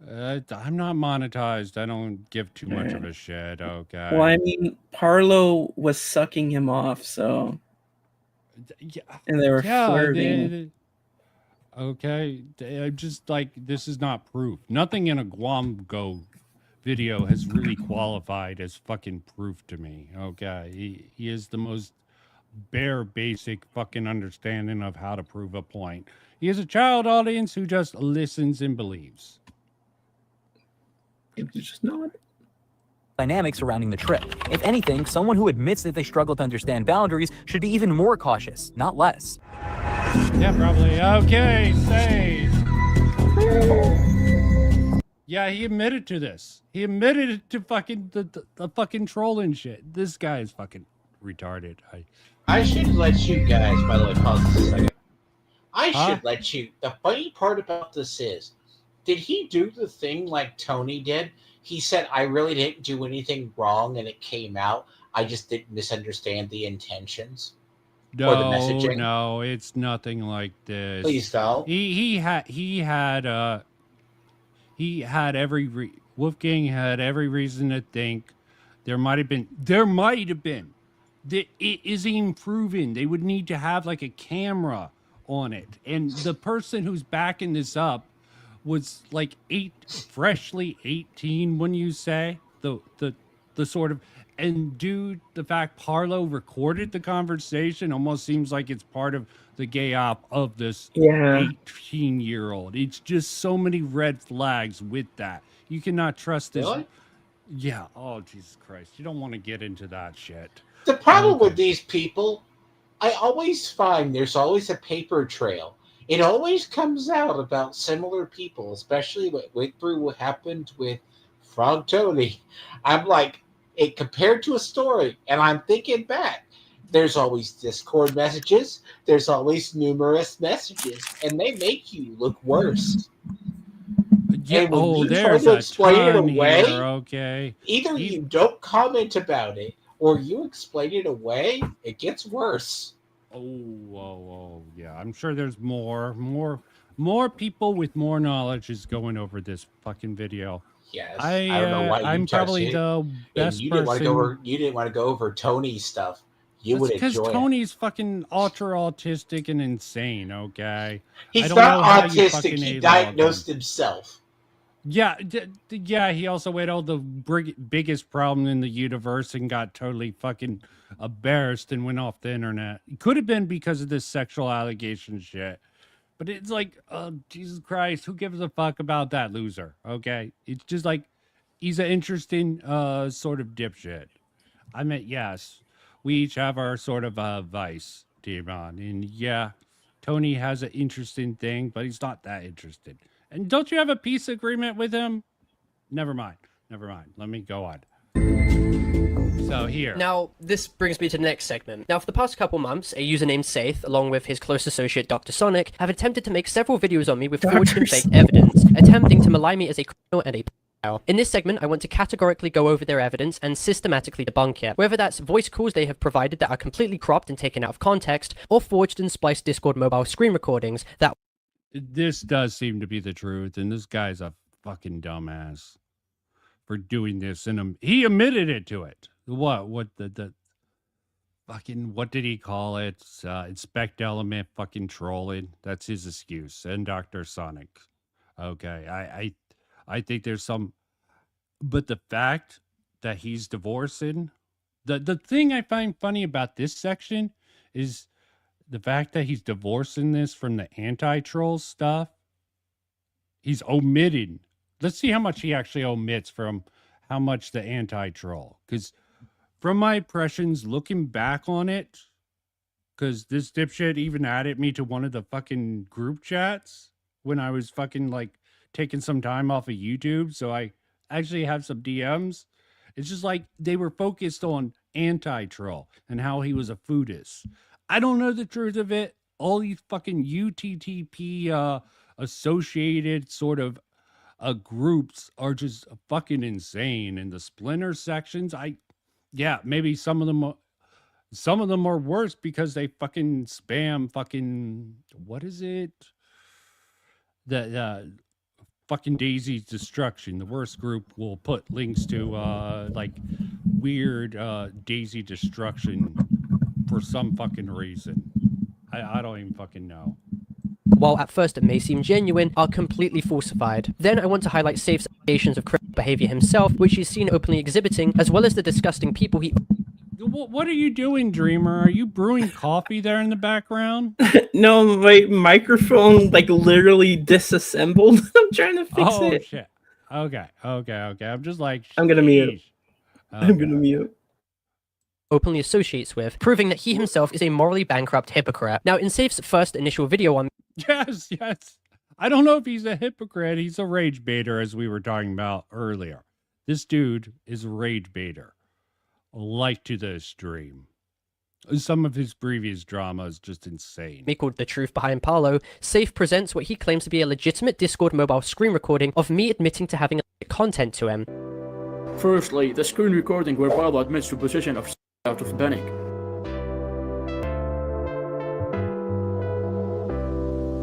I'm not monetized. I don't give too much of a shit. Okay. Well, I mean, Parlo was sucking him off, so... And they were flirting. Okay. Just like, this is not proof. Nothing in a Guamgo video has really qualified as fucking proof to me. Okay. He is the most bare basic fucking understanding of how to prove a point. He is a child audience who just listens and believes. It was just not dynamics surrounding the trip. If anything, someone who admits that they struggle to understand boundaries should be even more cautious, not less. Yeah, probably. Okay, say. Yeah, he admitted to this. He admitted to fucking the fucking trolling shit. This guy is fucking retarded. I should let you guys, by the way, pause this a second. Should let you. The funny part about this is, did he do the thing like Tony did? He said, I really didn't do anything wrong and it came out. I just didn't misunderstand the intentions or the messaging. No, it's nothing like this. Please don't. Wolfgang had every reason to think there might have been, that it isn't even proven. They would need to have like a camera on it. And the person who's backing this up was like freshly 18 when you say the sort of, and dude, the fact Parlo recorded the conversation almost seems like it's part of the gay op of this 18-year-old. It's just so many red flags with that. You cannot trust this. Really? Yeah. Oh, Jesus Christ. You don't want to get into that shit. The problem with these people, I always find there's always a paper trail. It always comes out about similar people, especially what went through what happened with Frog Tony. I'm like, it compared to a story, and I'm thinking back. There's always Discord messages. There's always numerous messages, and they make you look worse. Yeah, And when you try there's to a explain it ton away, here, okay. either you don't comment about it or you explain it away, it gets worse. Oh, yeah. I'm sure there's more people with more knowledge is going over this fucking video. Yes, I don't know why you I'm touched probably it. the And best you didn't want to go person. over. You didn't want to go over Tony's stuff. You That's would because enjoy it. Tony's fucking ultra autistic and insane. Okay, I He's don't know not how you autistic. fucking He A-log him. diagnosed himself. Yeah, yeah. He also had all the biggest problem in the universe and got totally fucking embarrassed and went off the internet. It could have been because of this sexual allegation shit, but it's like, Jesus Christ, who gives a fuck about that loser? Okay, it's just like he's an interesting sort of dipshit. I mean, yes, we each have our sort of vice, Demon, and yeah, Tony has an interesting thing, but he's not that interested. And don't you have a peace agreement with him? Never mind. Let me go on. So here. Now, this brings me to the next segment. Now, for the past couple months, a user named Saith, along with his close associate Dr. Sonic, have attempted to make several videos on me with forged and fake evidence, attempting to malign me as a criminal and a pedophile. In this segment, I want to categorically go over their evidence and systematically debunk it, whether that's voice calls they have provided that are completely cropped and taken out of context, or forged and spliced Discord mobile screen recordings that... This does seem to be the truth, and this guy's a fucking dumbass for doing this, and he admitted it to it. What the fucking, what did he call it? Inspect element fucking trolling. That's his excuse. And Dr. Sonic. Okay, I think there's some, but the fact that he's divorcing, the thing I find funny about this section is the fact that he's divorcing this from the anti-troll stuff. He's omitting. Let's see how much he actually omits from how much the anti-troll. Because from my impressions, looking back on it, because this dipshit even added me to one of the fucking group chats when I was fucking like taking some time off of YouTube. So I actually have some DMs. It's just like they were focused on anti-troll and how he was a foodist. I don't know the truth of it. All these fucking UTTP associated sort of groups are just fucking insane. And the splinter sections, maybe some of them are worse because they fucking spam fucking, what is it? The fucking Daisy's Destruction. The worst group will put links to like weird Daisy Destruction for some fucking reason. I don't even fucking know. While at first it may seem genuine, are completely falsified. Then I want to highlight Safe's allegations of criminal behavior himself, which he's seen openly exhibiting, as well as the disgusting people he... What are you doing, Dreamer? Are you brewing coffee there in the background? No, my microphone like literally disassembled. I'm trying to fix it. Oh shit. Okay. I'm just like, I'm gonna mute. sheesh. I'm gonna mute. Openly associates with, proving that he himself is a morally bankrupt hypocrite. Now, in Safe's first initial video on... Yes. I don't know if he's a hypocrite. He's a rage baiter, as we were talking about earlier. This dude is a rage baiter. Like to the extreme. Some of his previous drama is just insane. Called The Truth Behind Parlo, Safe presents what he claims to be a legitimate Discord mobile screen recording of me admitting to having content to him. Firstly, the screen recording where Parlo admits to possession of out of panic.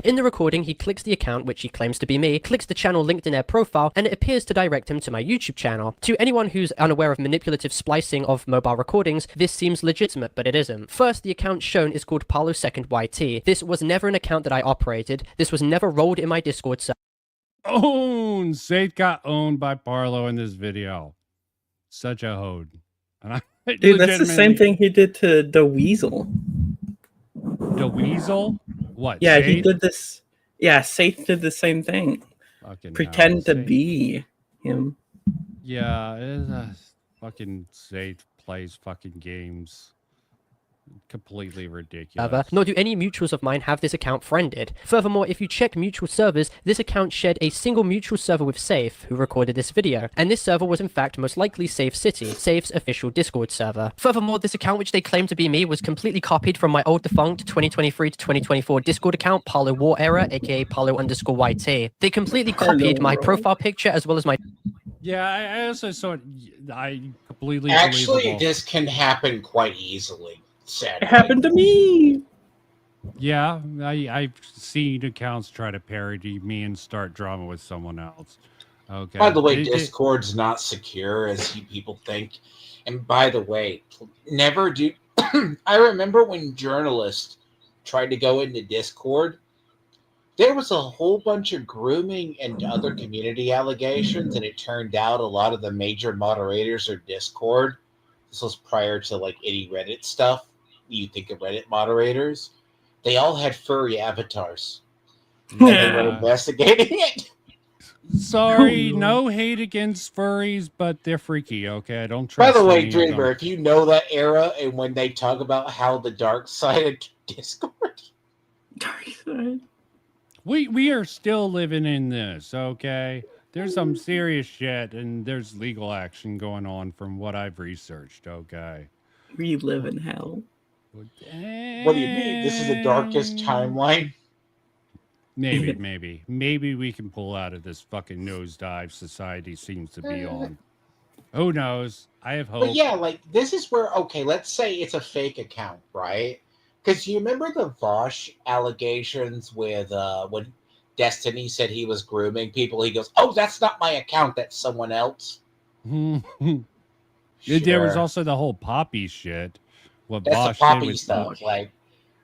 In the recording, he clicks the account, which he claims to be me, clicks the channel linked in their profile, and it appears to direct him to my YouTube channel. To anyone who's unaware of manipulative splicing of mobile recordings, this seems legitimate, but it isn't. First, the account shown is called Parlo Second YT. This was never an account that I operated. This was never rolled in my Discord server. Owned! Safe got owned by Parlo in this video. Such a hode. And Dude, that's the same thing he did to the Weasel. The Weasel? What? Yeah, Safe? he did this. Yeah, Safe did the same thing. Fucking Pretend hell, to Safe. be him. Yeah, fucking Safe plays fucking games. Completely server, ridiculous. nor do any mutuals of mine have this account friended. Furthermore, if you check mutual servers, this account shared a single mutual server with Safe, who recorded this video, and this server was in fact most likely Safe City, Safe's official Discord server. Furthermore, this account which they claim to be me was completely copied from my old defunct 2023 to 2024 Discord account, Parlo War Era, aka Parlo_YT. They completely copied my profile picture as well as my... Yeah, I also saw it. I completely Actually, believable. this can happen quite easily. Sadly. It happened to me. Yeah, I've seen accounts try to parody me and start drama with someone else. Okay. By the way, Discord's not secure as you people think. And by the way, never do. I remember when journalists tried to go into Discord, there was a whole bunch of grooming and other community allegations, and it turned out a lot of the major moderators are Discord. This was prior to like any Reddit stuff. You think of Reddit moderators, they all had furry avatars. And they were investigating it. Sorry, no hate against furries, but they're freaky, okay? I don't By trust the way, any of Dreamer, them. if you know that era and when they talk about how the dark side of Discord. Dark side. We are still living in this, okay? There's some serious shit and there's legal action going on from what I've researched, okay? We live in hell. What do you mean? This is the darkest timeline? Maybe we can pull out of this fucking nosedive society seems to be on. Who knows? I have hope. But yeah, like this is where, okay, let's say it's a fake account, right? Because you remember the Vosh allegations with when Destiny said he was grooming people? He goes, "Oh, that's not my account. That's someone else." There was also the whole Poppy shit. What That's Bosch the Poppy did with stuff. Like,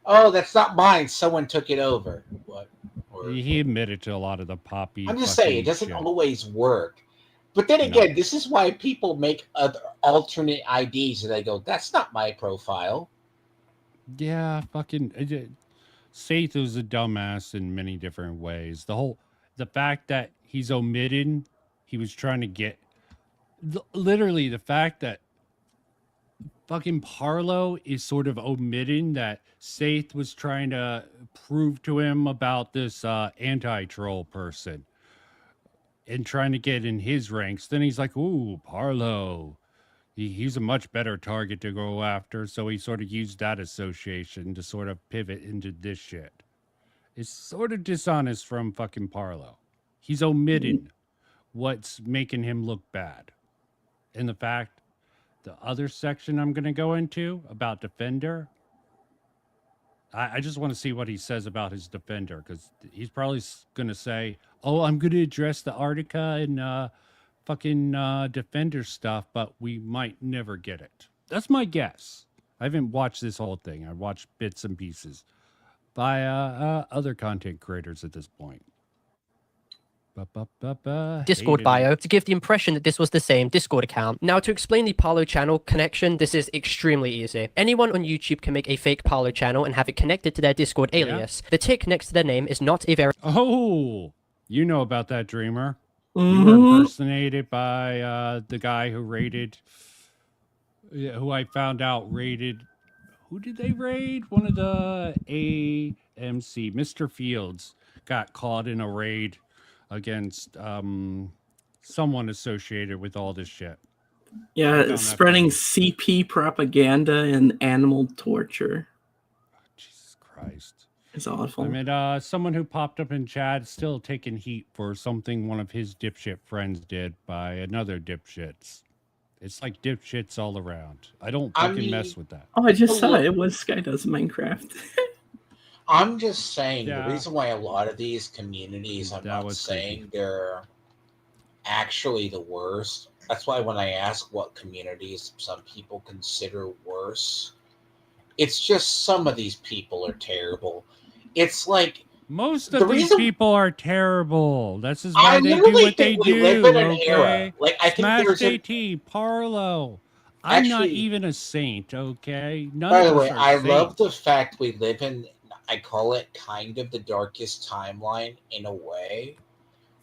oh, that's not mine. Someone took it over. What? He admitted to a lot of the Poppy. I'm just saying, it doesn't shit. always work. But then again, this is why people make other alternate IDs, and they go, "That's not my profile." Yeah, fucking Saith was a dumbass in many different ways. The fact that he's omitted, he was trying to get, literally the fact that fucking Parlo is sort of omitting that Saith was trying to prove to him about this anti-troll person and trying to get in his ranks. Then he's like, ooh, Parlo. He's a much better target to go after. So he sort of used that association to sort of pivot into this shit. It's sort of dishonest from fucking Parlo. He's omitting what's making him look bad. And the fact, the other section I'm going to go into about Defender, I just want to see what he says about his Defender, because he's probably going to say, oh, I'm going to address the Arctica and fucking Defender stuff, but we might never get it. That's my guess. I haven't watched this whole thing. I watched bits and pieces by other content creators at this point. Discord bio to give the impression that this was the same Discord account. Now, to explain the Parlo channel connection, this is extremely easy. Anyone on YouTube can make a fake Parlo channel and have it connected to their Discord alias. The tick next to their name is not a very... Oh, you know about that, Dreamer. You were impersonated by the guy who raided, who I found out raided, who did they raid? One of the AMC, Mr. Fields, got caught in a raid against someone associated with all this shit. Yeah, spreading CP propaganda and animal torture. Oh, Jesus Christ. It's awful. I mean, someone who popped up in chat still taking heat for something one of his dipshit friends did by another dipshits. It's like dipshits all around. I don't fucking mess with that. Oh, I just saw it was Sky Does Minecraft. I'm just saying, the reason why a lot of these communities, I'm not saying they're actually the worst. That's why when I ask what communities some people consider worse, it's just some of these people are terrible. It's like most of these people are terrible. That's just why they do what they do. Live in an era. Like I think Smash there's JT, Parlo. I'm not even a saint, okay? None by of the us way, are I saints. love the fact we live in, I call it kind of the darkest timeline in a way,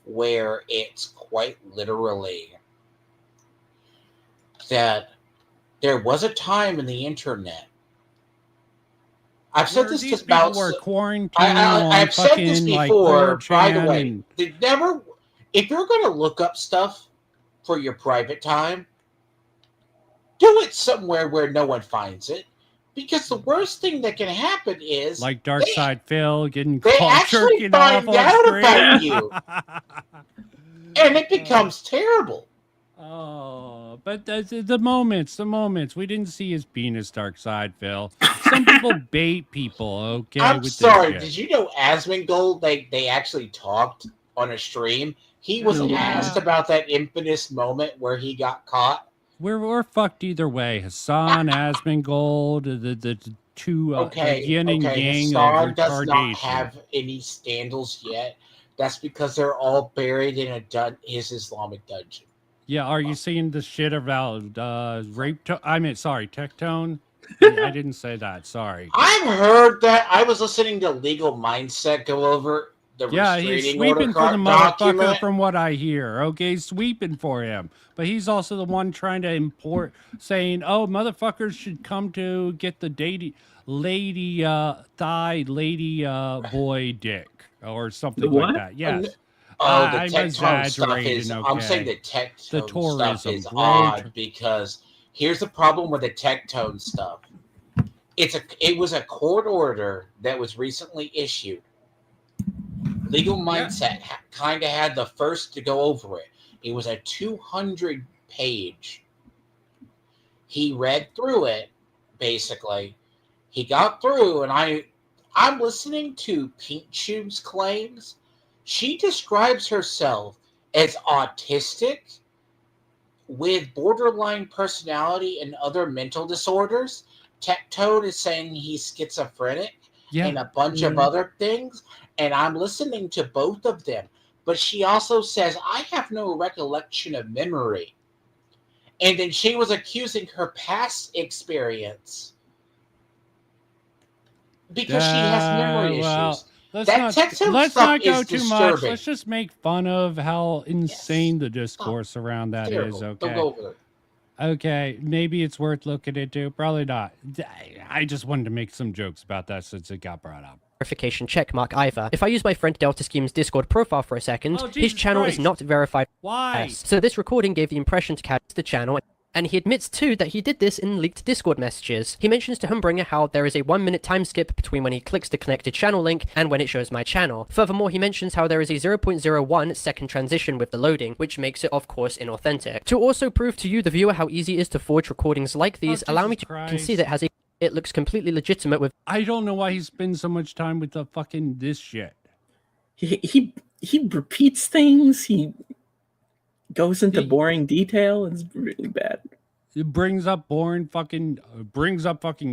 where it's quite literally that there was a time in the internet I've said Where this these just about. people were quarantining I've said this before. By the way, and... if you're going to look up stuff for your private time, do it somewhere where no one finds it. Because the worst thing that can happen is like Dark Side Phil getting they caught actually jerking find off on out screen. about you, and it becomes terrible. Oh, but the moments. We didn't see his penis, Dark Side Phil. Some people bait people. Okay, I'm with sorry. this shit. Did you know Asmongold? They actually talked on a stream. He was asked about that infamous moment where he got caught. We're fucked either way. Hassan, Asmongold, the two the yin and yang Hassan of does not retardation. have any scandals yet. That's because they're all buried in his Islamic dungeon. Yeah, are you seeing the shit about rape? Tectone. I didn't say that. Sorry. I've heard that. I was listening to Legal Mindset go over the Yeah, he's restraining sweeping order for the motherfucker document. from what I hear. Okay, sweeping for him. But he's also the one trying to saying, oh, motherfuckers should come to get the lady boy dick or something like that. Yes. The Tectone stuff is. Okay. I'm saying the Tectone stuff tourism, is odd because here's the problem with the Tectone stuff. It was a court order that was recently issued. Legal Mindset kind of had the first to go over it. It was a 200-page. He read through it, basically. He got through, and I'm listening to Pink Shoe's claims. She describes herself as autistic with borderline personality and other mental disorders. Tectone is saying he's schizophrenic and a bunch of other things. And I'm listening to both of them. But she also says, I have no recollection of memory. And then she was accusing her past experience because she has memory issues. Let's not go too much. Let's just make fun of how insane the discourse around that is. Okay. Don't go over it. Okay, maybe it's worth looking into. Probably not. I just wanted to make some jokes about that since it got brought up. Verification checkmark either. If I use my friend Delta Scheme's Discord profile for a second, his channel is not verified. Why? So this recording gave the impression to catch the channel, and he admits too that he did this in leaked Discord messages. He mentions to Humbringer how there is a 1-minute time skip between when he clicks the connected channel link and when it shows my channel. Furthermore, he mentions how there is a 0.01 second transition with the loading, which makes it of course inauthentic. To also prove to you, the viewer, how easy it is to forge recordings like these, allow me to concede that it looks completely legitimate with. I don't know why he spends so much time with the fucking this shit. He repeats things. He goes into boring detail. It's really bad. It brings up fucking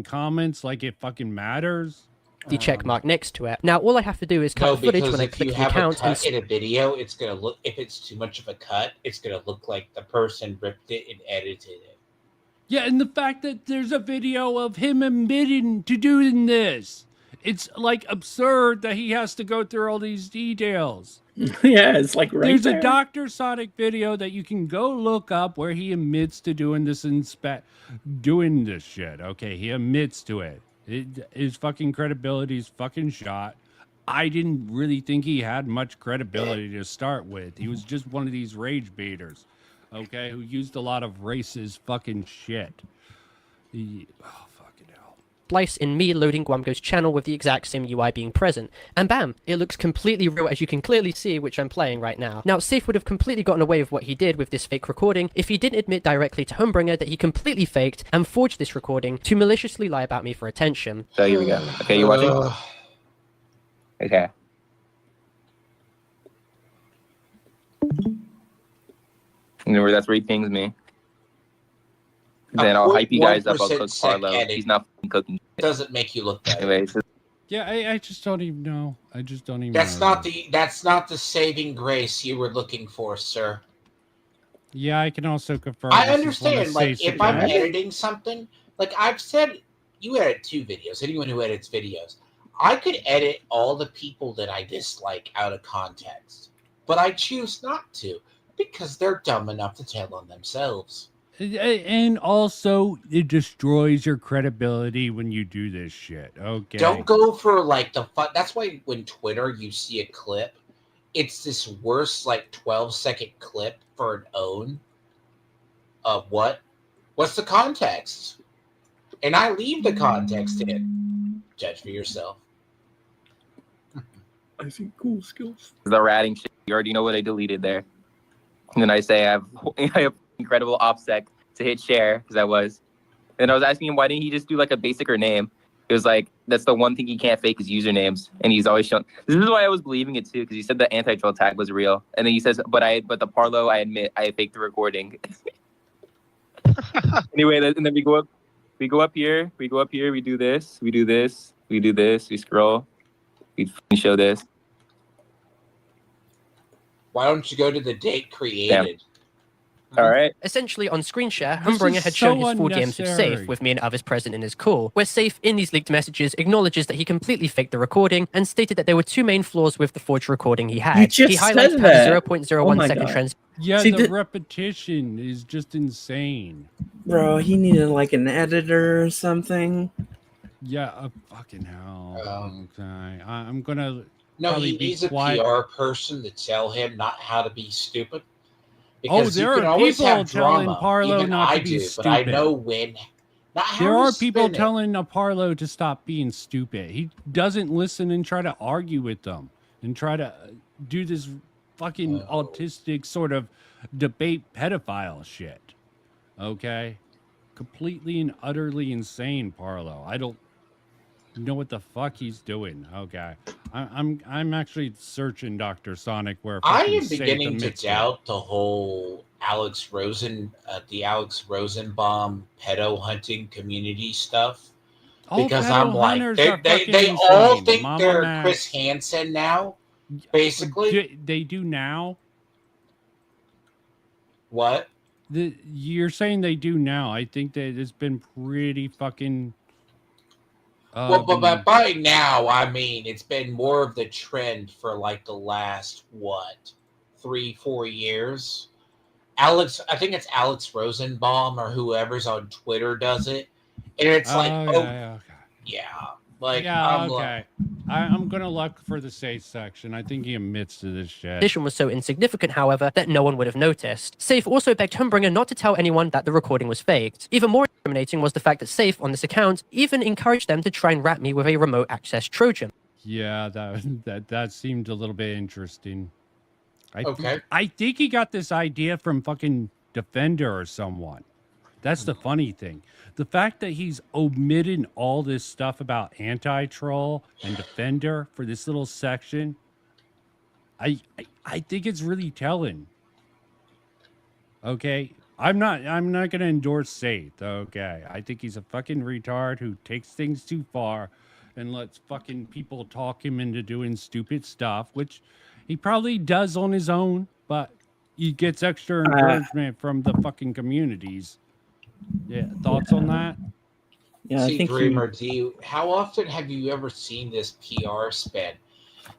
comments like it fucking matters. The check mark next to it. Now all I have to do is cut footage when I click the account. In a video, it's gonna look. If it's too much of a cut, it's gonna look like the person ripped it and edited it. Yeah, and the fact that there's a video of him admitting to doing this. It's like absurd that he has to go through all these details. Yeah, it's like there's a Dr. Sonic video that you can go look up where he admits to doing this doing this shit. Okay, he admits to it. His fucking credibility is fucking shot. I didn't really think he had much credibility to start with. He was just one of these rage baiters. Okay, who used a lot of racist fucking shit. Fucking hell. Splice in me loading Guamgo's channel with the exact same UI being present. And bam, it looks completely real as you can clearly see, which I'm playing right now. Now, Safe would have completely gotten away with what he did with this fake recording if he didn't admit directly to Humbringer that he completely faked and forged this recording to maliciously lie about me for attention. So here we go. Okay, you watching? Okay. Remember, that's where he pings me. Then I'll hype you guys up. I'll cook Parlo. He's not cooking. Doesn't make you look better. Anyways. Yeah, I just don't even know. I just don't even. That's know. That's not the saving grace you were looking for, sir. Yeah, I can also confirm. I understand. Like, if I'm editing something, like I've said, you edit 2 videos. Anyone who edits videos, I could edit all the people that I dislike out of context, but I choose not to because they're dumb enough to tell on themselves. And also, it destroys your credibility when you do this shit. Okay. Don't go for like the fun. That's why when Twitter you see a clip, it's this worst like 12-second clip for an own of what's the context, and I leave the context in. Judge for yourself. I see cool skills. The ratting shit. You already know what I deleted there. And then I say I have incredible OPSEC to hit share because I was. And I was asking him why didn't he just do like a basicer name? It was like that's the one thing he can't fake is usernames, and he's always shown. This is why I was believing it too, because he said the anti-troll tag was real, and then he says, "But the Parlo, I admit, I faked the recording." Anyway, and then we go up here, we do this, we scroll, we show this. Why don't you go to the date created? Damn. All right. Essentially, on screen share, This Humbringer is had shown so his full DMs with unnecessary. Safe, with me and others present in his call, where Safe, in these leaked messages, acknowledges that he completely faked the recording and stated that there were two main flaws with the forged recording he had. You just He highlighted said how that. the Oh 0.01 my second God. trans. Yeah, See, the the- repetition is just insane. Bro, he needed like an editor or something. Yeah, fucking hell. Okay, I'm gonna No, probably he be needs a quiet. PR person to tell him not how to be stupid. Oh, Because there you can are always people have telling drama. Parlo Even not I to be do, stupid. but I know when. Not how There to are people spin it. telling Parlo to stop being stupid. He doesn't listen and try to argue with them and try to do this fucking autistic sort of debate pedophile shit. Okay? Completely and utterly insane, Parlo. I don't know what the fuck he's doing. Okay. I'm actually searching Dr. Sonic where I fucking am Safe beginning to admits it. doubt the whole the Alex Rosenbaum pedo hunting community stuff. All Because pedo I'm like, hunters are they fucking all insane. think Mama they're Mac. Chris Hansen now, basically. They do now? What? You're saying they do now. I think that it's been pretty fucking. Well, but by now, I mean, it's been more of the trend for like the last, 3-4 years. I think it's Alex Rosenbaum or whoever's on Twitter does it. And it's like, I'm okay. I'm gonna look for the safe section. I think he admits to this shit. Addition was so insignificant, however, that no one would have noticed. Safe also begged Humbringer not to tell anyone that the recording was faked. Even more incriminating was the fact that Safe, on this account, even encouraged them to try and rat me with a remote access Trojan. Yeah, that seemed a little bit interesting. Okay. I think he got this idea from fucking Defender or someone. That's the funny thing. The fact that he's omitting all this stuff about anti-troll and Defender for this little section, I think it's really telling. Okay, I'm not gonna endorse Saith. Okay, I think he's a fucking retard who takes things too far and lets fucking people talk him into doing stupid stuff, which he probably does on his own, but he gets extra encouragement from the fucking communities. Yeah, thoughts on that? Yeah, See, I think Dreamer, how often have you ever seen this PR spin?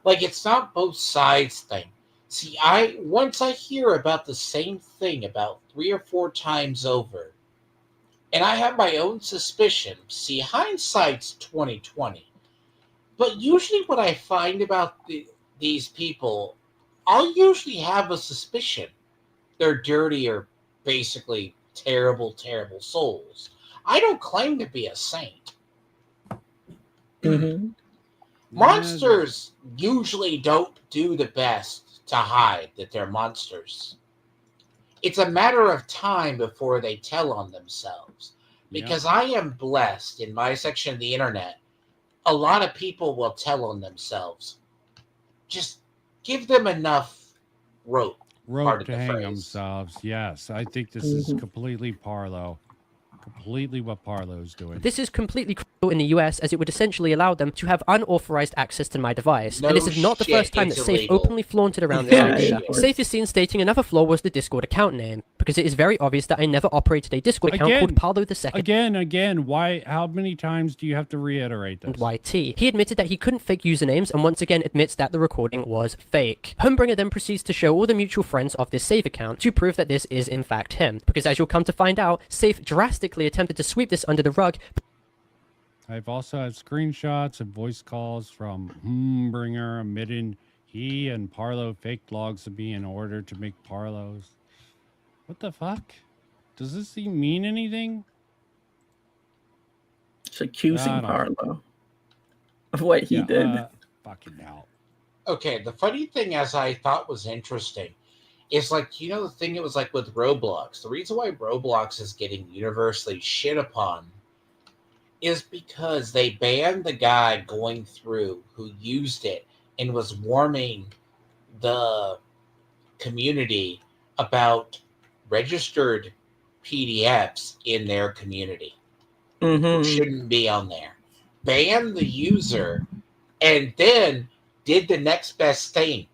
Like, it's not both sides thing. See, once I hear about the same thing about 3 or 4 times over, and I have my own suspicion. See, hindsight's 2020. But usually what I find about these people, I'll usually have a suspicion. They're dirty or basically terrible, terrible souls. I don't claim to be a saint. Monsters usually don't do the best to hide that they're monsters. It's a matter of time before they tell on themselves. Because I am blessed in my section of the internet, a lot of people will tell on themselves. Just give them enough rope. Rope to hang themselves. Yes, I think this is completely Parlo. Completely what Parlo's doing. This is completely cruel in the US, as it would essentially allow them to have unauthorized access to my device. No and this is not the shit, first time that it's Safe illegal. openly flaunted around Yeah, this idea. sure. Safe is seen stating another flaw was the Discord account name. because it is very obvious that I never operated a Discord account called Parlo II. Again, why? How many times do you have to reiterate this? And YT. He admitted that he couldn't fake usernames and once again admits that the recording was fake. Homebringer then proceeds to show all the mutual friends of this Safe account to prove that this is in fact him, because as you'll come to find out, Safe drastically attempted to sweep this under the rug. I've also had screenshots and voice calls from Homebringer admitting he and Parlo faked logs of me in order to make Parlos. What the fuck? Does this even mean anything? It's accusing Parlo of what he did. Fucking hell. Okay, the funny thing, as I thought was interesting, is like, you know, the thing it was like with Roblox. The reason why Roblox is getting universally shit upon is because they banned the guy going through who used it and was warning the community about registered PDFs in their community. Who shouldn't be on there. Banned the user and then did the next best thing.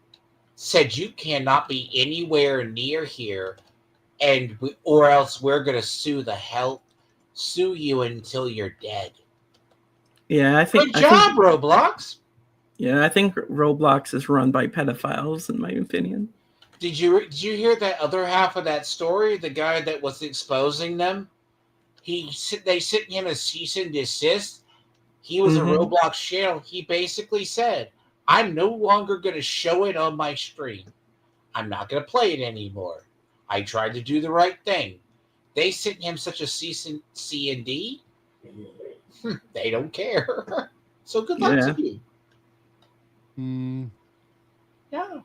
Said you cannot be anywhere near here, or else we're gonna sue you until you're dead. Yeah, I think. Good job, Roblox. Yeah, I think Roblox is run by pedophiles, in my opinion. Did you hear that other half of that story? The guy that was exposing them, they sent him a cease and desist. He was a Roblox channel. He basically said, "I'm no longer going to show it on my stream. I'm not going to play it anymore. I tried to do the right thing." They sent him such a C&D. They don't care. So good luck to you. Yeah.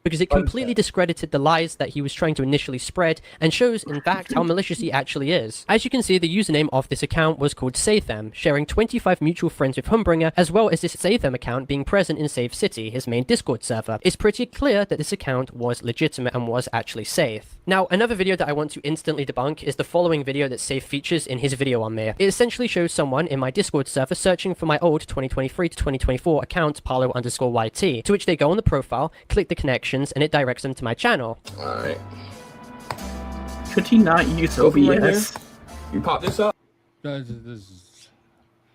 Because it completely discredited the lies that he was trying to initially spread and shows, in fact, how malicious he actually is. As you can see, the username of this account was called SaveThem, sharing 25 mutual friends with Homebringer, as well as this SaveThem account being present in Save City, his main Discord server. It's pretty clear that this account was legitimate and was actually safe. Now, another video that I want to instantly debunk is the following video that Safe features in his video on me. It essentially shows someone in my Discord server searching for my old 2023 to 2024 account, Parlo_YT, to which they go on the profile, click the connection, and it directs them to my channel. Alright. Could he not use OBS? You pop this up?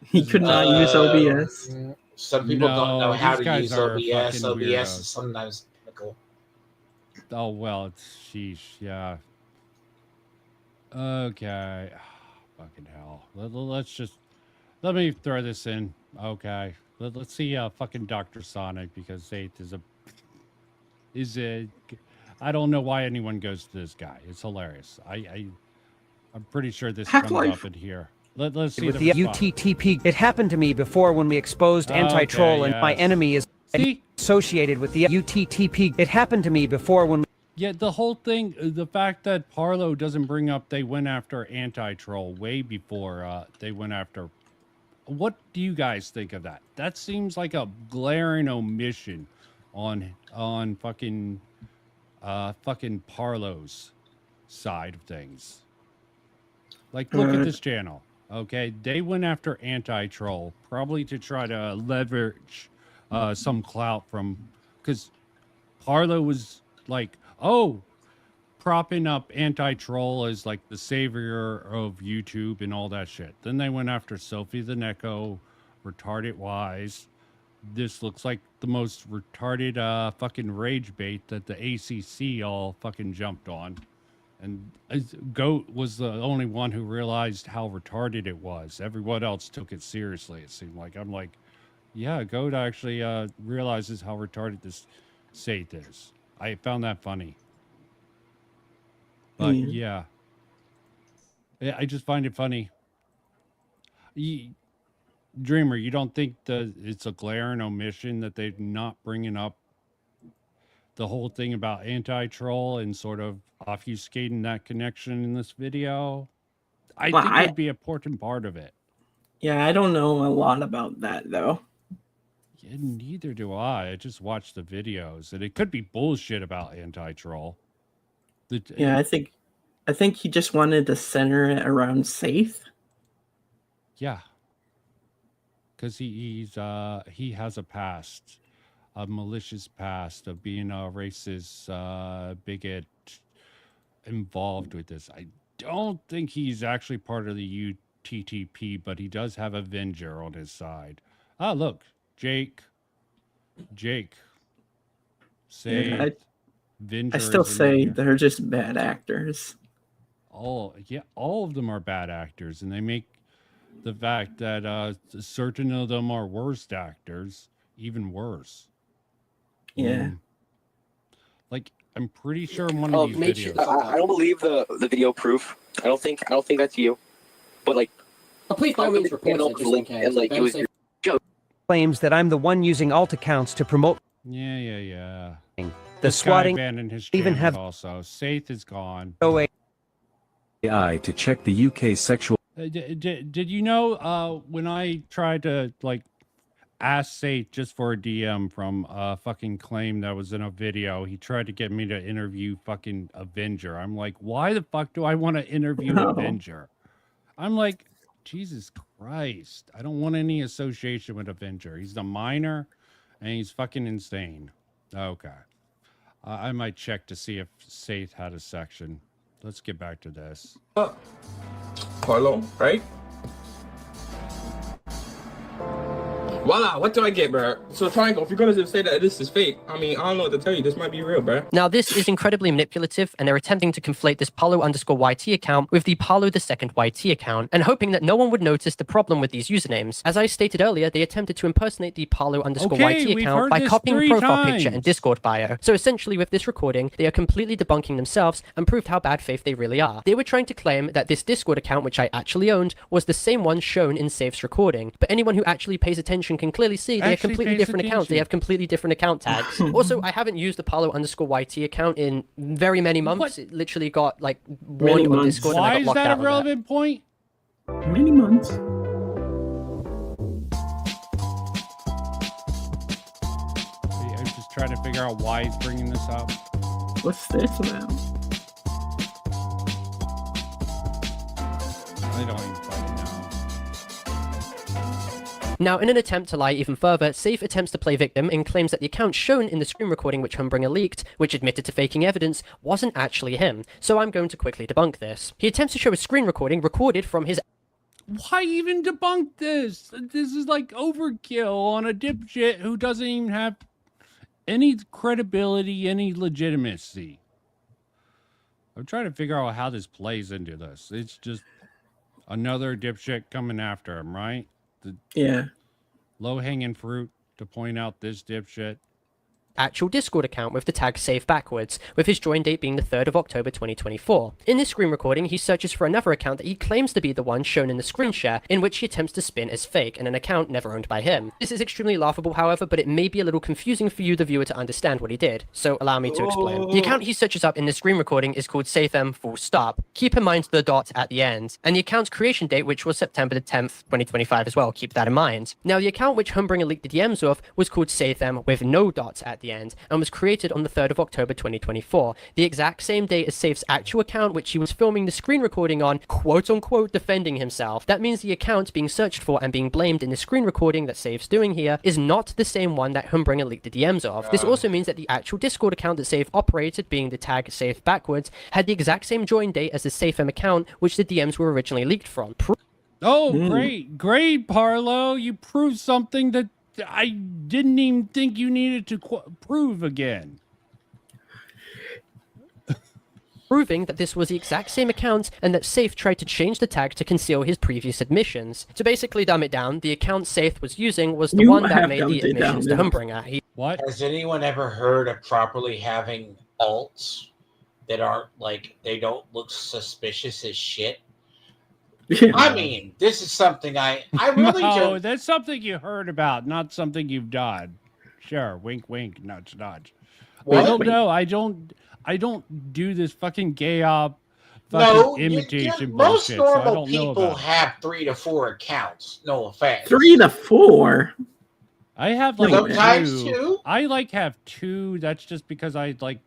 He could not use OBS. Some people don't know how to use OBS. OBS weirdos. is sometimes technical. Oh, well, it's sheesh, yeah. Okay. Fucking hell. Let me throw this in. Okay. Let's see fucking Dr. Sonic, because Saith I don't know why anyone goes to this guy. It's hilarious. I'm pretty sure this comes up in here. Let's see with the UTTP. It happened to me before when we exposed anti-troll, and my enemy is associated with the UTTP. It happened to me before when. Yeah, the whole thing, the fact that Parlo doesn't bring up they went after anti-troll way before they went after. What do you guys think of that? That seems like a glaring omission on fucking Parlo's side of things. Like, look at this channel. Okay, they went after anti-troll probably to try to leverage some clout from, because Parlo was like, oh, propping up anti-troll as like the savior of YouTube and all that shit. Then they went after Sophie the Neko, retarded wise. This looks like the most retarded fucking rage bait that the ACC all fucking jumped on. And Goat was the only one who realized how retarded it was. Everyone else took it seriously, it seemed like. I'm like, yeah, Goat actually realizes how retarded this Saith is. I found that funny. But yeah. I just find it funny. Dreamer, you don't think that it's a glaring omission that they're not bringing up the whole thing about anti-troll and sort of obfuscating that connection in this video? I think it would be an important part of it. Yeah, I don't know a lot about that, though. Yeah, neither do I. I just watch the videos, and it could be bullshit about anti-troll. Yeah, I think he just wanted to center it around Saith. Yeah. Because he has a past, a malicious past of being a racist, bigot, involved with this. I don't think he's actually part of the UTTP, but he does have Avenger on his side. Ah, look, Jake. Say, I still say they're just bad actors. All of them are bad actors, and they make the fact that certain of them are worst actors even worse. Yeah. Like, I'm pretty sure in one of these videos. I don't believe the video proof. I don't think that's you. But like, please by all means report it just in case. And like, it was your joke. Claims that I'm the one using alt accounts to promote. Yeah. The This swatting guy abandoned his even channels have also. Saith is gone. AI to check the UK sexual. Did you know when I tried to like ask Saith just for a DM from a fucking claim that was in a video, he tried to get me to interview fucking Avenger. I'm like, why the fuck do I want to interview Avenger? I'm like, Jesus Christ, I don't want any association with Avenger. He's a minor and he's fucking insane. Okay. I might check to see if Saith had a section. Let's get back to this. Parlo, right? Voila, what do I get, bro? So Triangle, if you're gonna say that this is fake, I mean, I don't know what to tell you. This might be real, bro. Now, this is incredibly manipulative, and they're attempting to conflate this Parlo_YT account with the Parlo II YT account, and hoping that no one would notice the problem with these usernames. As I stated earlier, they attempted to impersonate the Parlo_YT account by copying profile picture and Discord bio. So essentially, with this recording, they are completely debunking themselves and proved how bad faith they really are. They were trying to claim that this Discord account, which I actually owned, was the same one shown in Safe's recording, but anyone who actually pays attention can clearly see they are completely different accounts. They have completely different account tags. Also, I haven't used the Parlo_YT account in very many months. What? It literally got like warned on Discord. Why and I is got locked that out a relevant point? Many months. I'm just trying to figure out why he's bringing this up. What's this about? I don't even fucking know. Now, in an attempt to lie even further, Safe attempts to play victim and claims that the account shown in the screen recording which Humbringer leaked, which admitted to faking evidence, wasn't actually him. So I'm going to quickly debunk this. He attempts to show a screen recording recorded from his... Why even debunk this? This is like overkill on a dipshit who doesn't even have any credibility, any legitimacy. I'm trying to figure out how this plays into this. It's just another dipshit coming after him, right? Yeah. Low-hanging fruit to point out this dipshit. Actual Discord account with the tag Safe backwards, with his join date being the 3rd of October 2024. In this screen recording, he searches for another account that he claims to be the one shown in the screen share, in which he attempts to spin as fake, and an account never owned by him. This is extremely laughable, however, but it may be a little confusing for you, the viewer, to understand what he did, so allow me to explain. The account he searches up in the screen recording is called SafeM. Keep in mind the dot at the end, and the account's creation date, which was September the 10th, 2025 as well, keep that in mind. Now, the account which Humbringer leaked the DMs of was called SafeM with no dots at the end, and was created on the 3rd of October 2024, the exact same day as Safe's actual account which he was filming the screen recording on, quote-unquote defending himself. That means the account being searched for and being blamed in the screen recording that Safe's doing here is not the same one that Humbringer leaked the DMs of. This also means that the actual Discord account that Safe operated, being the tag Safe backwards, had the exact same join date as the SafeM account which the DMs were originally leaked from. Great, Parlo. You proved something that I didn't even think you needed to prove again. Proving that this was the exact same account and that Safe tried to change the tag to conceal his previous admissions. To basically dumb it down, the account Safe was using was the one that made the admissions to Humbringer. What? Has anyone ever heard of properly having alts that aren't like, they don't look suspicious as shit? I mean, this is something I really No, that's something you heard about, not something you've done. Sure, wink, wink, nudge, nudge. What? I don't know. I don't do this fucking gay op fucking imitation bullshit. Most So I normal don't know people about it. have 3 to 4 accounts. No offense. 3 to 4. I have like sometimes 2. 2. I like have 2. That's just because I like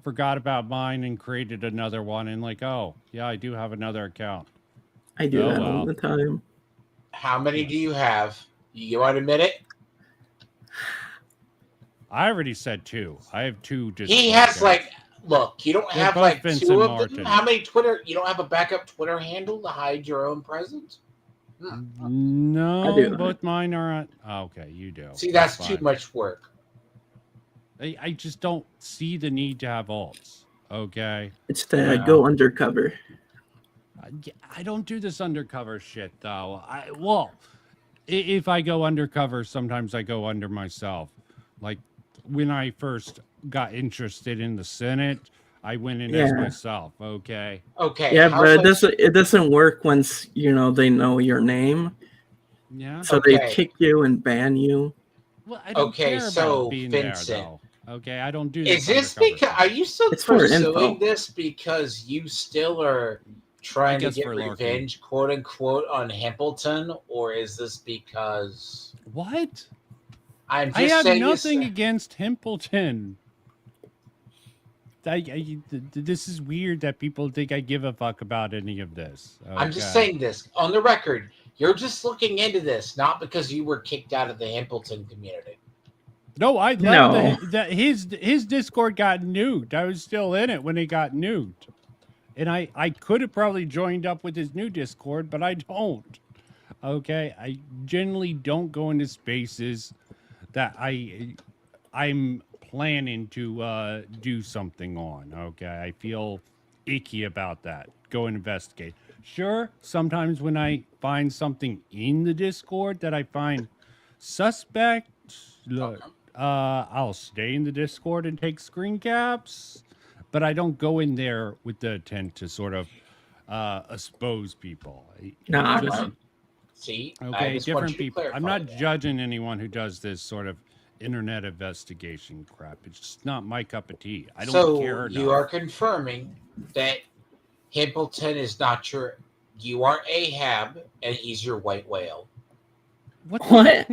forgot about mine and created another one and like, oh yeah, I do have another account. I do that all the time. How many do you have? You want to admit it? I already said 2. I have 2. He has like Look, you don't They're have both like Vincent two of Martin. them. How many Twitter? You don't have a backup Twitter handle to hide your own presence? No, both mine are on. Oh, okay, you do. See, that's too fine. much work. I just don't see the need to have alts. Okay. It's to go undercover. I don't do this undercover shit though. If I go undercover, sometimes I go under myself. Like when I first got interested in the Senate, I went in as myself. Okay. Okay. Yeah, but it doesn't work once they know your name. Yeah. So they kick you and ban you. Well, I don't care about being Vincent, there though. Okay, I don't do this. Is this because are you still pursuing this because you still are trying to get revenge, quote unquote, on Hempleton, or is this because what? I have nothing against Hempleton. This is weird that people think I give a fuck about any of this. Okay. I'm just saying this on the record. You're just looking into this, not because you were kicked out of the Hempleton community. No, I left his Discord got nuked. I was still in it when it got nuked. And I could have probably joined up with his new Discord, but I don't. Okay? I generally don't go into spaces that I'm planning to do something on. Okay? I feel icky about that. Go and investigate. Sure, sometimes when I find something in the Discord that I find suspect, I'll stay in the Discord and take screen caps, but I don't go in there with the intent to sort of expose people. See, okay, different people. I'm not judging anyone who does this sort of internet investigation crap. It's just not my cup of tea. I don't care. So you are confirming that Hempleton is not you are Ahab and he's your white whale. What?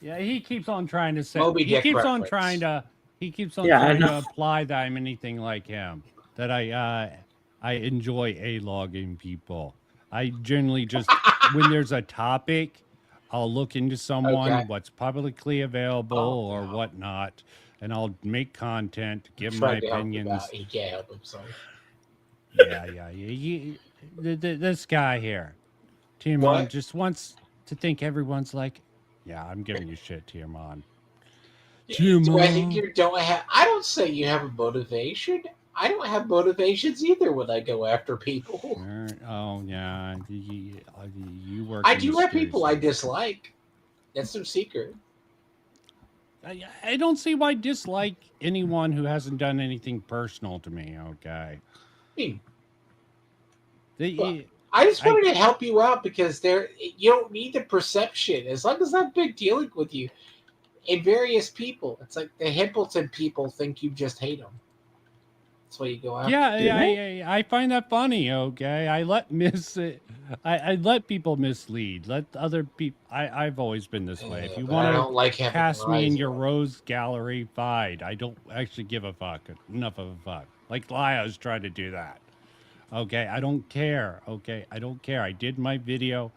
Yeah, he keeps on trying to say. Moby He Dick keeps on reference. trying to. He keeps on Yeah, I trying to know. imply that I'm anything like him. That I enjoy a-logging people. I generally just when there's a topic, I'll look into someone, what's publicly available or whatnot, and I'll make content, give my opinions. He can't help himself. This guy here, Timon, just wants to think everyone's like, yeah, I'm giving you shit, Timon. Do I think you don't have? I don't say you have a motivation. I don't have motivations either when I go after people. Oh yeah, you work. I do have people I dislike. That's no secret. I don't see why I dislike anyone who hasn't done anything personal to me. Okay. I just wanted to help you out because you don't need the perception. As long as I've been dealing with you and various people, it's like the Hempleton people think you just hate them. That's why you go after. Yeah, I find that funny. Okay, I let people mislead. Let other people. I've always been this way. If you want to cast me in your rose gallery, fine. I don't actually give a fuck. Enough of a fuck. Like Lia's trying to do that. Okay, I don't care. Okay, I don't care. I did my video.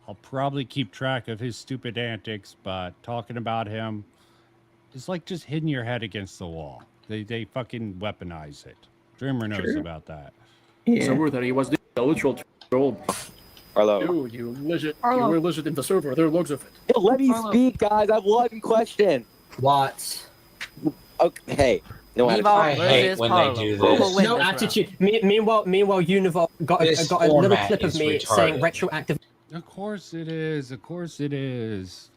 I'll probably keep track of his stupid antics, but talking about him is like just hitting your head against the wall. They fucking weaponize it. Dreamer knows about that. Yeah. So that he was the literal troll. Parlo. You were lizard in the server. There are logs of it. Let me speak, guys. I have one question. What? Okay. No, I hate when they do this. No attitude. Meanwhile, Univar got a little clip of me saying retroactive. Of course it is. Of course it is.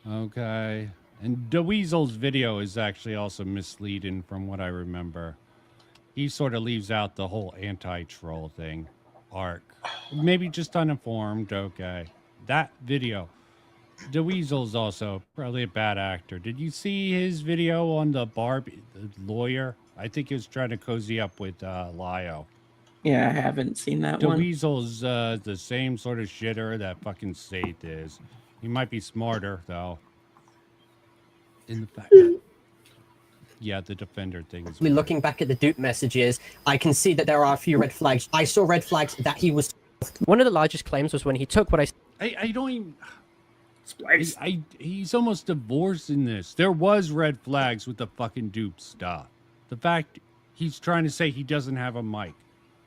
Okay. And DeWeasel's video is actually also misleading from what I remember. He sort of leaves out the whole anti-troll thing arc. Maybe just uninformed. Okay. That video. DeWeasel's also probably a bad actor. Did you see his video on the Barbie the lawyer? I think he was trying to cozy up with Lio. Yeah, I haven't seen that one. DeWeasel's the same sort of shitter that fucking Saith is. He might be smarter, though. In the fact that, yeah, the defender thing is weird. Looking back at the dupe messages, I can see that there are a few red flags. I saw red flags that he was... One of the largest claims was when he took what I don't even... He's almost divorced in this. There was red flags with the fucking dupe stuff. The fact he's trying to say he doesn't have a mic.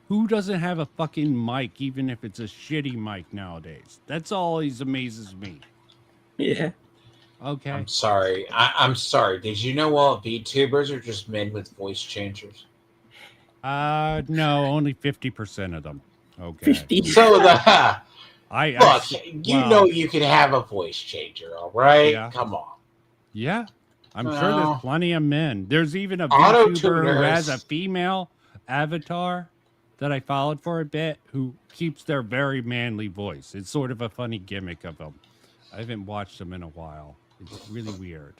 Who doesn't have a fucking mic, even if it's a shitty mic nowadays? That's always amazes me. Yeah. Okay. I'm sorry. I'm sorry. Did you know all VTubers are just men with voice changers? No, only 50% of them. Okay. 50. So look, you well, know you can have a voice changer, all right? Yeah. Come on. Yeah. I'm sure Well, there's plenty of men. There's even a auto VTuber who has a tuners. female avatar that I followed for a bit who keeps their very manly voice. It's sort of a funny gimmick of them. I haven't watched them in a while. It's really weird.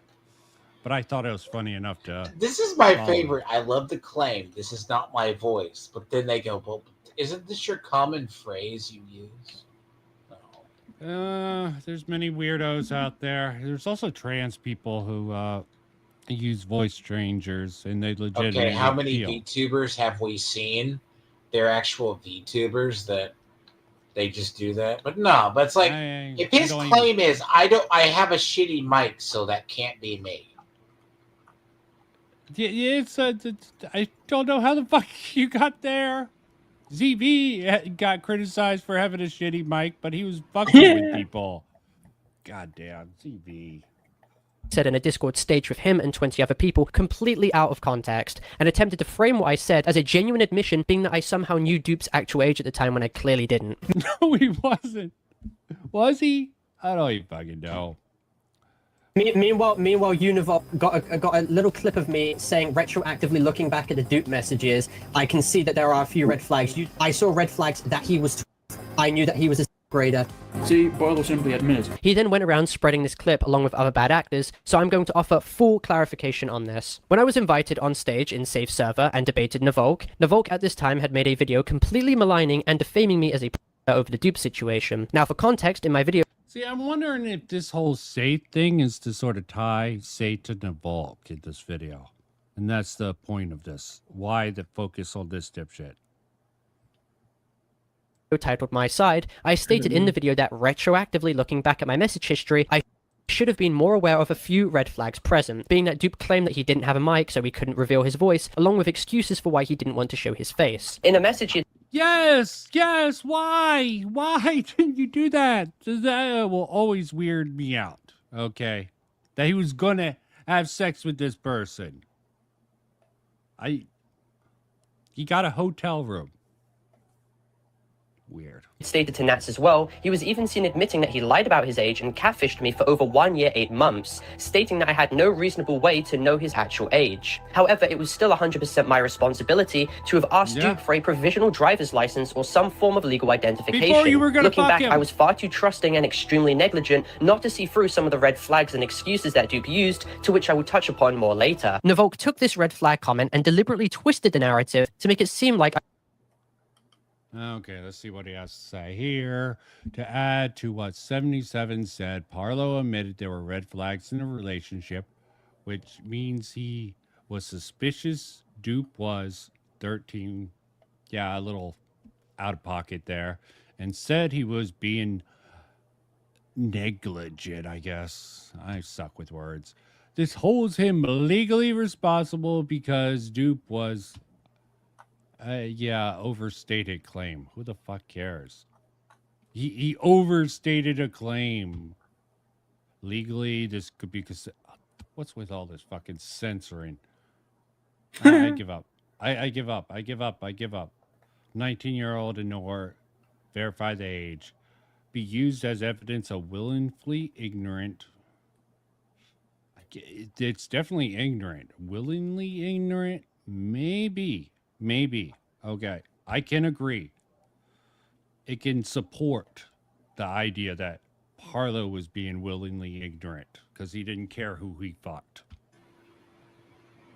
But I thought it was funny enough to. This is my follow. favorite. I love the claim, this is not my voice. But then they go, well, isn't this your common phrase you use? There's many weirdos out there. There's also trans people who use voice changers, and they legitimately. Okay, how many feel. VTubers have we seen? They're actual VTubers that they just do that. But no, but it's like if his don't claim is I have a shitty mic, so that can't be me. Yeah, it's I don't know how the fuck you got there. ZV got criticized for having a shitty mic, but he was fucking with people. God damn, ZV. Said in a Discord stage with him and 20 other people, completely out of context, and attempted to frame what I said as a genuine admission, being that I somehow knew Dupe's actual age at the time when I clearly didn't. No, he wasn't. Was he? I don't even fucking know. Meanwhile, Univar got a little clip of me saying, retroactively looking back at the Dupe messages, I can see that there are a few red flags. I saw red flags that he was 12. I knew that he was a grader. See, Parlo simply admitted. He then went around spreading this clip along with other bad actors, so I'm going to offer full clarification on this. When I was invited on stage in Safe Server and debated Navolk at this time had made a video completely maligning and defaming me as a over the Dupe situation. Now for context, in my video... See, I'm wondering if this whole Sate thing is to sort of tie Sate to Navolk in this video. And that's the point of this. Why the focus on this dipshit? titled My Side, I stated in the video that retroactively looking back at my message history, I should have been more aware of a few red flags present, being that Dupe claimed that he didn't have a mic so he couldn't reveal his voice, along with excuses for why he didn't want to show his face. In a message he... Yes, why? Why didn't you do that? That will always weird me out, okay? That he was gonna have sex with this person. He got a hotel room. Weird. Stated to Nats as well, he was even seen admitting that he lied about his age and catfished me for over 1 year, 8 months, stating that I had no reasonable way to know his actual age. However, it was still 100% my responsibility to have asked Dupe for a provisional driver's license or some form of legal identification. Before you were gonna Looking back, him. I was far too trusting and extremely negligent not to see through some of the red flags and excuses that Dupe used, to which I will touch upon more later. Navolk took this red flag comment and deliberately twisted the narrative to make it seem like Okay, let's see what he has to say here. To add to what 77 said, Parlo admitted there were red flags in the relationship, which means he was suspicious. Dupe was 13. Yeah, a little out of pocket there. And said he was being negligent, I guess. I suck with words. This holds him legally responsible because Dupe was... overstated claim. Who the fuck cares? He overstated a claim. Legally, this could be... What's with all this fucking censoring? I give up. I give up. I give up. I give up. 19-year-old and or verify the age. Be used as evidence of willingly ignorant. It's definitely ignorant. Willingly ignorant? Maybe. Okay. I can agree. It can support the idea that Parlo was being willingly ignorant because he didn't care who he fucked.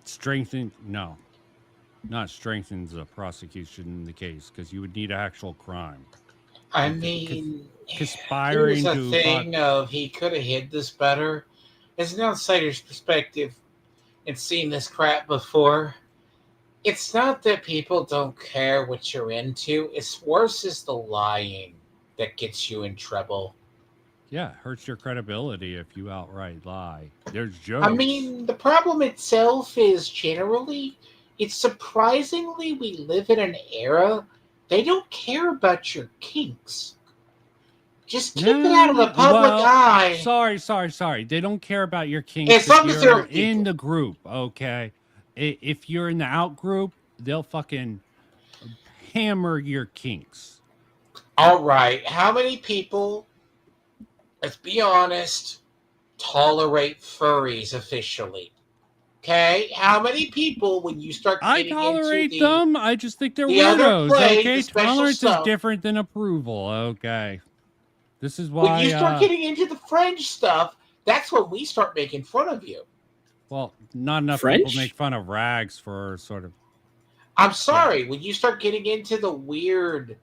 Strengthen? No. Not strengthens the prosecution in the case because you would need actual crime. I mean, conspiring here's to the thing of he could have hid this better. As an outsider's perspective and seen this crap before, it's not that people don't care what you're into. It's worse is the lying that gets you in trouble. Yeah, it hurts your credibility if you outright lie. There's jokes. I mean, the problem itself is generally it's surprisingly we live in an era they don't care about your kinks. Just keep it out of the public eye. Sorry. They don't care about your kinks As long if as you're they're in the group, okay? If you're in the out group, they'll fucking hammer your kinks. All right, how many people, let's be honest, tolerate furries officially? Okay, how many people, when you start I getting tolerate into them. I just think they're the other weirdos, play, okay? the special Tolerance is stuff. different than approval, okay? This is when why you start getting into the French stuff, that's when we start making fun of you. well, not enough French? people make fun of rags for sort of I'm sorry, when you start getting into the weird,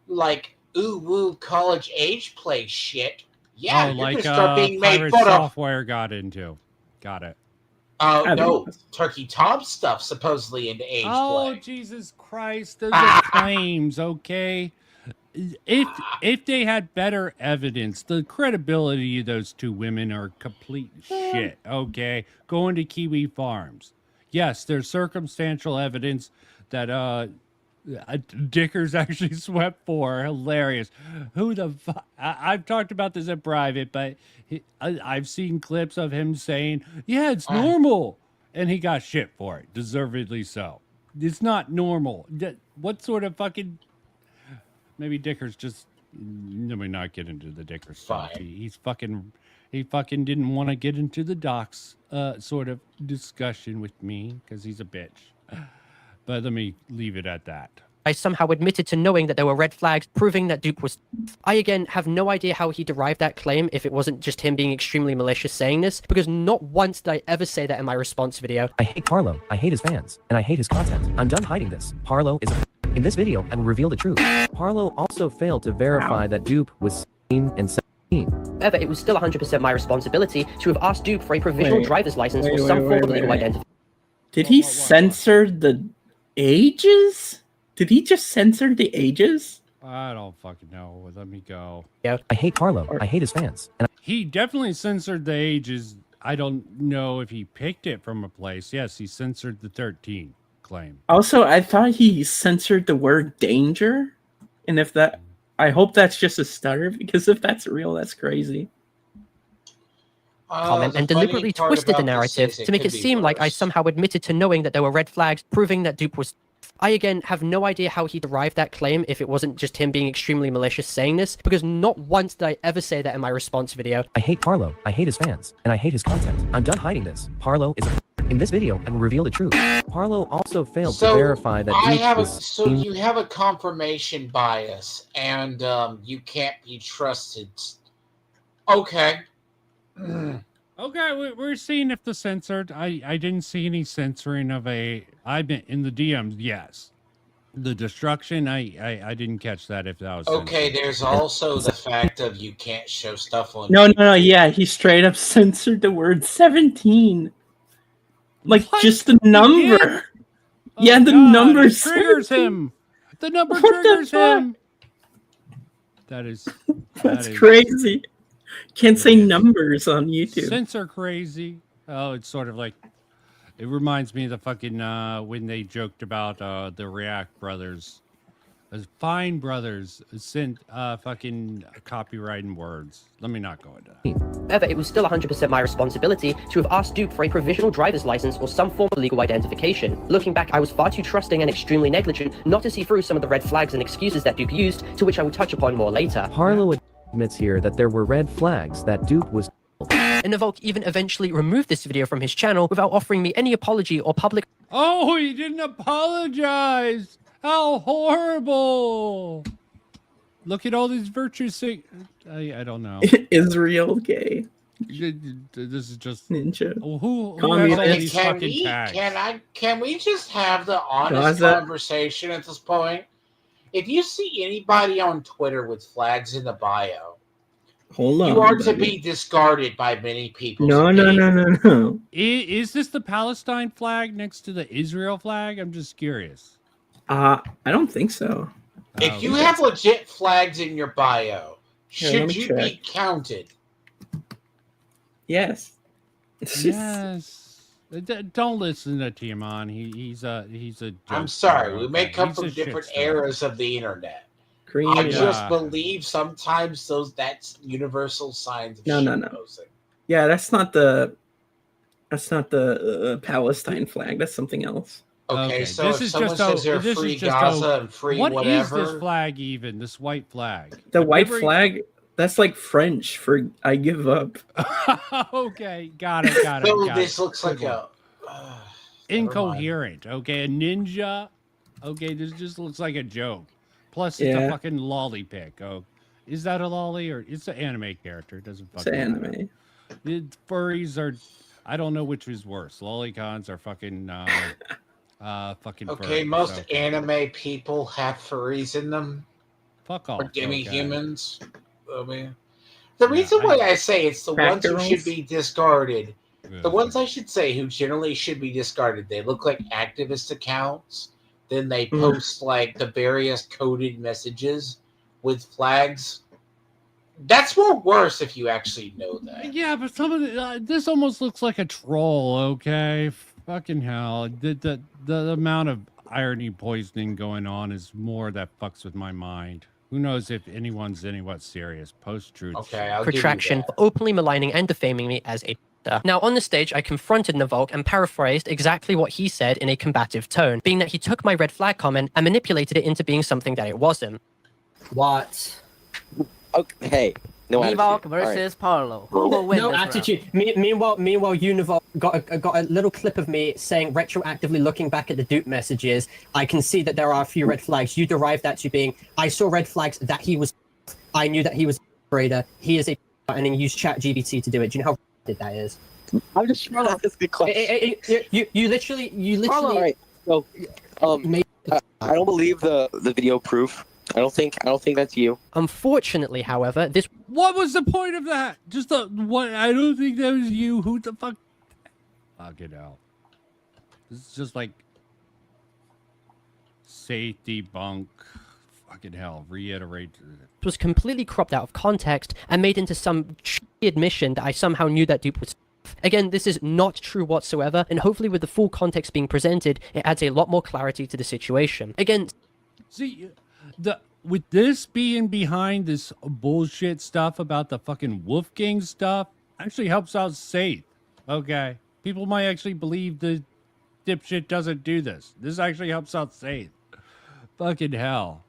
like, ooh-woo college age play shit, yeah, you're like going to start being made Pirate fun of. Software got into. Got it. No, Turkey Tom stuff supposedly into age Oh, play. Jesus Christ. Those are claims, okay? If they had better evidence, the credibility of those two women are complete shit, okay? Going to Kiwi Farms. Yes, there's circumstantial evidence that Dickers actually swept for. Hilarious. Who the fuck? I've talked about this in private, but I've seen clips of him saying, yeah, it's normal. And he got shit for it, deservedly so. It's not normal. What sort of fucking... Maybe Dickers just... Let me not get into the Dickers stuff. He fucking didn't want to get into the docs sort of discussion with me because he's a bitch. But let me leave it at that. I somehow admitted to knowing that there were red flags, proving that Duke was... I again have no idea how he derived that claim if it wasn't just him being extremely malicious saying this, because not once did I ever say that in my response video. I hate Parlo, I hate his fans, and I hate his content. I'm done hiding this. Parlo is a... In this video, I will reveal the truth. Parlo also failed to verify that Dupe was 16 and 17. However, it was still 100% my responsibility to have asked Duke for a provisional driver's license or some form of legal identity. Did he censor the ages? Did he just censor the ages? I don't fucking know. Let me go. Yeah. I hate Parlo, I hate his fans. And he definitely censored the ages. I don't know if he picked it from a place. Yes, he censored the 13 claim. Also, I thought he censored the word danger. And if that... I hope that's just a stutter, because if that's real, that's crazy. Comment and deliberately twisted the narrative to make it seem like I somehow admitted to knowing that there were red flags, proving that Dupe was... I again have no idea how he derived that claim if it wasn't just him being extremely malicious saying this, because not once did I ever say that in my response video. I hate Parlo, I hate his fans, and I hate his content. I'm done hiding this. Parlo is a... In this video, I will reveal the truth. Parlo also failed to verify that Duke was... So you have a confirmation bias, and you can't be trusted. Okay. Okay, we're seeing if the censored. I didn't see any censoring of a... I meant in the DMs, yes. The destruction, I didn't catch that if that was Okay, censored. there's also the fact of you can't show stuff on... No, yeah, he straight up censored the word 17. Like, just the number. Yeah, the number triggers him. The number triggers him. That is... That's crazy. Can't say numbers on YouTube. Censor crazy. Oh, it's sort of like... It reminds me of the fucking... when they joked about the React brothers. Fine brothers sent fucking copywriting words. Let me not go into that. However, it was still 100% my responsibility to have asked Duke for a provisional driver's license or some form of legal identification. Looking back, I was far too trusting and extremely negligent not to see through some of the red flags and excuses that Duke used, to which I will touch upon more later. Parlo admits here that there were red flags that Duke was... And Volk even eventually removed this video from his channel without offering me any apology or public... Oh, he didn't apologize! How horrible! Look at all these virtues. I don't know. Israel gay. This is just ninja. Who has all these fucking tags? Can we just have the honest conversation at this point? If you see anybody on Twitter with flags in the bio, hold on, you are to be discarded by many people. No. Is this the Palestine flag next to the Israel flag? I'm just curious. I don't think so. If you have legit flags in your bio, should you be counted? Yes. Yes. Don't listen to Tiaman. He's a. I'm jokester, sorry, we may okay? come He's from a different shitster. eras of the internet. Green. I just believe sometimes that's universal signs of No. shitposting. Yeah, that's not the Palestine flag. That's something else. Okay, so this if is someone just says they're this free is just Gaza and free what whatever, is this flag even? This white flag. The I've white never- flag. That's like French for "I give up." Okay, got it. so got this it. looks like Good a incoherent. Okay, a ninja. Okay, this just looks like a joke. Plus, it's a Yeah. fucking lolly pic. Oh, is that a lolly or it's an anime character? It doesn't It's fucking anime. matter. The furries are. I don't know which is worse. Lolicons are fucking. Fucking. okay. Furries, Most okay. anime people have furries in them. Fuck off. Or demi-humans. Okay. I mean, the reason why I say it's the ones who Crack should be discarded. Yeah. The ones I should say who generally should be discarded. They look like activist accounts. Then they post like the various coded messages with flags. That's more worse if you actually know that. Yeah, but some of this almost looks like a troll. Okay, fucking hell. The amount of irony poisoning going on is more that fucks with my mind. Who knows if anyone's anywhat serious? Post-truth. Okay, I'll Protraction for openly maligning and defaming me as a. Now, on the stage, I confronted Navolk and paraphrased exactly what he said in a combative tone, being that he took my red flag comment and manipulated it into being something that it wasn't. What? Okay, hey. No Navolk attitude. versus Parlo. Who will win No this attitude. Meanwhile, Univolk got a little clip of me saying retroactively looking back at the dupe messages. I can see that there are a few red flags. You derived that to being I saw red flags that he was. I knew that he was a operator. He is a and then used ChatGPT to do it. Do you know how that is? I'm just trying to ask a question. You literally. All right. So, I don't believe the video proof. I don't think that's you. Unfortunately, however, this. What was the point of that? Just what? I don't think that was you. Who the fuck? Fuck it out. This is just like safety bunk. Fucking hell. Reiterate. Was completely cropped out of context and made into some admission that I somehow knew that dupe was. Again, this is not true whatsoever, and hopefully with the full context being presented, it adds a lot more clarity to the situation. Again, see, with this being behind this bullshit stuff about the fucking Wolfgang stuff, actually helps out Saith. Okay, people might actually believe the dipshit doesn't do this. This actually helps out Saith. Fucking hell.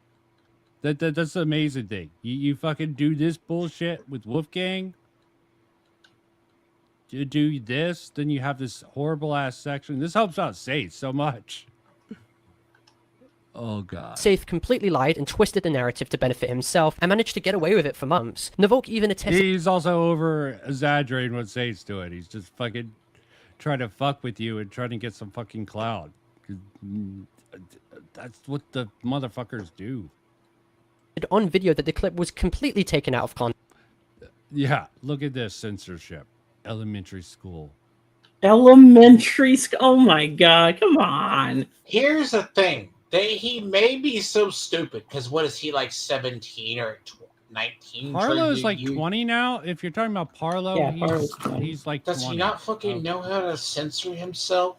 That's the amazing thing. You fucking do this bullshit with Wolfgang. You do this, then you have this horrible ass section. This helps out Saith so much. Oh god. Saith completely lied and twisted the narrative to benefit himself and managed to get away with it for months. Navolk even attested. He's also over exaggerating what Saith's doing. He's just fucking trying to fuck with you and trying to get some fucking clout. That's what the motherfuckers do. On video that the clip was completely taken out of context. Yeah, look at this censorship. Elementary school. Elementary school. Oh my god! Come on. Here's the thing. He may be so stupid because what is he like 17 or 19? Parlo's like 20 now. If you're talking about Parlo, Yeah, he's like Does 20. he not fucking know how to censor himself?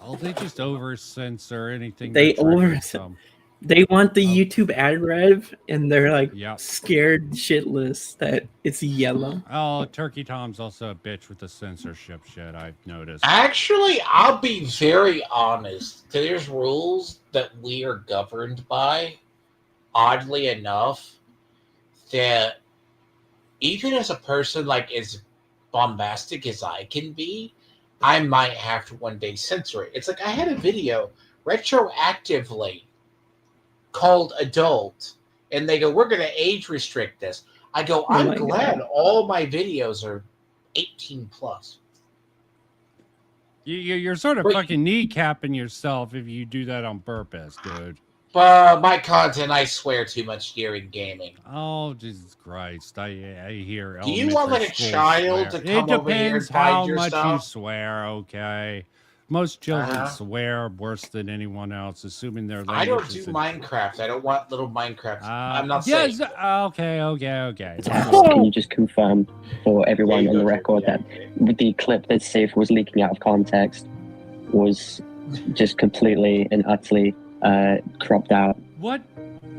Oh, they just over censor anything. They that triggers over. them. They want the YouTube ad rev, and they're like Yep. scared shitless that it's yellow. Oh, Turkey Tom's also a bitch with the censorship shit, I've noticed. Actually, I'll be very honest. There's rules that we are governed by, oddly enough, that even as a person like as bombastic as I can be, I might have to one day censor it. It's like I had a video retroactively called adult, and they go, we're going to age restrict this. I go, I'm my glad God. all my videos are 18 plus. You're sort of fucking kneecapping yourself if you do that on purpose, dude. My content, I swear too much during gaming. Oh, Jesus Christ. I hear Do you want like a elementary school child swear. to come over here and It depends how find your much you stuff? swear, okay? Most children swear worse than anyone else, assuming their language I don't do is Minecraft. I don't want little Minecraft. I'm not yes, saying. okay. Can you just confirm for everyone on the record that the clip that Safe was leaking out of context was just completely and utterly cropped out? What?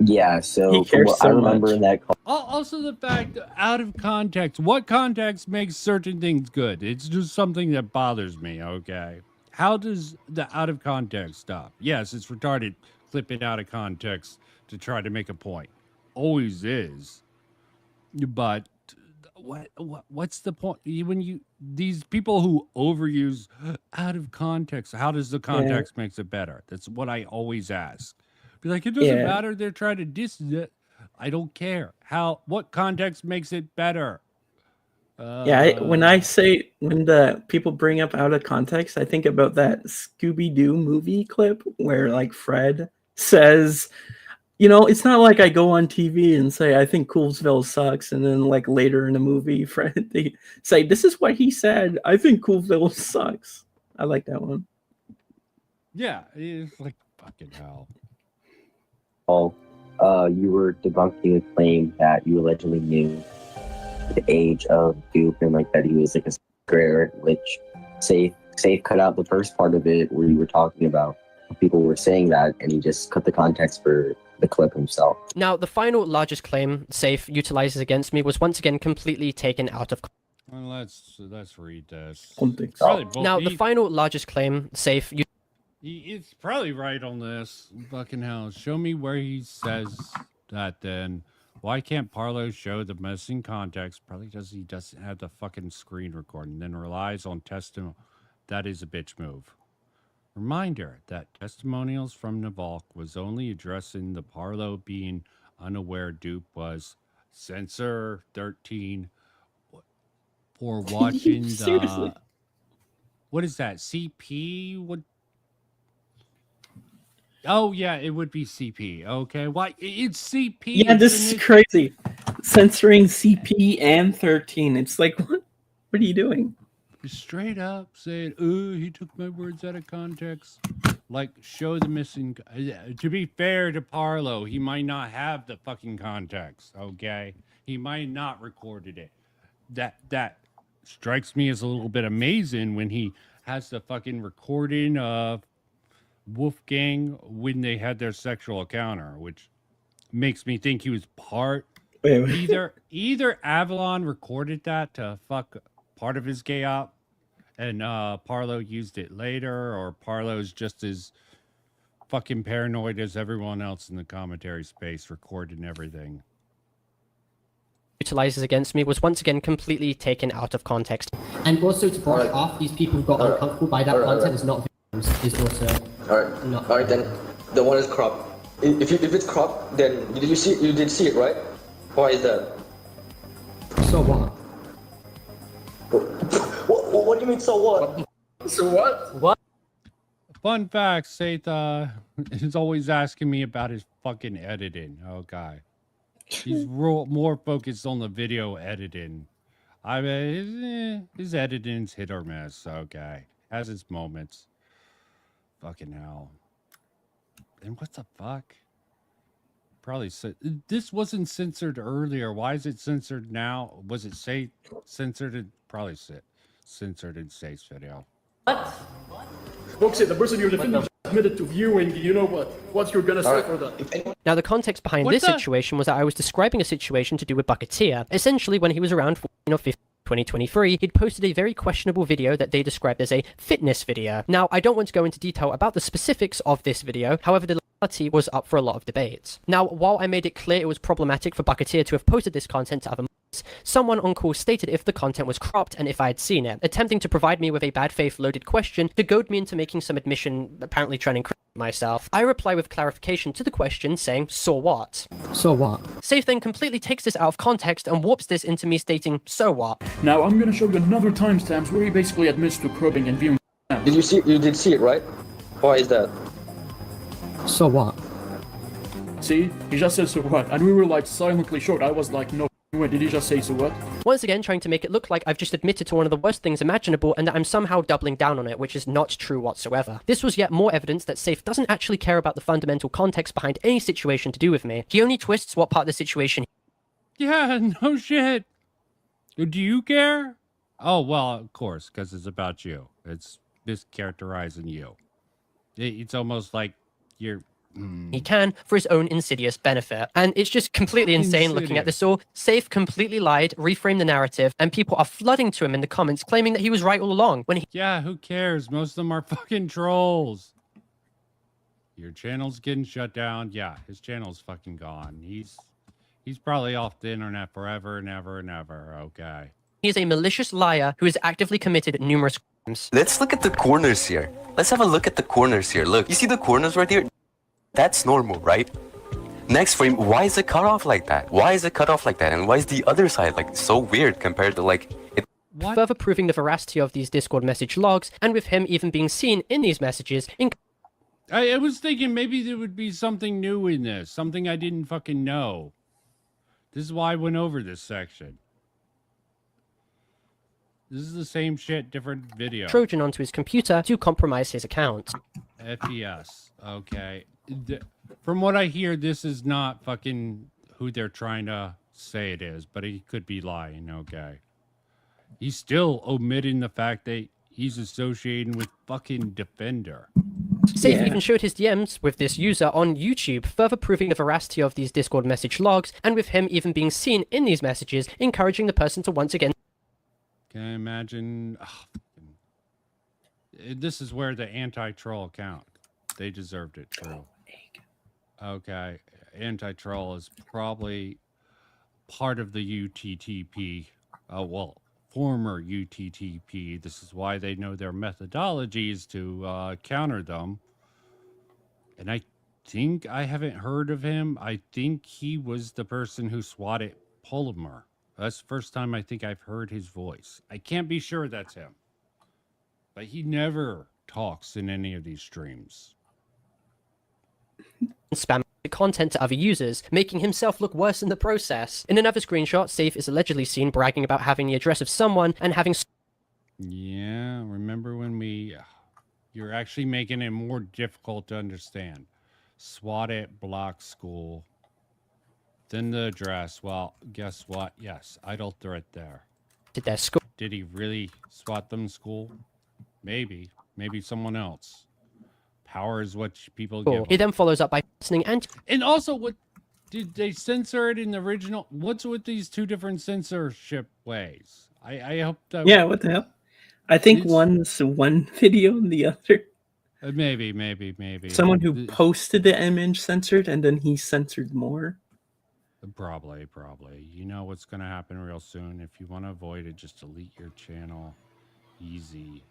Yeah, so He from cares what so I remember much. in that Also, the fact out of context. What context makes certain things good? It's just something that bothers me. Okay, how does the out of context stuff? Yes, it's retarded. Clip it out of context to try to make a point. Always is. But what's the point when these people who overuse out of context? How does the context makes it better? That's what I always ask. Be like, it doesn't matter. They're trying to diss it. I don't care. What context makes it better? When the people bring up out of context, I think about that Scooby-Doo movie clip where like Fred says, it's not like I go on TV and say I think Coolsville sucks, and then like later in the movie, Fred they say this is what he said. I think Coolsville sucks. I like that one. Yeah, it's like fucking hell. You were debunking a claim that you allegedly knew the age of Duke and like that he was like a grader, which Safe cut out the first part of it where you were talking about people were saying that, and he just cut the context for the clip himself. Now, the final largest claim Safe utilizes against me was once again completely taken out of Well, let's read this. Now, the final largest claim Safe It's probably right on this. Fucking hell. Show me where he says that then. Why can't Parlo show the missing context? Probably because he doesn't have the fucking screen recording, then relies on testimony. That is a bitch move. Reminder that testimonials from Navalk was only addressing the Parlo being unaware dupe was censor 13 for watching the... What is that? CP? What? Oh, yeah, it would be CP. Okay, why? It's CP. Yeah, this is crazy. Censoring CP and 13. It's like, what are you doing? Straight up saying, oh, he took my words out of context. Like, show the missing... To be fair to Parlo, he might not have the fucking context, okay? He might not recorded it. That strikes me as a little bit amazing when he has the fucking recording of Wolfgang when they had their sexual encounter, which makes me think he was part... Either Avalon recorded that to fuck part of his gay op, and Parlo used it later, or Parlo's just as fucking paranoid as everyone else in the commentary space, recording everything. Utilizes against me was once again completely taken out of context. And also to brush off these people who got uncomfortable by that content is not victims, is also not. Alright, then the one is cropped. If it's cropped, then you did see it, right? Why is that? So what? What do you mean, so what? So what? What? Fun fact, Seth is always asking me about his fucking editing. Oh, guy. He's more focused on the video editing. I mean, his editing's hit or miss. Okay. Has its moments. Fucking hell. And what the fuck? Probably this wasn't censored earlier. Why is it censored now? Was it censored? Probably censored in Safe's video. What? Doxxing, the person you're defending admitted to viewing. You know what you're gonna say for that? Now, the context behind this situation was that I was describing a situation to do with Bucketeer. Essentially, when he was around 14 or 15, 2023, he'd posted a very questionable video that they described as a fitness video. Now, I don't want to go into detail about the specifics of this video, however, the legality was up for a lot of debate. Now, while I made it clear it was problematic for Bucketeer to have posted this content to other minds, someone on call stated if the content was cropped and if I had seen it, attempting to provide me with a bad faith loaded question to goad me into making some admission, apparently trying to incriminate myself. I reply with clarification to the question saying, so what? So what? Safe then completely takes this out of context and warps this into me stating, so what? Now I'm gonna show you another timestamp where he basically admits to probing and viewing. You did see it, right? Why is that? So what? See, he just said so what, and we were like silently shocked. I was like, no way, did he just say so what? once again trying to make it look like I've just admitted to one of the worst things imaginable and that I'm somehow doubling down on it, which is not true whatsoever. This was yet more evidence that Safe doesn't actually care about the fundamental context behind any situation to do with me. He only twists what part of the situation. Yeah, no shit. Do you care? Oh, well, of course, because it's about you. It's mischaracterizing you. It's almost like you're... He can for his own insidious benefit. And it's just completely insane looking at this all. Safe completely lied, reframed the narrative, and people are flooding to him in the comments claiming that he was right all along. When he... Yeah, who cares? Most of them are fucking trolls. Your channel's getting shut down. Yeah, his channel's fucking gone. He's probably off the internet forever and ever and ever, okay? He is a malicious liar who has actively committed numerous crimes. Let's look at the corners here. Let's have a look at the corners here. Look, you see the corners right here? That's normal, right? Next frame, why is it cut off like that? Why is it cut off like that? And why is the other side like so weird compared to like it? Further proving the veracity of these Discord message logs, and with him even being seen in these messages. I was thinking maybe there would be something new in this, something I didn't fucking know. This is why I went over this section. This is the same shit, different video. Trojan onto his computer to compromise his account. FPS. Okay. From what I hear, this is not fucking who they're trying to say it is, but he could be lying, okay. He's still omitting the fact that he's associating with fucking Defender. Safe even showed his DMs with this user on YouTube, further proving the veracity of these Discord message logs, and with him even being seen in these messages, encouraging the person to once again... Can I imagine... this is where the anti-troll account. They deserved it, true. Okay, anti-troll is probably part of the UTTP. Well, former UTTP. This is why they know their methodologies to counter them. And I think I haven't heard of him. I think he was the person who swatted Polymer. That's the first time I think I've heard his voice. I can't be sure that's him. But he never talks in any of these streams. Spam content to other users, making himself look worse in the process. In another screenshot, Safe is allegedly seen bragging about having the address of someone and having... Yeah, remember when we... You're actually making it more difficult to understand. SWAT it, block school. Then the address. Well, guess what? Yes, idle threat there. Did he really SWAT them school? Maybe. Maybe someone else. Power is what people give. He then follows up by listening and also, what did they censor it in the original? What's with these two different censorship ways? I hope that. Yeah, what the hell? I think one's one video and the other. Maybe. Someone who posted the image censored and then he censored more. Probably. You know what's going to happen real soon. If you want to avoid it, just delete your channel. Easy.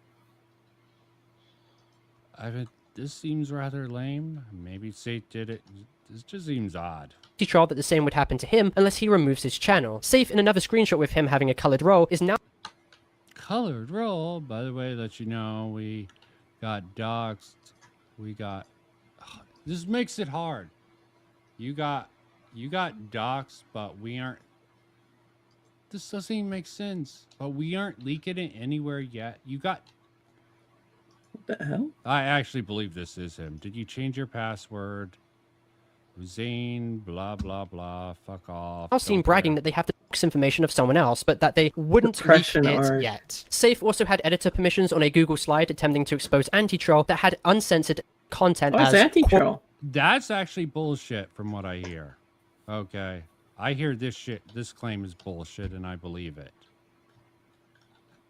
This seems rather lame. Maybe Safe did it. This just seems odd. He trolled that the same would happen to him unless he removes his channel. Safe in another screenshot with him having a colored role is now... Colored role? By the way, let you know, we got doxxed. We got... This makes it hard. You got doxxed, but we aren't... This doesn't even make sense. But we aren't leaking it anywhere yet. You got... What the hell? I actually believe this is him. Did you change your password? Zane, blah, blah, blah, fuck off. I've seen bragging that they have the dox information of someone else, but that they wouldn't leak it yet. Safe also had editor permissions on a Google slide attempting to expose anti-troll that had uncensored content as... anti-troll? That's actually bullshit from what I hear. Okay. I hear this shit. This claim is bullshit, and I believe it.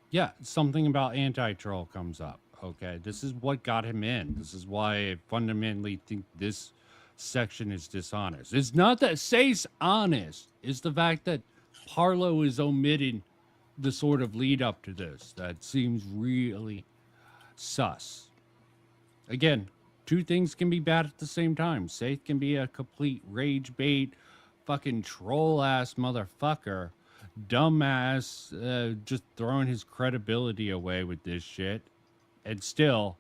Yeah, something about anti-troll comes up. Okay, this is what got him in. This is why I fundamentally think this section is dishonest. It's not that Say's honest. It's the fact that Parlo is omitting the sort of lead up to this that seems really sus. Again, two things can be bad at the same time. Safe can be a complete rage bait, fucking troll ass motherfucker, dumbass, just throwing his credibility away with this shit. And still,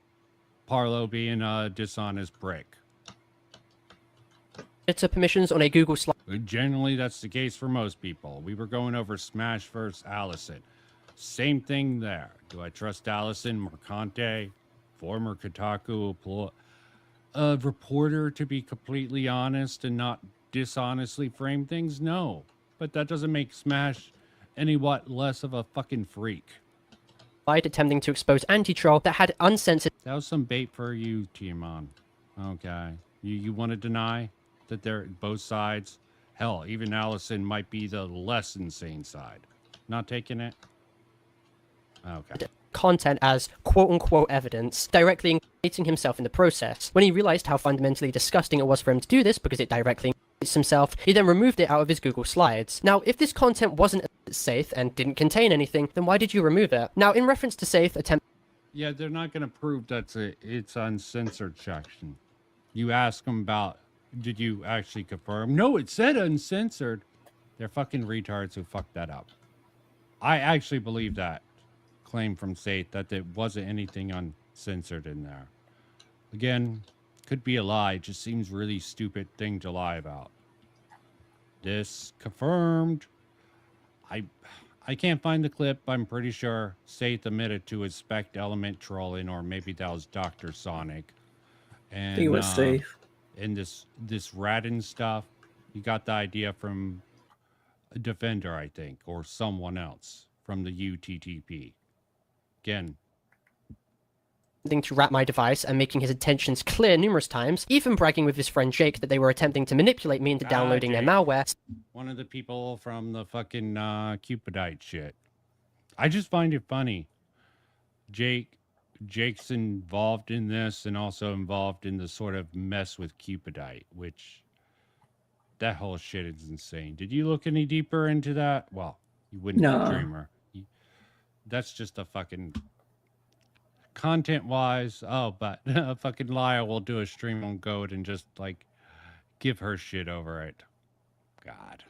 Parlo being a dishonest prick. Editor permissions on a Google slide. Generally, that's the case for most people. We were going over Smash vs. Allison. Same thing there. Do I trust Allison Mercante, former Kotaku reporter, to be completely honest and not dishonestly frame things? No. But that doesn't make Smash any what less of a fucking freak. Attempting to expose anti-troll that had uncensored. That was some bait for you, Timon. Okay. You want to deny that they're both sides? Hell, even Allison might be the less insane side. Not taking it? Okay. Content as quote-unquote evidence, directly incriminating himself in the process. When he realized how fundamentally disgusting it was for him to do this because it directly incriminates himself, he then removed it out of his Google Slides. Now, if this content wasn't safe and didn't contain anything, then why did you remove it? Now, in reference to safe attempt... Yeah, they're not going to prove it's uncensored section. You ask them about, did you actually confirm? No, it said uncensored. They're fucking retards who fucked that up. I actually believe that claim from Sate that there wasn't anything uncensored in there. Again, could be a lie. It just seems really stupid thing to lie about. This confirmed. I can't find the clip. I'm pretty sure Sate admitted to his spec element trolling, or maybe that was Dr. Sonic. And I think it was safe. And this Radin stuff, he got the idea from a Defender, I think, or someone else from the UTTP. Again, to rat my device and making his intentions clear numerous times, even bragging with his friend Jake that they were attempting to manipulate me into downloading their malware. One of the people from the fucking Cupidite shit. I just find it funny. Jake's involved in this and also involved in the sort of mess with Cupidite, which that whole shit is insane. Did you look any deeper into that? Well, you wouldn't, no. Dreamer. That's just a fucking content-wise. Oh, but a fucking liar will do a stream on Goat and just like give her shit over it. God.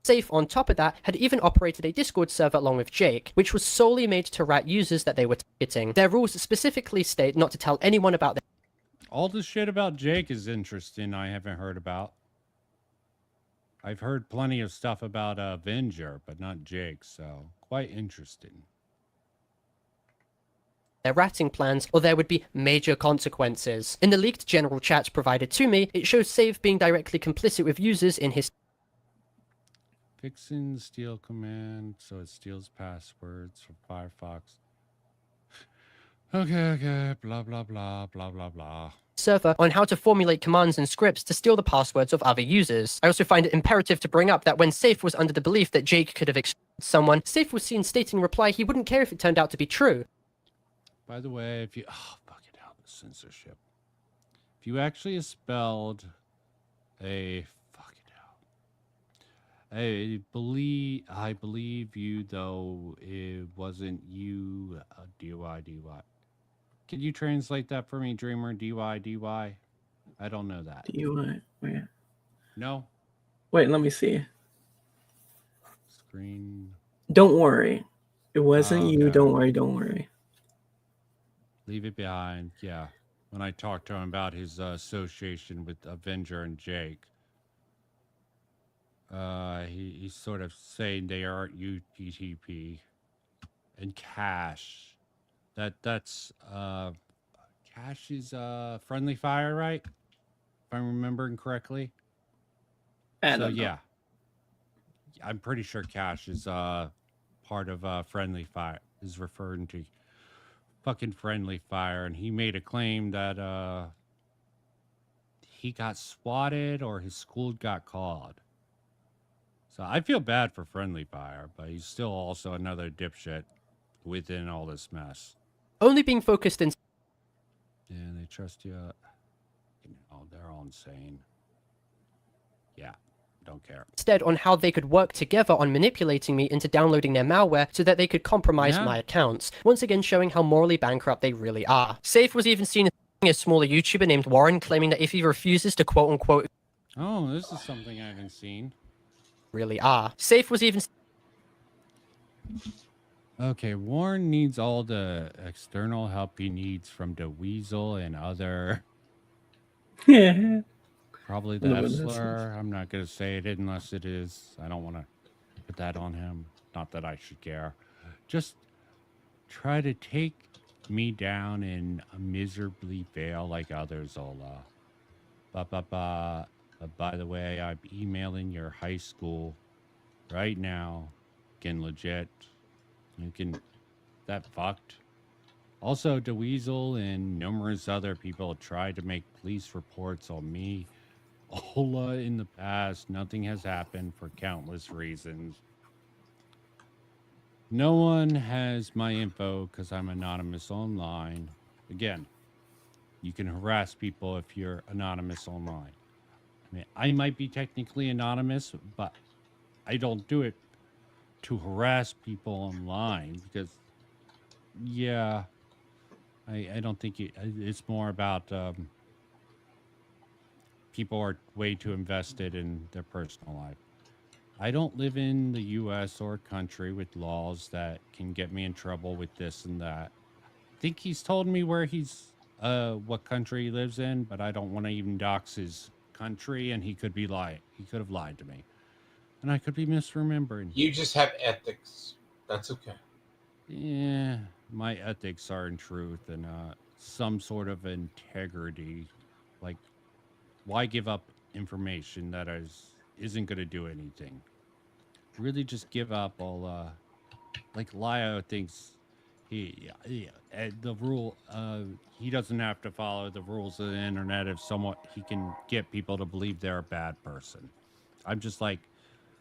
Safe, on top of that, had even operated a Discord server along with Jake, which was solely made to rat users that they were targeting. Their rules specifically state not to tell anyone about their... All this shit about Jake is interesting. I haven't heard about. I've heard plenty of stuff about Avenger, but not Jake, so quite interesting. Their ratting plans, or there would be major consequences. In the leaked general chats provided to me, it shows Save being directly complicit with users in his... Fixing steal command, so it steals passwords from Firefox. Okay, blah, blah, blah, blah, blah, blah. Server on how to formulate commands and scripts to steal the passwords of other users. I also find it imperative to bring up that when Safe was under the belief that Jake could have extracted someone, Safe was seen stating in reply he wouldn't care if it turned out to be true. By the way, if you... Oh, fuck it out, the censorship. If you actually spelled a... Fuck it out. I believe you, though, it wasn't you, D-Y. Can you translate that for me, Dreamer? D-Y? I don't know that. D-Y, where? No? Wait, let me see. Screen. Don't worry. It wasn't you. Don't worry. Leave it behind. Yeah. When I talked to him about his association with Avenger and Jake, he's sort of saying they are at UTTP and Cash. That's Cash is Friendly Fire, right? If I'm remembering correctly. So yeah, I'm pretty sure Cash is part of Friendly Fire. Is referring to fucking Friendly Fire, and he made a claim that he got swatted or his school got called. So I feel bad for Friendly Fire, but he's still also another dipshit within all this mess. Only being focused in... Yeah, they trust you. Oh, they're all insane. Yeah, don't care. Instead on how they could work together on manipulating me into downloading their malware so that they could compromise my accounts, once again showing how morally bankrupt they really are. Safe was even seen as a smaller YouTuber named Warren, claiming that if he refuses to quote-unquote... Oh, this is something I haven't seen. ...really are. Safe was even... Okay, Warren needs all the external help he needs from the Weasel and other... Yeah. Probably the F slur. I'm not going to say it unless it is. I don't want to put that on him. Not that I should care. Just try to take me down and miserably fail like others, Ola. By the way, I'm emailing your high school right now. Can legit. You can. That fucked. Also, DeWeasel and numerous other people tried to make police reports on me. Ola in the past. Nothing has happened for countless reasons. No one has my info because I'm anonymous online. Again, you can harass people if you're anonymous online. I mean, I might be technically anonymous, but I don't do it to harass people online because, yeah, I don't think it's more about people are way too invested in their personal life. I don't live in the U.S. or country with laws that can get me in trouble with this and that. I think he's told me where what country he lives in, but I don't want to even dox his country, and he could be lying. He could have lied to me, and I could be misremembering. You just have ethics. That's okay. Yeah, my ethics are in truth and some sort of integrity. Like, why give up information that isn't going to do anything? Really just give up all, like Lio thinks the rule, he doesn't have to follow the rules of the internet if he can get people to believe they're a bad person. I'm just like,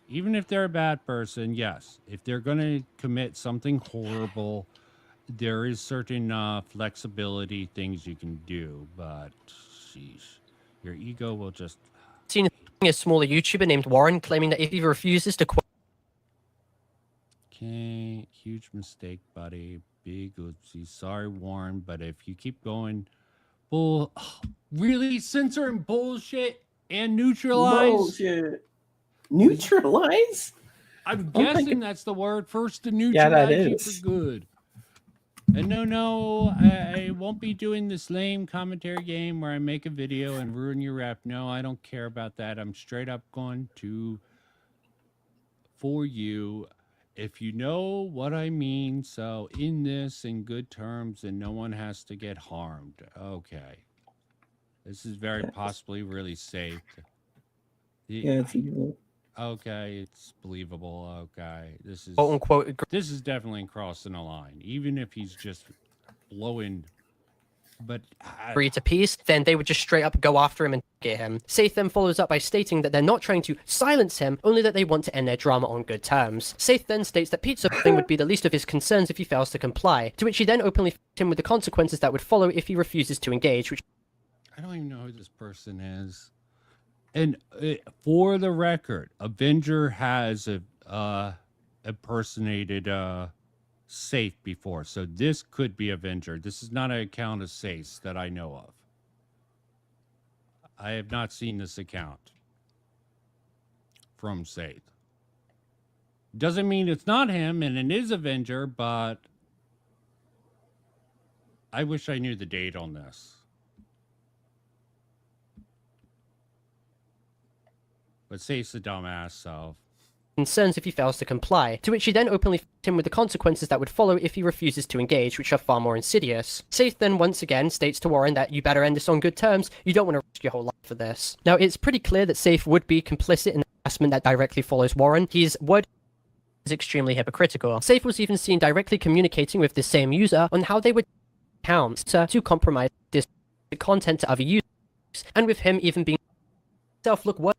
even if they're a bad person, yes, if they're going to commit something horrible, there is certain flexibility things you can do, but sheesh, your ego will just... Seen a smaller YouTuber named Warren claiming that if he refuses to quit... Okay, huge mistake, buddy. Big oopsie. Sorry, Warren, but if you keep going... really? Censoring bullshit and neutralize? Bullshit. Neutralize? I'm guessing that's the word. First to neutralize you for good. And no, I won't be doing this lame commentary game where I make a video and ruin your rep. No, I don't care about that. I'm straight up going to, for you, if you know what I mean. So in this, in good terms, and no one has to get harmed. Okay. This is very possibly really safe. Yeah, it's evil. Okay, it's believable. Okay, this is quote unquote. This is definitely crossing a line, even if he's just blowing. But agree to peace, then they would just straight up go after him and get him. Saith then follows up by stating that they're not trying to silence him, only that they want to end their drama on good terms. Saith then states that pizza thing would be the least of his concerns if he fails to comply, to which he then openly threatened him with the consequences that would follow if he refuses to engage, which... I don't even know who this person is. And for the record, Avenger has impersonated Safe before, so this could be Avenger. This is not an account of Safe that I know of. I have not seen this account from Safe. Doesn't mean it's not him, and it is Avenger, but I wish I knew the date on this. But Safe's a dumbass, so... concerns if he fails to comply, to which he then openly threatened him with the consequences that would follow if he refuses to engage, which are far more insidious. Saith then once again states to Warren that you better end this on good terms, you don't want to risk your whole life for this. Now, it's pretty clear that Saith would be complicit in the harassment that directly follows Warren. His word is extremely hypocritical. Saith was even seen directly communicating with this same user on how they would accounts to compromise this content to other users, and with him even being self-look worse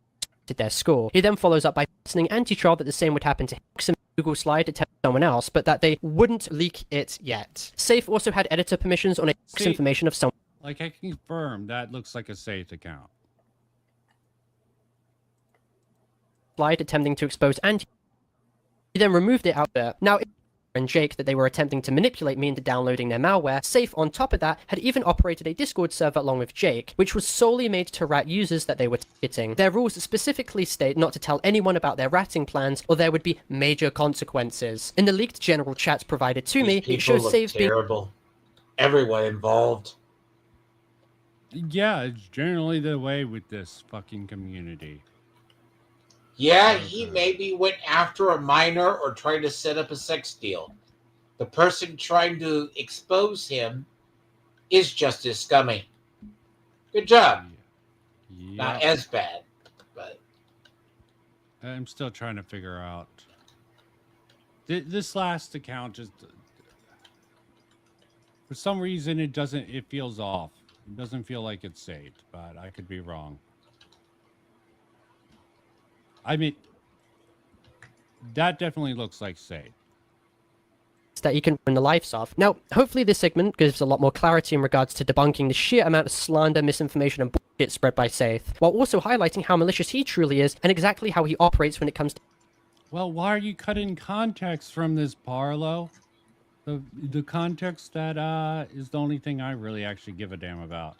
to their score. He then follows up by mentioning anti-troll that the same would happen to him. Google slide attempt someone else, but that they wouldn't leak it yet. Safe also had editor permissions on information of someone. Like, I can confirm that looks like a Safe account. Slide attempting to expose anti. He then removed it out there. Now, and Jake that they were attempting to manipulate me into downloading their malware. Safe, on top of that, had even operated a Discord server along with Jake, which was solely made to rat users that they were targeting. Their rules specifically state not to tell anyone about their ratting plans, or there would be major consequences. In the leaked general chats provided to me, it shows Safe being terrible. Everyone involved. Yeah, it's generally the way with this fucking community. Yeah, he maybe went after a minor or tried to set up a sex deal. The person trying to expose him is just as scummy. Good job. Not Yep. as bad, but I'm still trying to figure out. This last account just, for some reason, it feels off. It doesn't feel like it's saved, but I could be wrong. I mean, that definitely looks like saved. That you can ruin the lives of. Now, hopefully this segment gives a lot more clarity in regards to debunking the sheer amount of slander, misinformation, and bullshit spread by Saith, while also highlighting how malicious he truly is and exactly how he operates when it comes to... Well, why are you cutting context from this, Parlo? The context that is the only thing I really actually give a damn about.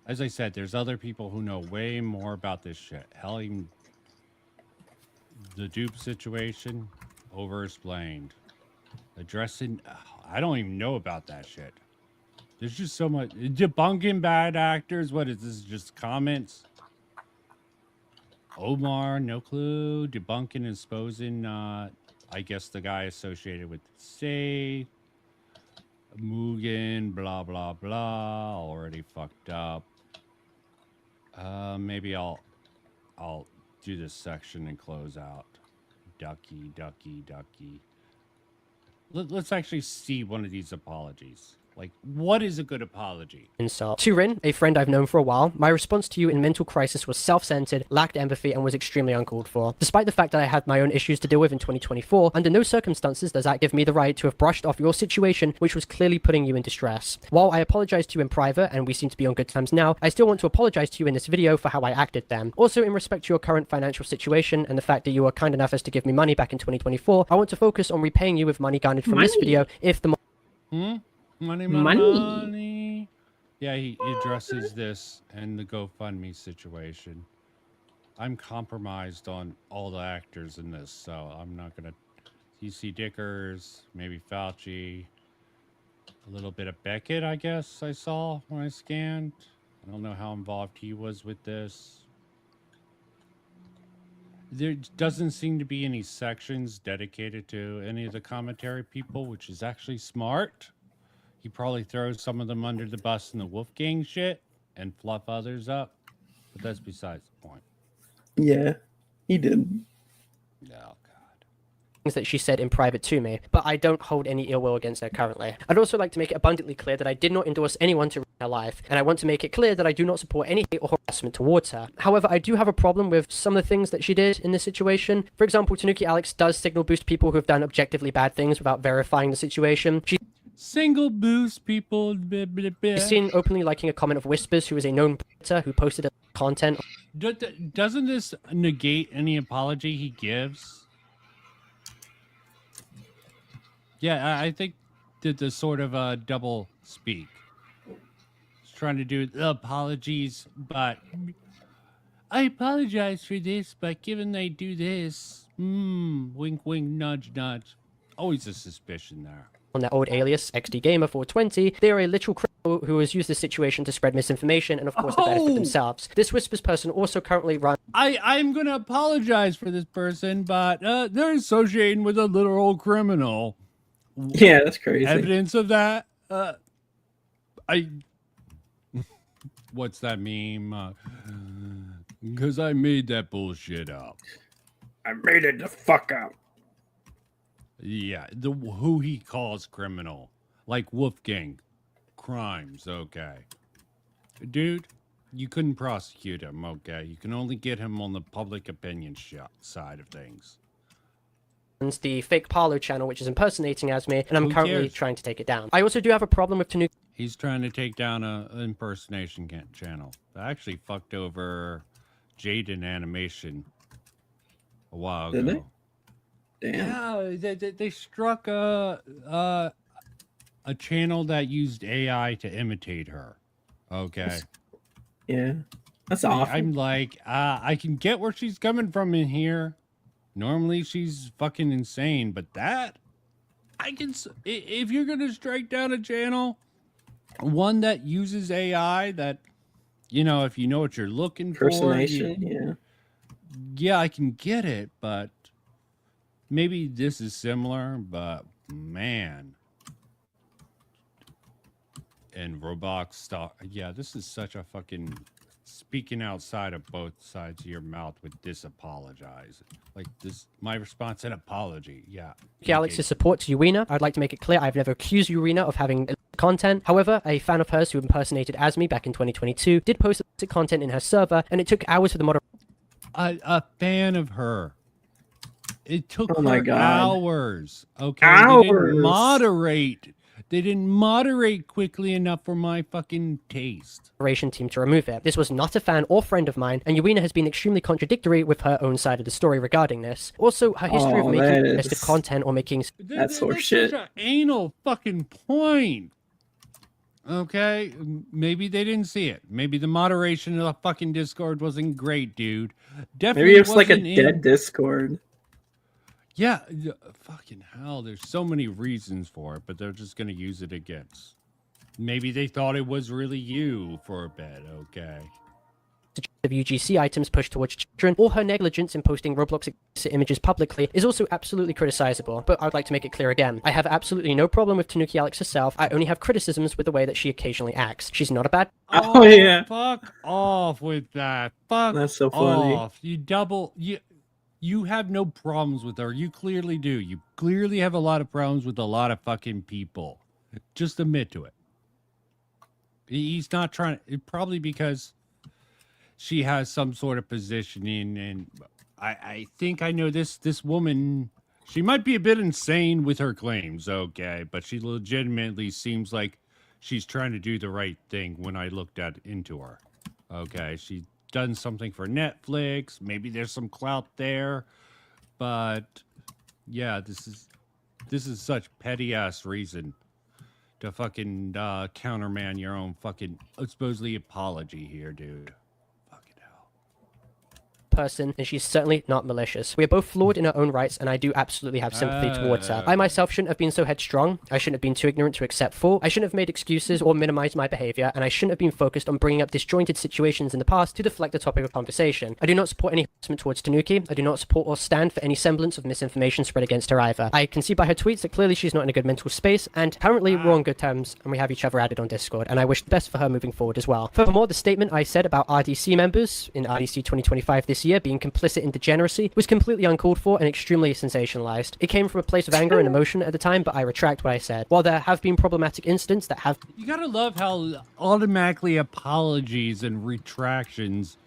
As I said, there's other people who know way more about this shit. Hell, even the dupe situation, over-explained. Addressing, I don't even know about that shit. There's just so much debunking bad actors. What is this? Just comments? Omar, no clue. Debunking and exposing, I guess the guy associated with Safe. Mugen, blah, blah, blah. Already fucked up. Maybe I'll do this section and close out. Ducky, ducky, ducky. Let's actually see one of these apologies. Like, what is a good apology? Insult. To Rin, a friend I've known for a while, my response to you in mental crisis was self-centered, lacked empathy, and was extremely uncalled for. Despite the fact that I had my own issues to deal with in 2024, under no circumstances does that give me the right to have brushed off your situation, which was clearly putting you in distress. While I apologized to you in private, and we seem to be on good terms now, I still want to apologize to you in this video for how I acted then. Also, in respect to your current financial situation and the fact that you were kind enough as to give me money back in 2024, I want to focus on repaying you with money garnered from this video if the... Money. Yeah, he addresses this and the GoFundMe situation. I'm compromised on all the actors in this, so I'm not gonna... TC Dickers, maybe Fauci, a little bit of Beckett, I guess I saw when I scanned. I don't know how involved he was with this. There doesn't seem to be any sections dedicated to any of the commentary people, which is actually smart. He probably throws some of them under the bus in the Wolfgang shit and fluff others up. But that's besides the point. Yeah, he did. No. Things that she said in private to me, but I don't hold any ill will against her currently. I'd also like to make it abundantly clear that I did not endorse anyone to ruin her life, and I want to make it clear that I do not support any hate or harassment towards her. However, I do have a problem with some of the things that she did in this situation. For example, Tanuki Alex does signal boost people who have done objectively bad things without verifying the situation. Single boost people. She's seen openly liking a comment of Whispers, who is a known predator who posted content. Doesn't this negate any apology he gives? Yeah, I think that the sort of double speak. He's trying to do apologies, but I apologize for this, but given they do this, wink, wink, nudge, nudge. Always a suspicion there. On their old alias, XDGamer420, they are a literal criminal who has used this situation to spread misinformation and, of course, to benefit themselves. This Whispers person also currently runs... I'm going to apologize for this person, but they're associating with a literal criminal. Yeah, that's crazy. Evidence of that? What's that meme? Because I made that bullshit up. I made it the fuck up. Yeah, who he calls criminal. Like Wolfgang. Crimes, okay. Dude, you couldn't prosecute him, okay? You can only get him on the public opinion side of things. The fake Parlo channel, which is impersonating as me, and I'm currently trying to take it down. I also do have a problem with Tanuki. He's trying to take down an impersonation channel. I actually fucked over Jaden Animation a while ago. Did they? Damn. Yeah, they struck a channel that used AI to imitate her. Okay. Yeah, that's awful. I'm like, I can get where she's coming from in here. Normally she's fucking insane, but that I can. If you're gonna strike down a channel one that uses AI that, you know, if you know what you're looking for, Impersonation, yeah, I can get it, but maybe this is similar, but man. And Roblox stock, yeah, this is such a fucking speaking outside of both sides of your mouth with disapologize. Like this, my response, an apology. Yeah. Alex's support to Urena. I'd like to make it clear I've never accused Urena of having content. However, a fan of hers who impersonated as me back in 2022 did post content in her server, and it took hours for the moderator. A fan of her. It took Oh my her God. hours. Okay. Hours. They didn't moderate quickly enough for my fucking taste. Team to remove it. This was not a fan or friend of mine, and Urena has been extremely contradictory with her own side of the story regarding this. Also, her history of making suggestive content or making that's horseshit. Such an anal fucking point. Okay, maybe they didn't see it. Maybe the moderation of the fucking Discord wasn't great, dude. Definitely Maybe it's like a wasn't dead Discord. Yeah, fucking hell. There's so many reasons for it, but they're just gonna use it against. Maybe they thought it was really you for a bit. Okay. Of UGC items pushed towards children, or her negligence in posting Roblox images publicly is also absolutely criticizable, but I would like to make it clear again. I have absolutely no problem with Tanuki Alex herself, I only have criticisms with the way that she occasionally acts. She's not a bad... Oh, yeah. Fuck off with that. Fuck That's so funny. off. You have no problems with her. You clearly do. You clearly have a lot of problems with a lot of fucking people. Just admit to it. He's not trying to... Probably because... she has some sort of positioning, and I think I know this woman. She might be a bit insane with her claims, okay, but she legitimately seems like she's trying to do the right thing when I looked into her. Okay, she's done something for Netflix. Maybe there's some clout there, but yeah, this is such petty ass reason to fucking counterman your own fucking supposedly apology here, dude. Person, and she's certainly not malicious. We are both flawed in our own rights, and I do absolutely have sympathy towards her. I myself shouldn't have been so headstrong. I shouldn't have been too ignorant to accept fault. I shouldn't have made excuses or minimized my behavior, and I shouldn't have been focused on bringing up disjointed situations in the past to deflect the topic of conversation. I do not support any harassment towards Tanuki. I do not support or stand for any semblance of misinformation spread against her either. I can see by her tweets that clearly she's not in a good mental space, and currently we're on good terms, and we have each other added on Discord, and I wish the best for her moving forward as well. Furthermore, the statement I said about RDC members in RDC 2025 this year being complicit in degeneracy was completely uncalled for and extremely sensationalized. It came from a place of anger and emotion at the time, but I retract what I said. While there have been problematic incidents that have... You gotta love how automatically apologies and retractions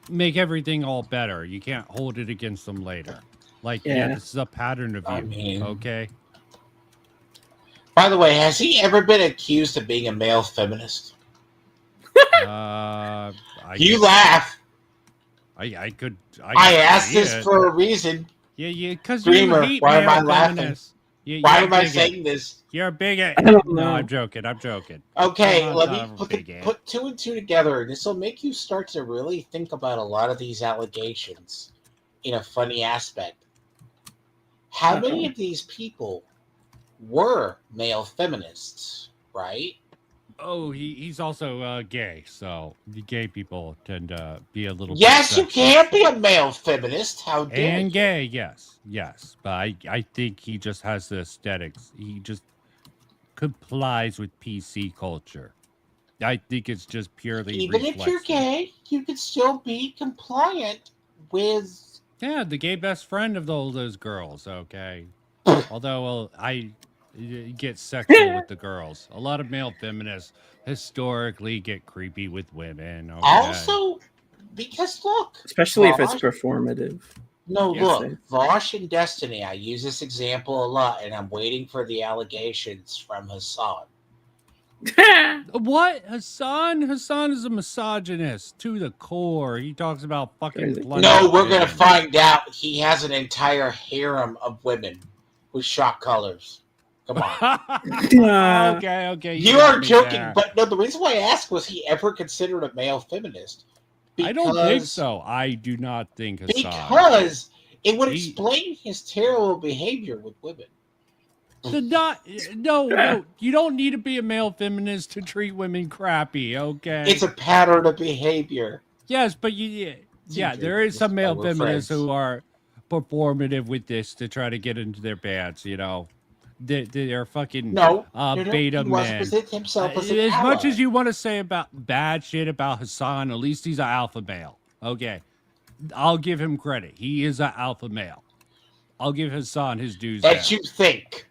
make everything all better. You can't hold it against them later. Like, yeah, this is a pattern of you, okay? By the way, has he ever been accused of being a male feminist? You laugh. I could. I asked this for a reason. Yeah, because Dreamer, why am I laughing? Why am I saying this? You're a bigot. No, I'm joking. Okay, let me put two and two together. This will make you start to really think about a lot of these allegations in a funny aspect. How many of these people were male feminists, right? Oh, he's also gay, so the gay people tend to be a little... Yes, you can't be a male feminist. How dare you? And gay, yes. But I think he just has the aesthetics. He just complies with PC culture. I think it's just purely Even reflexive. if you're gay, you can still be compliant with... Yeah, the gay best friend of all those girls, okay? Although, I get sexual with the girls. A lot of male feminists historically get creepy with women. Okay? Also, because look... Especially if it's performative. No, look, Vosh and Destiny, I use this example a lot, and I'm waiting for the allegations from Hassan. What? Hassan is a misogynist to the core. He talks about fucking... No, we're going to find out he has an entire harem of women with shock colors. Come on. Okay. You are joking, but no, the reason why I asked was he ever considered a male feminist? I don't think so. I do not think Hassan. Because it would explain his terrible behavior with women. No, you don't need to be a male feminist to treat women crappy, okay? It's a pattern of behavior. Yes, but there is some male we're feminists friends. who are performative with this to try to get into their pants, you know. They're fucking No, beta he wants to men. present himself as an As much ally. as you want to say about bad shit about Hassan, at least he's an alpha male. Okay. I'll give him credit. He is an alpha male. I'll give Hassan his dues. As you think.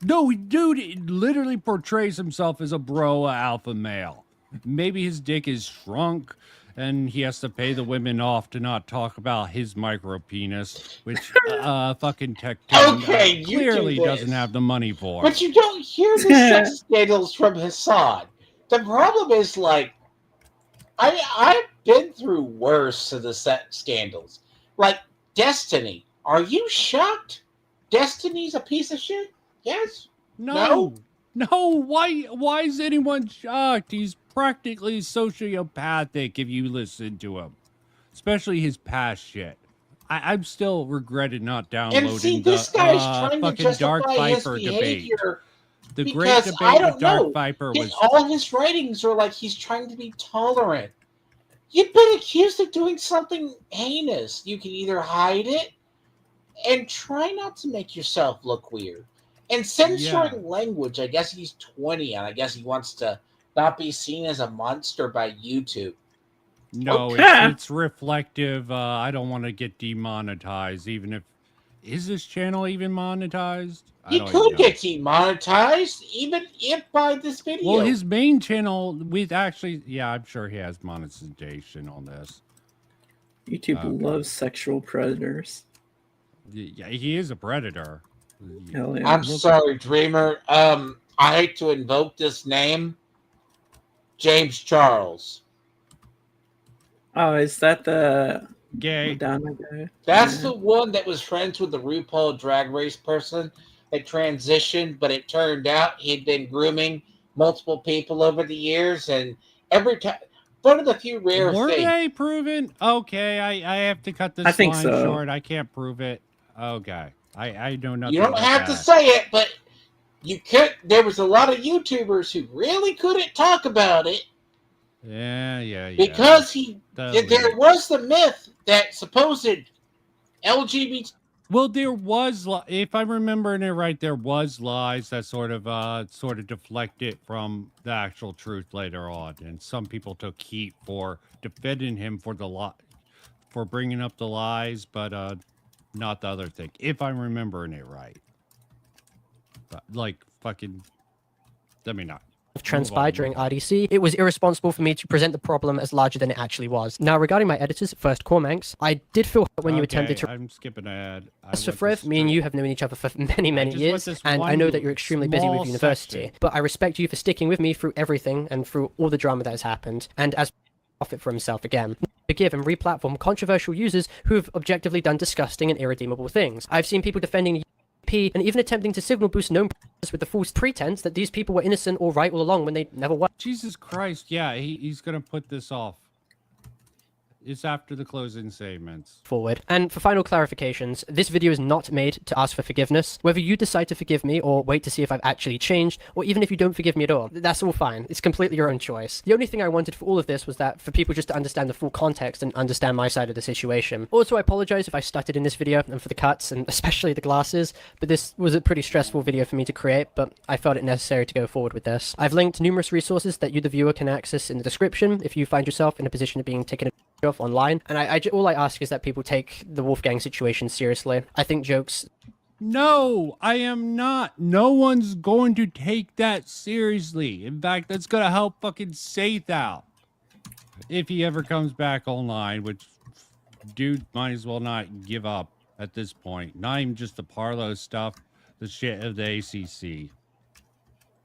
No, dude, he literally portrays himself as a bro, a alpha male. Maybe his dick is shrunk and he has to pay the women off to not talk about his micro penis, which fucking Tecton clearly doesn't have the money for. But you don't hear the sex scandals from Hassan. The problem is, like, I've been through worse of the sex scandals. Like, Destiny. Are you shocked? Destiny's a piece of shit? Yes? No. Why is anyone shocked? He's practically sociopathic if you listen to him. Especially his past shit. I'm still regretted not downloading And see, this guy's trying to fucking Dark justify his Viper debate. behavior The great because debate I don't with Dark know. Viper was All his writings are like he's trying to be tolerant. You've been accused of doing something heinous. You can either hide it and try not to make yourself look weird. And censoring language, I guess he's 20, and I guess he wants to not be seen as a monster by YouTube. No, it's reflective. I don't want to get demonetized, even if... Is this channel even monetized? He could get demonetized, even if by this video. Well, his main channel, with actually... Yeah, I'm sure he has monetization on this. YouTube loves sexual predators. Yeah, he is a predator. Hell yeah. I'm sorry, Dreamer. I hate to invoke this name. James Charles. Oh, is that the gay Madonna guy? That's the one that was friends with the RuPaul Drag Race person that transitioned, but it turned out he'd been grooming multiple people over the years, and every time, one of the few rare Were things. they proven? Okay, I have to cut this I think line so. short. I can't prove it. Okay, I know nothing. You don't about have to that. say it, but you could. There was a lot of YouTubers who really couldn't talk about it. Yeah. Because there was the myth that supposed LGBT. Well, there was, if I'm remembering it right, there was lies that sort of deflected from the actual truth later on, and some people took heat for defending him for for bringing up the lies, but not the other thing. If I'm remembering it right, but like fucking, let me not. Transpired during RDC, it was irresponsible for me to present the problem as larger than it actually was. Now, regarding my editors, first Cormanx, I did feel hurt when you attempted to... I'm skipping ahead. As for Frev, me and you have known each other for many years, and I know that you're extremely busy with university, but I respect you for sticking with me through everything and through all the drama that has happened, and as profit for himself again. Forgive and re-platform controversial users who have objectively done disgusting and irredeemable things. I've seen people defending the and even attempting to signal boost known with the false pretense that these people were innocent or right all along when they never were. Jesus Christ, yeah, he's gonna put this off. It's after the closing statements. Forward. And for final clarifications, this video is not made to ask for forgiveness. Whether you decide to forgive me or wait to see if I've actually changed, or even if you don't forgive me at all, that's all fine. It's completely your own choice. The only thing I wanted for all of this was that for people just to understand the full context and understand my side of the situation. Also, I apologize if I stuttered in this video and for the cuts and especially the glasses, but this was a pretty stressful video for me to create, but I felt it necessary to go forward with this. I've linked numerous resources that you, the viewer, can access in the description if you find yourself in a position of being taken off online, and all I ask is that people take the Wolfgang situation seriously. I think jokes... No, I am not. No one's going to take that seriously. In fact, that's going to help fucking Saith out. If he ever comes back online, which, dude, might as well not give up at this point. Not even just the Parlo stuff, the shit of the ACC.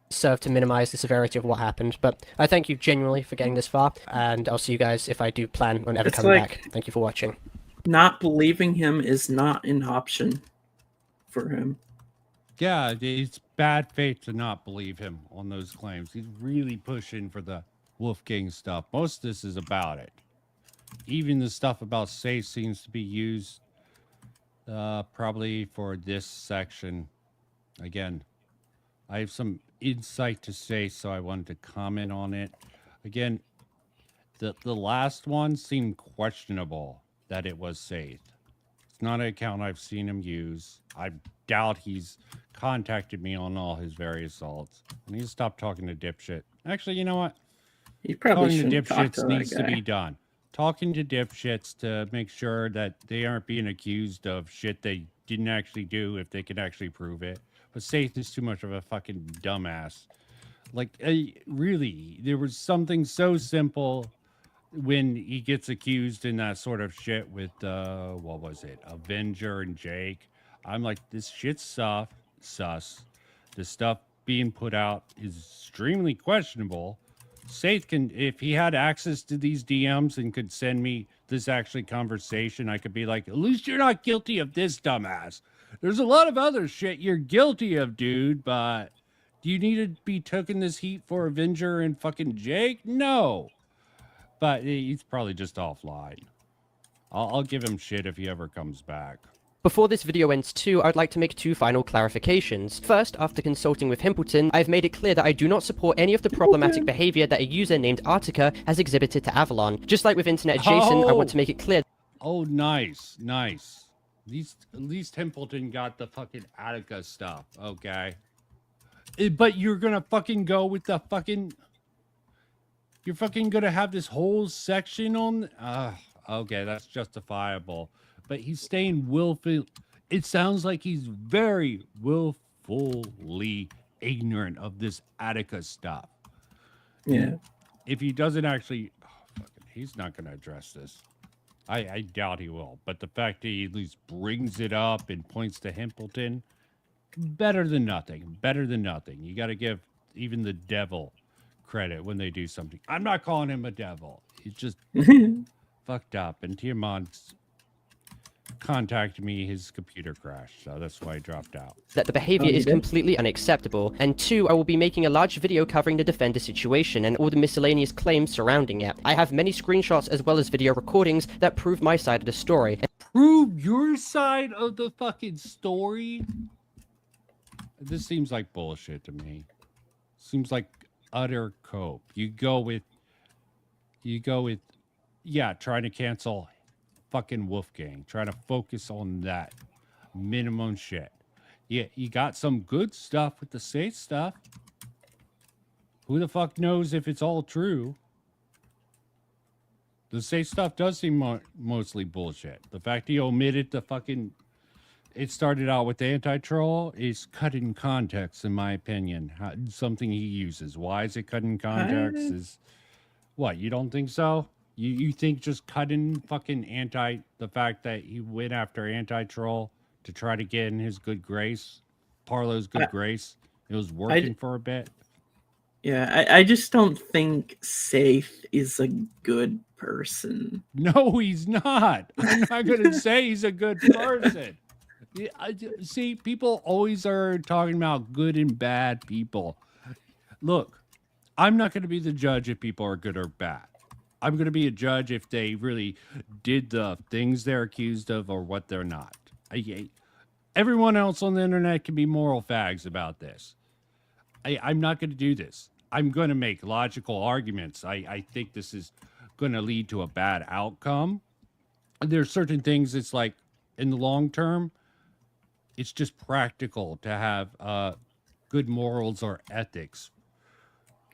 Serve to minimize the severity of what happened, but I thank you genuinely for getting this far, and I'll see you guys if I do plan on ever coming back. Thank you for watching. Not believing him is not an option for him. Yeah, it's bad faith to not believe him on those claims. He's really pushing for the Wolfgang stuff. Most of this is about it. Even the stuff about Safe seems to be used probably for this section. Again, I have some insight to say, so I wanted to comment on it. Again, the last one seemed questionable that it was safe. It's not an account I've seen him use. I doubt he's contacted me on all his various assaults. I need to stop talking to dipshit. Actually, you know what? He probably Talking to shouldn't talk to dipshits that needs to guy. be done. Talking to dipshits to make sure that they aren't being accused of shit they didn't actually do if they can actually prove it. But Saith is too much of a fucking dumbass. Like, really, there was something so simple when he gets accused in that sort of shit with, what was it? Avenger and Jake. I'm like, this shit's sus. The stuff being put out is extremely questionable. Saith can, if he had access to these DMs and could send me this actually conversation, I could be like, at least you're not guilty of this, dumbass. There's a lot of other shit you're guilty of, dude, but do you need to be taking this heat for Avenger and fucking Jake? No. But he's probably just offline. I'll give him shit if he ever comes back. Before this video ends too, I'd like to make 2 final clarifications. First, after consulting with Himpleton, I've made it clear that I do not support any of the problematic behavior that a user named Artica has exhibited to Avalon. Just like with Internet Jason, I want to make it clear. Oh, nice, nice. At least Himpleton got the fucking Attica stuff, okay? But you're gonna fucking go with the fucking... You're fucking gonna have this whole section on... okay, that's justifiable. But he's staying willfully... It sounds like he's very willfully ignorant of this Attica stuff. Yeah. If he doesn't actually... he's not gonna address this. I doubt he will. But the fact that he at least brings it up and points to Himpleton... Better than nothing. Better than nothing. You gotta give even the devil credit when they do something. I'm not calling him a devil. He's just fucked up. And Tiamon's contacted me. His computer crashed, so that's why I dropped out. That the behavior is completely unacceptable. And 2, I will be making a large video covering the Defender situation and all the miscellaneous claims surrounding it. I have many screenshots as well as video recordings that prove my side of the story. Prove your side of the fucking story? This seems like bullshit to me. Seems like utter cope. You go with, yeah, trying to cancel fucking Wolfgang. Trying to focus on that minimum shit. Yeah, you got some good stuff with the safe stuff. Who the fuck knows if it's all true? The safe stuff does seem mostly bullshit. The fact he omitted the fucking... It started out with the anti-troll is cut in context, in my opinion. Something he uses. Why is it cut in context? Is what, you don't think so? You think just cutting fucking the fact that he went after anti-troll to try to get in his good grace, Parlo's good grace, it was working for a bit? Yeah, I just don't think Safe is a good person. No, he's not. I'm not going to say he's a good person. See, people always are talking about good and bad people. Look, I'm not going to be the judge if people are good or bad. I'm going to be a judge if they really did the things they're accused of or what they're not. Everyone else on the internet can be moral fags about this. I'm not going to do this. I'm going to make logical arguments. I think this is going to lead to a bad outcome. There's certain things it's like, in the long term, it's just practical to have good morals or ethics.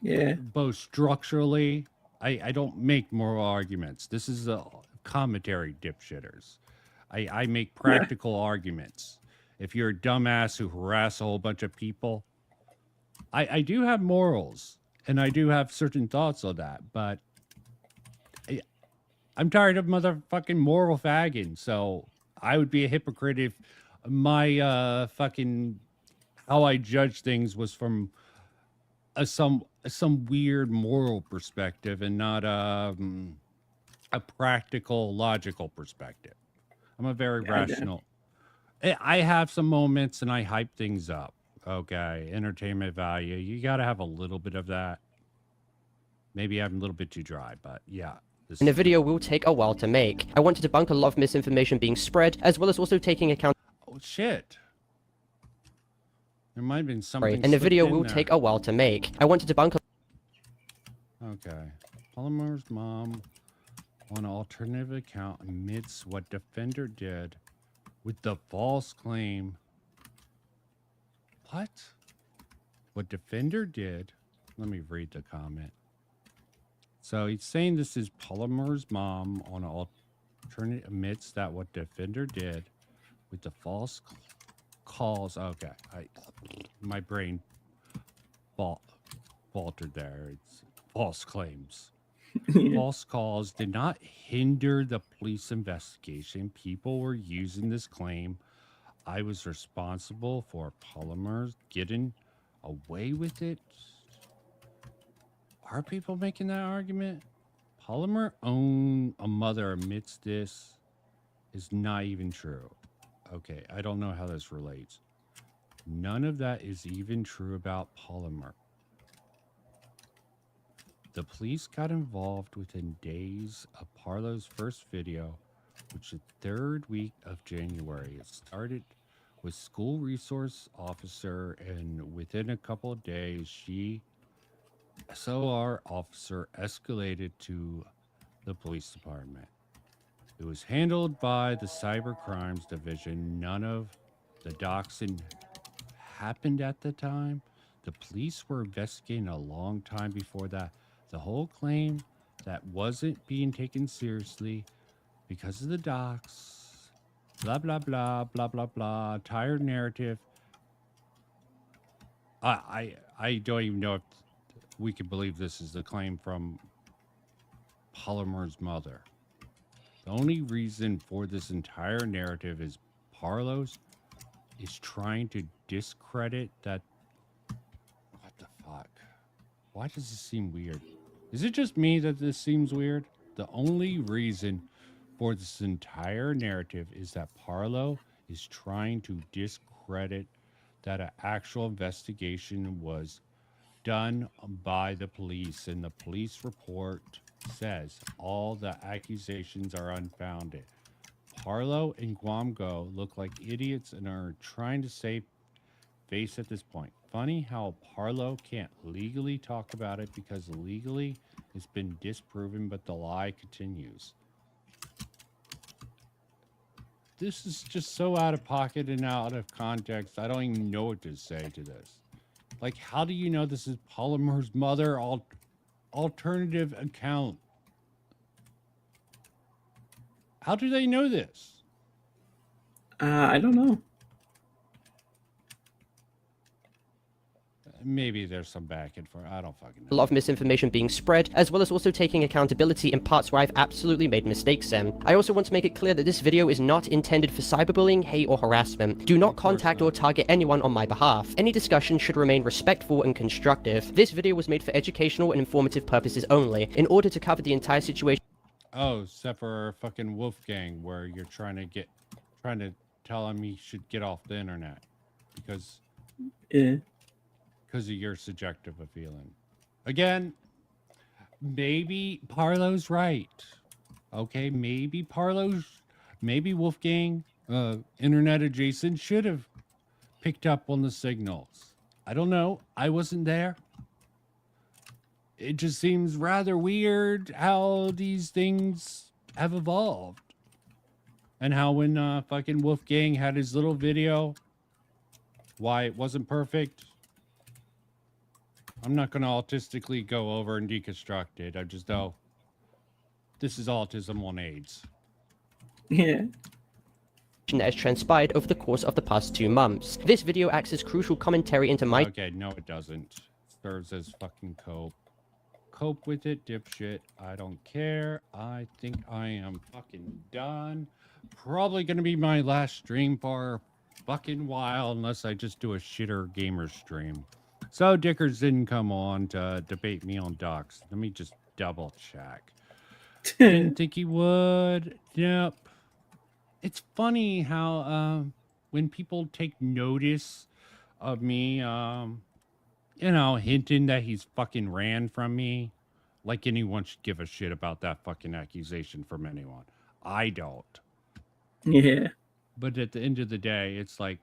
Yeah. Both structurally, I don't make moral arguments. This is a commentary, dipshitters. I make practical arguments. If you're a dumbass who harass a whole bunch of people, I do have morals, and I do have certain thoughts on that, but I'm tired of motherfucking moral fagging, so I would be a hypocrite if my fucking how I judge things was from some weird moral perspective and not a practical, logical perspective. I'm a very rational. I have some moments and I hype things up. Okay, entertainment value. You got to have a little bit of that. Maybe I'm a little bit too dry, but yeah. And the video will take a while to make. I want to debunk a lot of misinformation being spread, as well as also taking account... Oh, shit. There might have been something. and the video slipped in will there. take a while to make. I want to debunk Okay. Polymer's mom on an alternative account admits what defender did with the false claim. What? What defender did? Let me read the comment. So he's saying this is Polymer's mom on an alternate admits that what defender did with the false calls. Okay. My brain faltered there. It's false claims. False calls did not hinder the police investigation. People were using this claim. I was responsible for Polymers getting away with it. Are people making that argument? Polymer own a mother admits this is not even true. Okay, I don't know how this relates. None of that is even true about Polymer. The police got involved within days of Parlo's first video, which is the 3rd week of January. It started with school resource officer, and within a couple of days, SOR officer escalated to the police department. It was handled by the cyber crimes division. None of the doxing happened at the time. The police were investigating a long time before that. The whole claim that wasn't being taken seriously because of the docs, blah, blah, blah, blah, blah, blah, tired narrative. I don't even know if we could believe this is the claim from Polymer's mother. The only reason for this entire narrative is Parlos is trying to discredit that. What the fuck? Why does this seem weird? Is it just me that this seems weird? The only reason for this entire narrative is that Parlo is trying to discredit that an actual investigation was done by the police, and the police report says all the accusations are unfounded. Parlo and Guamgo look like idiots and are trying to save face at this point. Funny how Parlo can't legally talk about it because legally it's been disproven, but the lie continues. This is just so out of pocket and out of context. I don't even know what to say to this. Like, how do you know this is Polymer's mother alternative account? How do they know this? I don't know. Maybe there's some back and forth. I don't fucking know. a lot of misinformation being spread, as well as also taking accountability in parts where I've absolutely made mistakes in. I also want to make it clear that this video is not intended for cyberbullying, hate, or harassment. Do not contact or target anyone on my behalf. Any discussion should remain respectful and constructive. This video was made for educational and informative purposes only, in order to cover the entire situation. Oh, except for fucking Wolfgang, where you're trying to tell him he should get off the internet because of your subjective feeling. Again, maybe Parlo's right. Okay, maybe Wolfgang, internet adjacent, should have picked up on the signals. I don't know. I wasn't there. It just seems rather weird how these things have evolved. And how when fucking Wolfgang had his little video, why it wasn't perfect. I'm not going to autistically go over and deconstruct it. I just know this is autism on AIDS. Yeah. That has transpired over the course of the past 2 months. This video acts as crucial commentary into my— Okay, no it doesn't. It serves as fucking cope. Cope with it, dipshit. I don't care. I think I am fucking done. Probably going to be my last stream for a fucking while, unless I just do a shitter gamer stream. So Dickers didn't come on to debate me on docs. Let me just double check. Didn't think he would. Yep. It's funny how when people take notice of me, hinting that he's fucking ran from me, like anyone should give a shit about that fucking accusation from anyone. I don't. Yeah. But at the end of the day, it's like,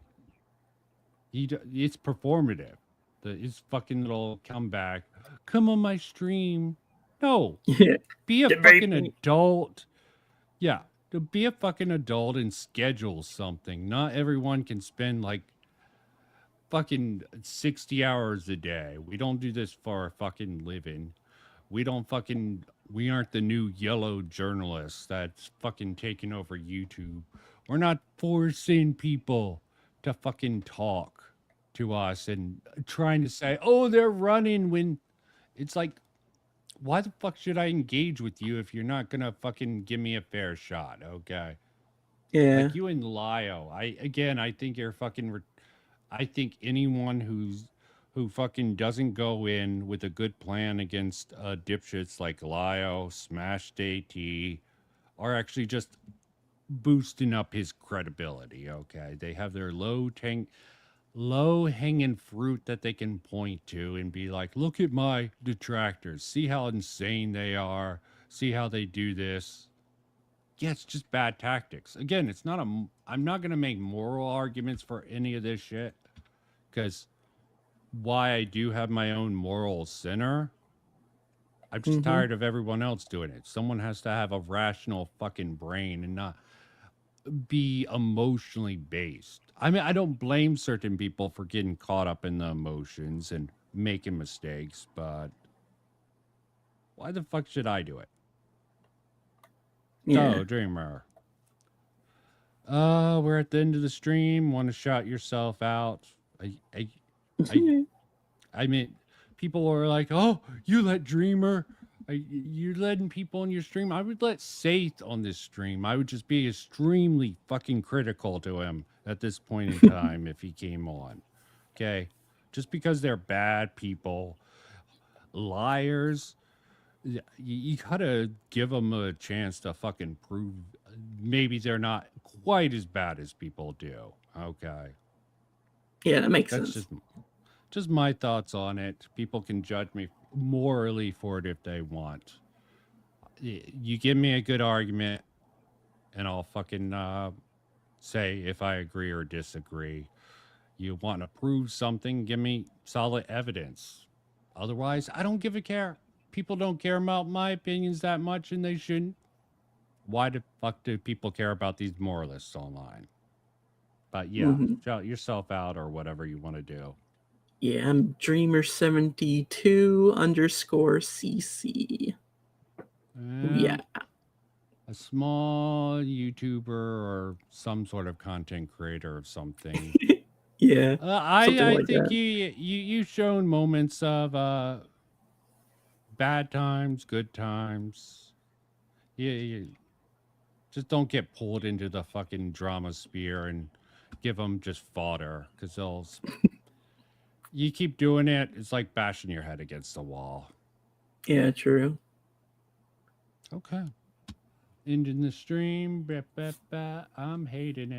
It's performative. His fucking little comeback. Come on my stream. No. Yeah. Be a Debate fucking me. adult. Yeah. To be a fucking adult and schedule something. Not everyone can spend like fucking 60 hours a day. We don't do this for a fucking living. We aren't the new yellow journalists that's fucking taking over YouTube. We're not forcing people to fucking talk to us and trying to say, oh, they're running, when it's like, why the fuck should I engage with you if you're not gonna fucking give me a fair shot? Okay. Yeah. Like you and Lio. I think you're fucking. I think anyone who fucking doesn't go in with a good plan against dipshits like Lio, Smashed AT, are actually just boosting up his credibility. Okay, they have their low hanging fruit that they can point to and be like, look at my detractors, see how insane they are, see how they do this. Yeah, it's just bad tactics. Again, it's not I'm not going to make moral arguments for any of this shit, because why I do have my own moral center, I'm just tired of everyone else doing it. Someone has to have a rational fucking brain and not be emotionally based. I mean, I don't blame certain people for getting caught up in the emotions and making mistakes, but why the fuck should I do it? Yeah. Oh, Dreamer. We're at the end of the stream. Want to shout yourself out? I mean, people are like, "Oh, you let Dreamer, you're letting people on your stream." I would let Saith on this stream. I would just be extremely fucking critical to him at this point in time if he came on. Okay, just because they're bad people, liars. You gotta give them a chance to fucking prove maybe they're not quite as bad as people do. Okay. Yeah, that makes That's sense. just my thoughts on it. People can judge me morally for it if they want. You give me a good argument, and I'll fucking say if I agree or disagree. You want to prove something, give me solid evidence. Otherwise, I don't give a care. People don't care about my opinions that much, and they shouldn't. Why the fuck do people care about these moralists online? But yeah, shout yourself out or whatever you want to do. Yeah, I'm Dreamer72_CC. Yeah. A small YouTuber or some sort of content creator of something. Yeah. I like think that. you've shown moments of bad times, good times. You just don't get pulled into the fucking drama sphere and give them just fodder, because they'll. You keep doing it, it's like bashing your head against the wall. Yeah, true. Okay. Ending the stream. I'm hating it.